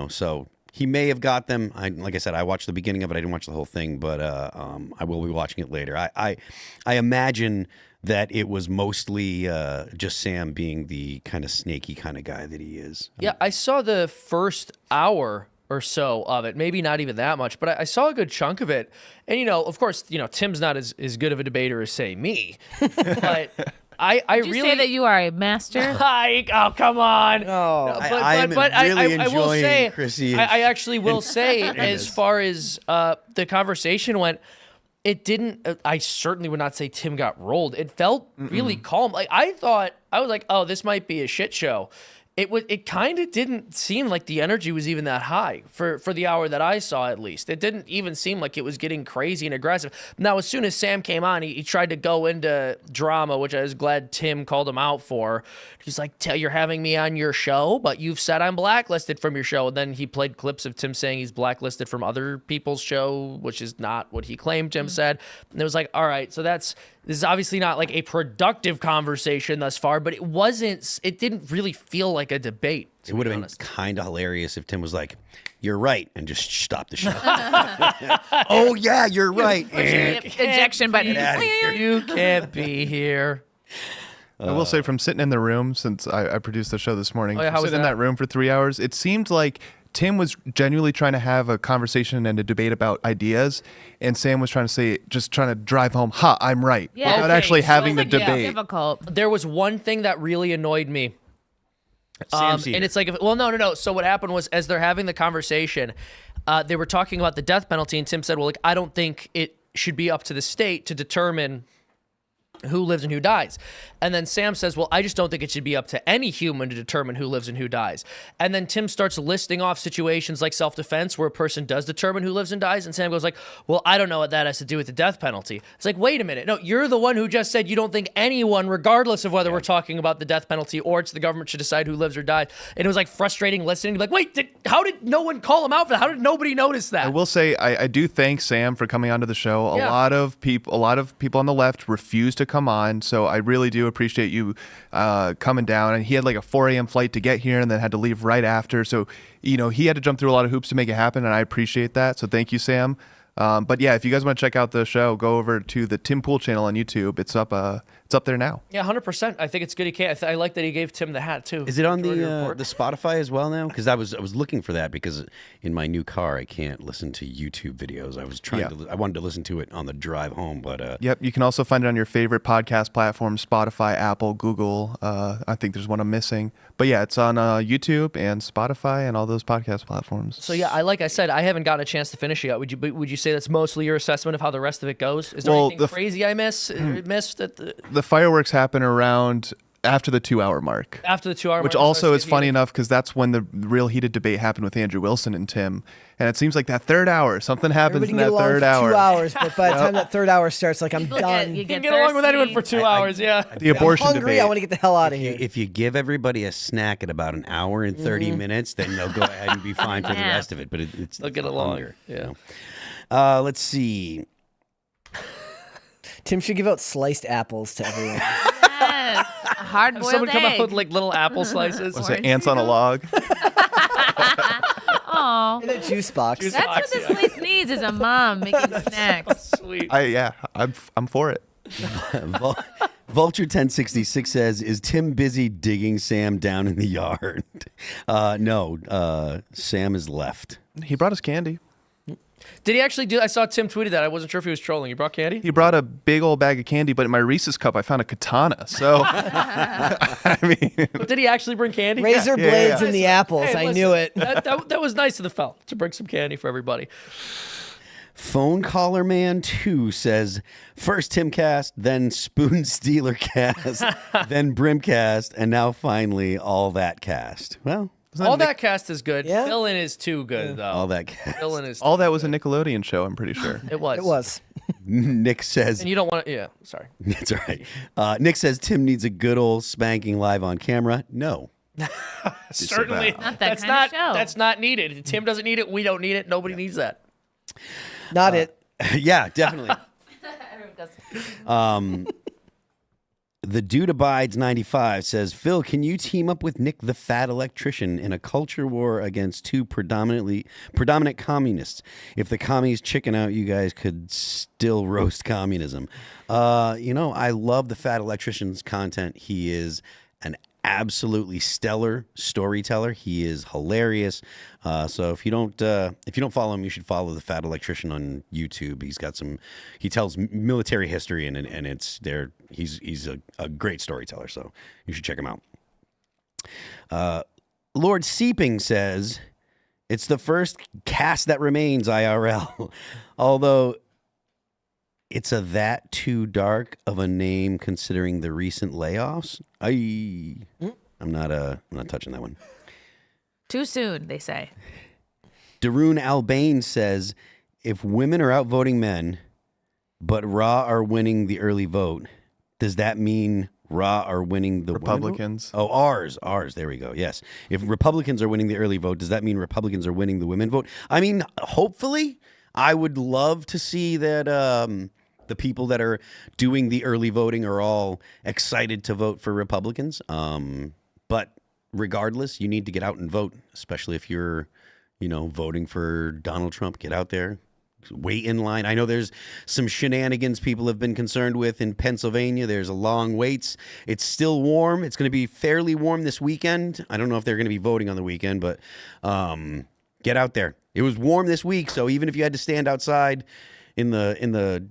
so he may have got them. Like I said, I watched the beginning of it. I didn't watch the whole thing, but I will be watching it later. I imagine that it was mostly just Sam being the kind of snaky kind of guy that he is. Yeah, I saw the first hour or so of it. Maybe not even that much, but I saw a good chunk of it. And, of course, Tim's not as good of a debater as, say, me. But I Did you really say that you are a master? Oh, come on. Oh. I'm really I will enjoying say, Chrissie. I actually will say, as far as the conversation went, it didn't. I certainly would not say Tim got rolled. It felt really calm. Like I was like, oh, this might be a shit show. It kind of didn't seem like the energy was even that high for the hour that I saw, at least. It didn't even seem like it was getting crazy and aggressive. Now, as soon as Sam came on, he tried to go into drama, which I was glad Tim called him out for. He's like, you're having me on your show, but you've said I'm blacklisted from your show. And then he played clips of Tim saying he's blacklisted from other people's show, which is not what he claimed Tim said. And it was like, all right, so this is obviously not like a productive conversation thus far, but it didn't really feel like a debate. It would have been kind of hilarious if Tim was like, "You're right," and just stopped the show. Oh yeah, you're right. Ejection button. You can't be here. I will say, from sitting in the room, since I produced the show this morning, Oh, yeah, how was sitting in that? that room for 3 hours, it seemed like Tim was genuinely trying to have a conversation and a debate about ideas, and Sam was trying to drive home, I'm right, Yeah. without Okay, actually so having the It's like, debate. difficult. There was one thing that really annoyed me. Sam Cedar. And it's like, no. So what happened was, as they're having the conversation, they were talking about the death penalty, and Tim said, well, like, I don't think it should be up to the state to determine who lives and who dies. And then Sam says, well, I just don't think it should be up to any human to determine who lives and who dies. And then Tim starts listing off situations like self-defense where a person does determine who lives and dies. And Sam goes like, well, I don't know what that has to do with the death penalty. It's like, wait a minute. No, you're the one who just said you don't think anyone, regardless of whether we're talking about the death penalty or it's the government should decide who lives or dies. And it was like frustrating listening. Like, wait, how did no one call him out for that? How did nobody notice that? I will say I do thank Sam for coming onto the show. A Yeah. lot of people on the left refuse to come on, so I really do appreciate you coming down. And he had like a 4 a.m. flight to get here, and then had to leave right after. So he had to jump through a lot of hoops to make it happen, and I appreciate that. So thank you, Sam. But yeah, if you guys want to check out the show, go over to the Tim Pool channel on YouTube. It's up there now. Yeah, 100%. I think it's good he came. I like that he gave Tim the hat too. Is it on Majority the Report. Spotify as well now? Because I was looking for that because in my new car I can't listen to YouTube videos. I was I wanted to listen to it on the drive home, but Yep, you can also find it on your favorite podcast platforms: Spotify, Apple, Google. I think there's one I'm missing, but yeah, it's on YouTube and Spotify and all those podcast platforms. So yeah, like I said, I haven't gotten a chance to finish it yet. Would you say that's mostly your assessment of how the rest of it goes? Is there Well, anything crazy I missed at The fireworks happen around after the 2 hour mark. after the 2 hour? Which mark, also starts is funny getting enough because that's when the real heated debate happened with Andrew Wilson and Tim. And it seems like that third hour, something happens Everybody in can get that along third for hour. 2 hours, but by the time that third hour starts, like, I'm done. You You can get along with anyone for 2 hours, yeah. The abortion I'm hungry. debate. I want to get the hell out of here. if you give everybody a snack at about an hour and 30 minutes, then they'll go ahead and be fine for the Yeah. rest of it. But it's They'll get along. hunger, Yeah. Let's see. Tim should give out sliced apples to everyone. Yes. Hard boiled Someone come out egg. with like little apple slices. Was it ants on a log? Aw. In a juice box. Juice- That's what this place needs is a mom making snacks. Sweet. I'm for it. Vulture 1066 says, "Is Tim busy digging Sam down in the yard?" No. Sam is left. He brought us candy. Did he actually do? I saw Tim tweeted that. I wasn't sure if he was trolling. He brought candy. He brought a big old bag of candy, but in my Reese's cup, I found a katana. So, I mean, Did he actually bring candy? Razor Yeah, blades yeah. in the apples. Hey, I listen, knew it. That was nice of the fella to bring some candy for everybody. Phone Caller Man 2 says, "First Timcast, then Spoon Stealer Cast, then Brimcast, and now finally all that cast." Well, All that cast is good. Yeah. Fill in is too good though. all that cast. Fill in is all that was a Nickelodeon show, I'm pretty sure. it was. It was. Nick says, And you don't want to. Yeah. Sorry. that's all right. Nick says, "Tim needs a good old spanking live on camera." No. Certainly. Disavow. Not that That's kind of not. show. That's not needed. Tim doesn't need it. We don't need it. Nobody needs that. Not it. Yeah, definitely. Everyone goes, The Dude Abides 95 says, "Phil, can you team up with Nick the Fat Electrician in a culture war against two predominant communists? If the commies chicken out, you guys could still roast communism." I love the Fat Electrician's content. He is an absolutely stellar storyteller. He is hilarious. So if you don't follow him, you should follow the Fat Electrician on YouTube. He tells military history and it's there. He's a great storyteller. So you should check him out. Lord Seeping says, it's the first cast that remains IRL, although it's that too dark of a name considering the recent layoffs. I'm not touching that one. Too soon, they say. Daroon Albane says, if women are outvoting men, but Ra are winning the early vote, does that mean Ra are winning the Republicans? Women vote? Oh, ours. There we go. Yes. If Republicans are winning the early vote, does that mean Republicans are winning the women vote? I mean, hopefully. I would love to see that the people that are doing the early voting are all excited to vote for Republicans. But regardless, you need to get out and vote, especially if you're, voting for Donald Trump. Get out there. Wait in line. I know there's some shenanigans people have been concerned with in Pennsylvania. There's long waits. It's still warm. It's going to be fairly warm this weekend. I don't know if they're going to be voting on the weekend, but get out there. It was warm this week, so even if you had to stand outside in line,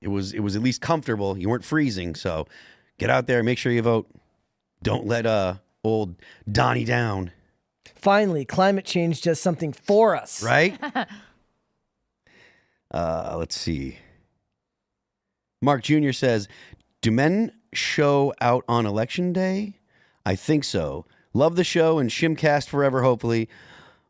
it was at least comfortable. You weren't freezing, so get out there. Make sure you vote. Don't let old Donnie down. Finally, climate change does something for us. Right? Let's see. Mark Jr. says, do men show out on election day? I think so. Love the show and Shimcast forever, hopefully.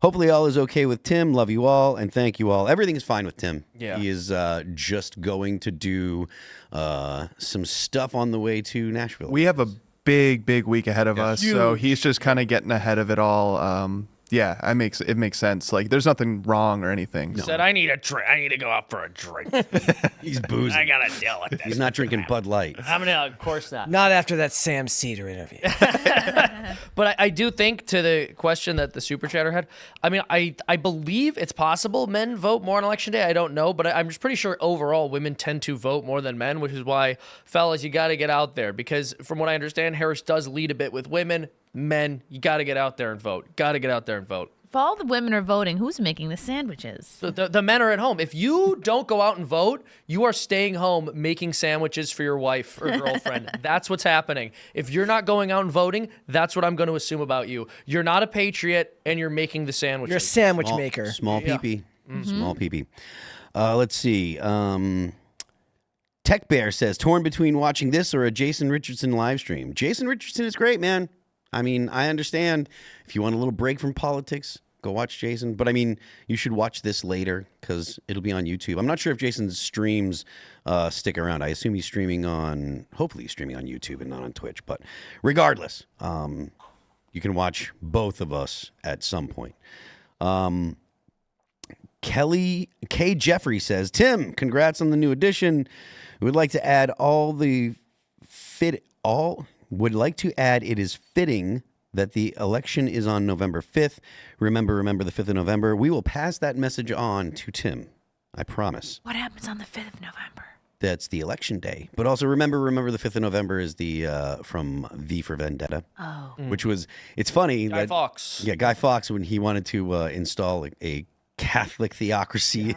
Hopefully all is okay with Tim. Love you all and thank you all. Everything is fine with Tim. Yeah. He is just going to do some stuff on the way to Nashville. We have a big week ahead of us, so he's just kind of getting ahead of it all. It makes sense. Like, there's nothing wrong or anything. He said, I need to go out for a drink. He's boozing. I gotta deal with this. He's not drinking Bud Light. Of course not. Not after that Sam Cedar interview. But I do think, to the question that the super chatter had, I mean, I believe it's possible men vote more on election day. I don't know, but I'm just pretty sure overall women tend to vote more than men, which is why, fellas, you got to get out there. Because from what I understand, Harris does lead a bit with women. Men, you got to get out there and vote. Got to get out there and vote. If all the women are voting, who's making the sandwiches? So the men are at home. If you don't go out and vote, you are staying home making sandwiches for your wife or girlfriend. That's what's happening. If you're not going out and voting, that's what I'm going to assume about you. You're not a patriot, and you're making the sandwiches. You're a sandwich maker. Small pee-pee. Small pee-pee. Let's see. Tech Bear says, torn between watching this or a Jason Richardson live stream. Jason Richardson is great, man. I mean, I understand if you want a little break from politics, go watch Jason. But I mean, you should watch this later because it'll be on YouTube. I'm not sure if Jason's streams stick around. I assume he's hopefully he's streaming on YouTube and not on Twitch. But regardless, you can watch both of us at some point. Kelly K. Jeffrey says, Tim, congrats on the new edition. Would like to add it is fitting that the election is on November 5th. Remember the 5th of November. We will pass that message on to Tim. I promise. What happens on the 5th of November? That's the election day. But also remember the 5th of November is the from V for Vendetta. Oh. Which was, it's funny. Guy Fawkes. Yeah, Guy Fawkes, when he wanted to install a Catholic theocracy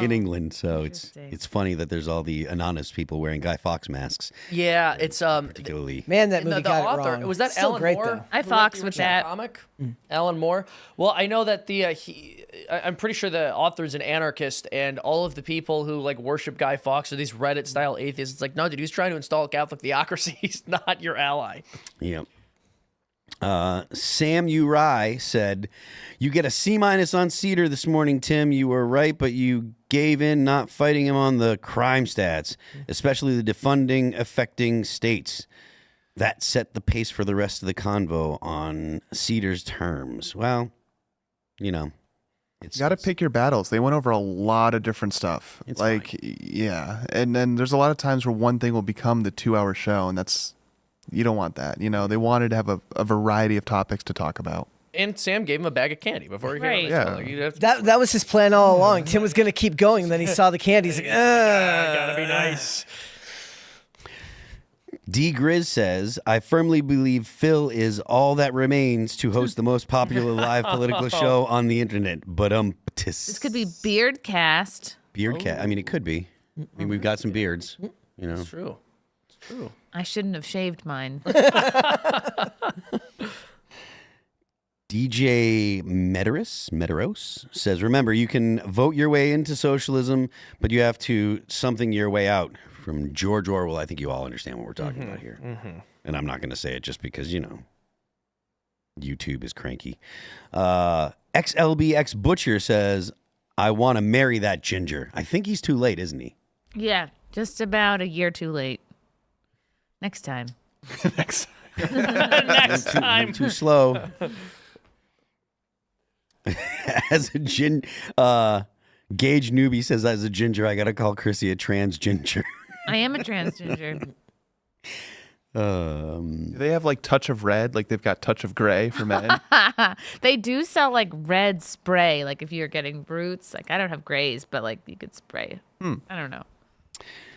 in England. So it's funny that there's all the anonymous people wearing Guy Fawkes masks. Yeah, it's particularly. Man, that movie the got author, it wrong. was that Still Alan great, Moore? though. I who wrote Fox the with original that. comic? Alan Moore. Well, I know that I'm pretty sure the author's an anarchist, and all of the people who like worship Guy Fawkes are these Reddit style atheists. It's like, no, dude, he's trying to install a Catholic theocracy. He's not your ally. Yep. Sam Uri said, you get a C- on Cedar this morning, Tim. You were right, but you gave in not fighting him on the crime stats, especially the defunding affecting states. That set the pace for the rest of the convo on Cedar's terms. Well, You got to pick your battles. They went over a lot of different stuff. It's fine. Yeah. And then there's a lot of times where one thing will become the 2-hour show, and you don't want that. They wanted to have a variety of topics to talk about. And Sam gave him a bag of candy before he came Right. on. Yeah. So, like, you'd have to- That was his plan all along. Tim was going to keep going, and then he saw the candy. He's like, gotta be nice. D. Grizz says, I firmly believe Phil is all that remains to host the most popular live political show on the internet. But This could be Beardcast. Beardcat. I mean, it could be. I mean, we've got some beards. You know, It's true. It's true. I shouldn't have shaved mine. DJ Metaros says, remember, you can vote your way into socialism, but you have to something your way out. From George Orwell. I think you all understand what we're talking about here. And I'm not going to say it just because, you know, YouTube is cranky. XLBX Butcher says, I want to marry that ginger. I think he's too late, isn't he? Yeah, just about a year too late. Next time. Next time. Too slow. As a Gage Newbie says, as a ginger, I got to call Chrissie a trans ginger. I am a transgender. Do they have like touch of red? Like they've got touch of gray for men? They do sell like red spray. Like if you're getting roots, like I don't have grays, but like you could spray. I don't know.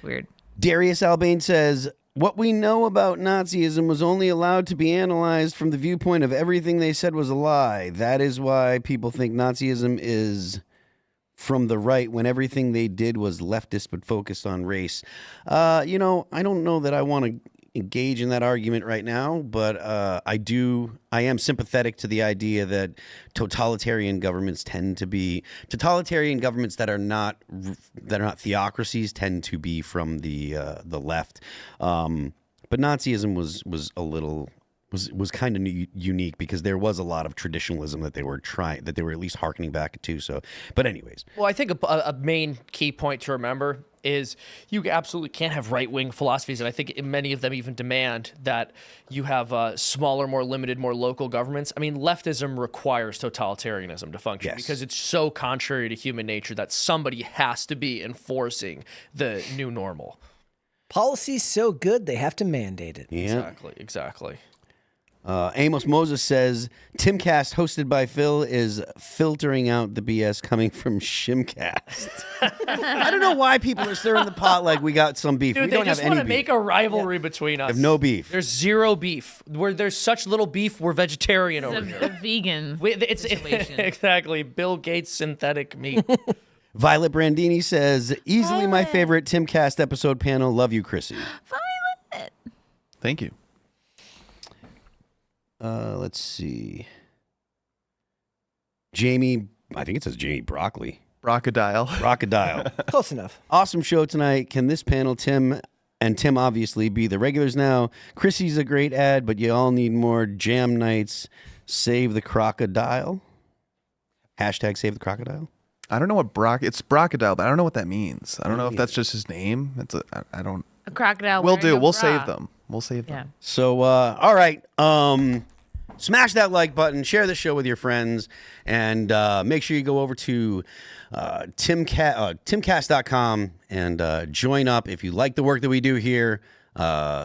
Weird. Darius Albane says, what we know about Nazism was only allowed to be analyzed from the viewpoint of everything they said was a lie. That is why people think Nazism is from the right when everything they did was leftist but focused on race. You know, I don't know that I want to engage in that argument right now, but I am sympathetic to the idea that totalitarian governments that are not theocracies tend to be from the left. But Nazism was a little was kind of unique because there was a lot of traditionalism that they were at least hearkening back to. So, but anyways. Well, I think a main key point to remember is you absolutely can't have right-wing philosophies, and I think many of them even demand that you have smaller, more limited, more local governments. I mean, leftism requires totalitarianism to function because it's so contrary to human nature that somebody has to be enforcing the new normal. Policy's so good, they have to mandate it. Yeah. Exactly. Amos Moses says, Timcast hosted by Phil is filtering out the BS coming from Shimcast. I don't know why people are stirring the pot like we got some beef. Dude, we they don't just have want any to make beef. a rivalry between us. I have no beef. There's zero beef. Where there's such little beef, we're vegetarian over It's here. a vegan It's situation. exactly Bill Gates synthetic meat. Violet Brandini says, easily my favorite Timcast episode panel. Love you, Chrissie. Violet. Thank you. Let's see. Jamie, I think it says Jamie Broccoli. Brocodile. Crocodile. Close enough. Awesome show tonight. Can this panel, Tim obviously, be the regulars now? Chrissie's a great ad, but you all need more jam nights. Save the crocodile. Hashtag save the crocodile. I don't know what it's Brocodile, but I don't know what that means. I don't know if that's just his name. I don't. A crocodile. We'll wearing do. a We'll bra. save them. We'll save them. Yeah. So, all right. Smash that like button, share the show with your friends, and make sure you go over to timcast.com and join up if you like the work that we do here.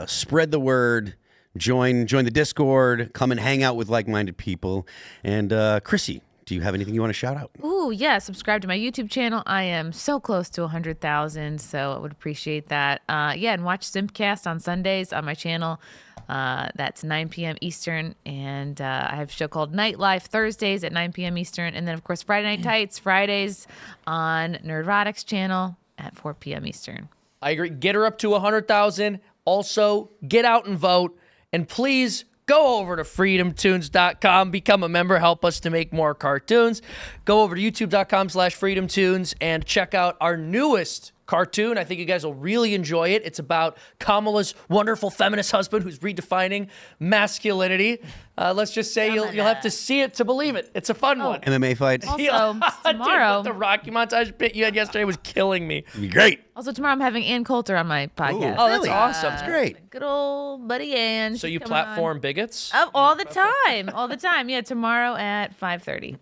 Spread the word. Join the Discord. Come and hang out with like-minded people. And Chrissie, do you have anything you want to shout out? Ooh, yeah. Subscribe to my YouTube channel. I am so close to 100,000, so I would appreciate that. Yeah, and watch Simpcast on Sundays on my channel. That's 9 p.m. Eastern. And I have a show called Nightlife Thursdays at 9 p.m. Eastern. And then, of course, Friday Night Tights Fridays on Nerdrotic's channel at 4 p.m. Eastern. I agree. Get her up to 100,000. Also, get out and vote. And please go over to freedomtunes.com, become a member, help us to make more cartoons. Go over to youtube.com/freedomtunes and check out our newest cartoon. I think you guys will really enjoy it. It's about Kamala's wonderful feminist husband who's redefining masculinity. Let's just say you'll have to see it to believe it. It's a fun one. MMA fight. Also, Dude, tomorrow. the Rocky montage bit you had yesterday was killing me. It'd be great. Also, tomorrow I'm having Ann Coulter on my podcast. Oh, that's Really? awesome. That's great. Good old buddy Ann. So She's you coming on. platform bigots? Oh, all the time. All the time. Yeah, tomorrow at 5:30.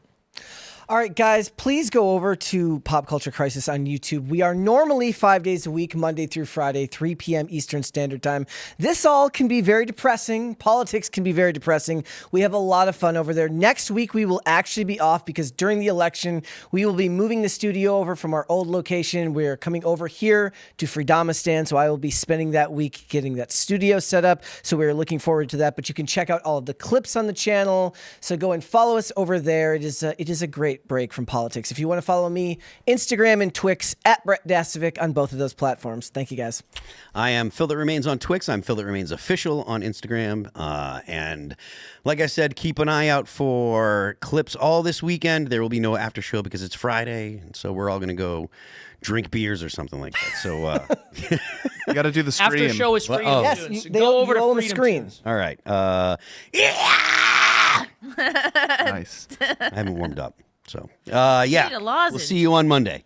All right, guys, please go over to Pop Culture Crisis on YouTube. We are normally 5 days a week, Monday through Friday, 3 p.m. Eastern Standard Time. This all can be very depressing. Politics can be very depressing. We have a lot of fun over there. Next week, we will actually be off because during the election, we will be moving the studio over from our old location. We're coming over here to Freedomistan, so I will be spending that week getting that studio set up. So we're looking forward to that. But you can check out all of the clips on the channel. So go and follow us over there. It is a great break from politics. If you want to follow me, Instagram and Twix at Brett Dasovic on both of those platforms. Thank you, guys. I am Phil That Remains on Twix. I'm Phil That Remains Official on Instagram. And like I said, keep an eye out for clips all this weekend. There will be no after show because it's Friday. So we're all going to go drink beers or something like that. So You got to do the stream. After show is Freedom oh. Yes, Tunes. they Go over you to own the Freedom screen. Tunes. all right. Yeah! Nice. I haven't warmed up. So, yeah. Need a lozenge. We'll see you on Monday.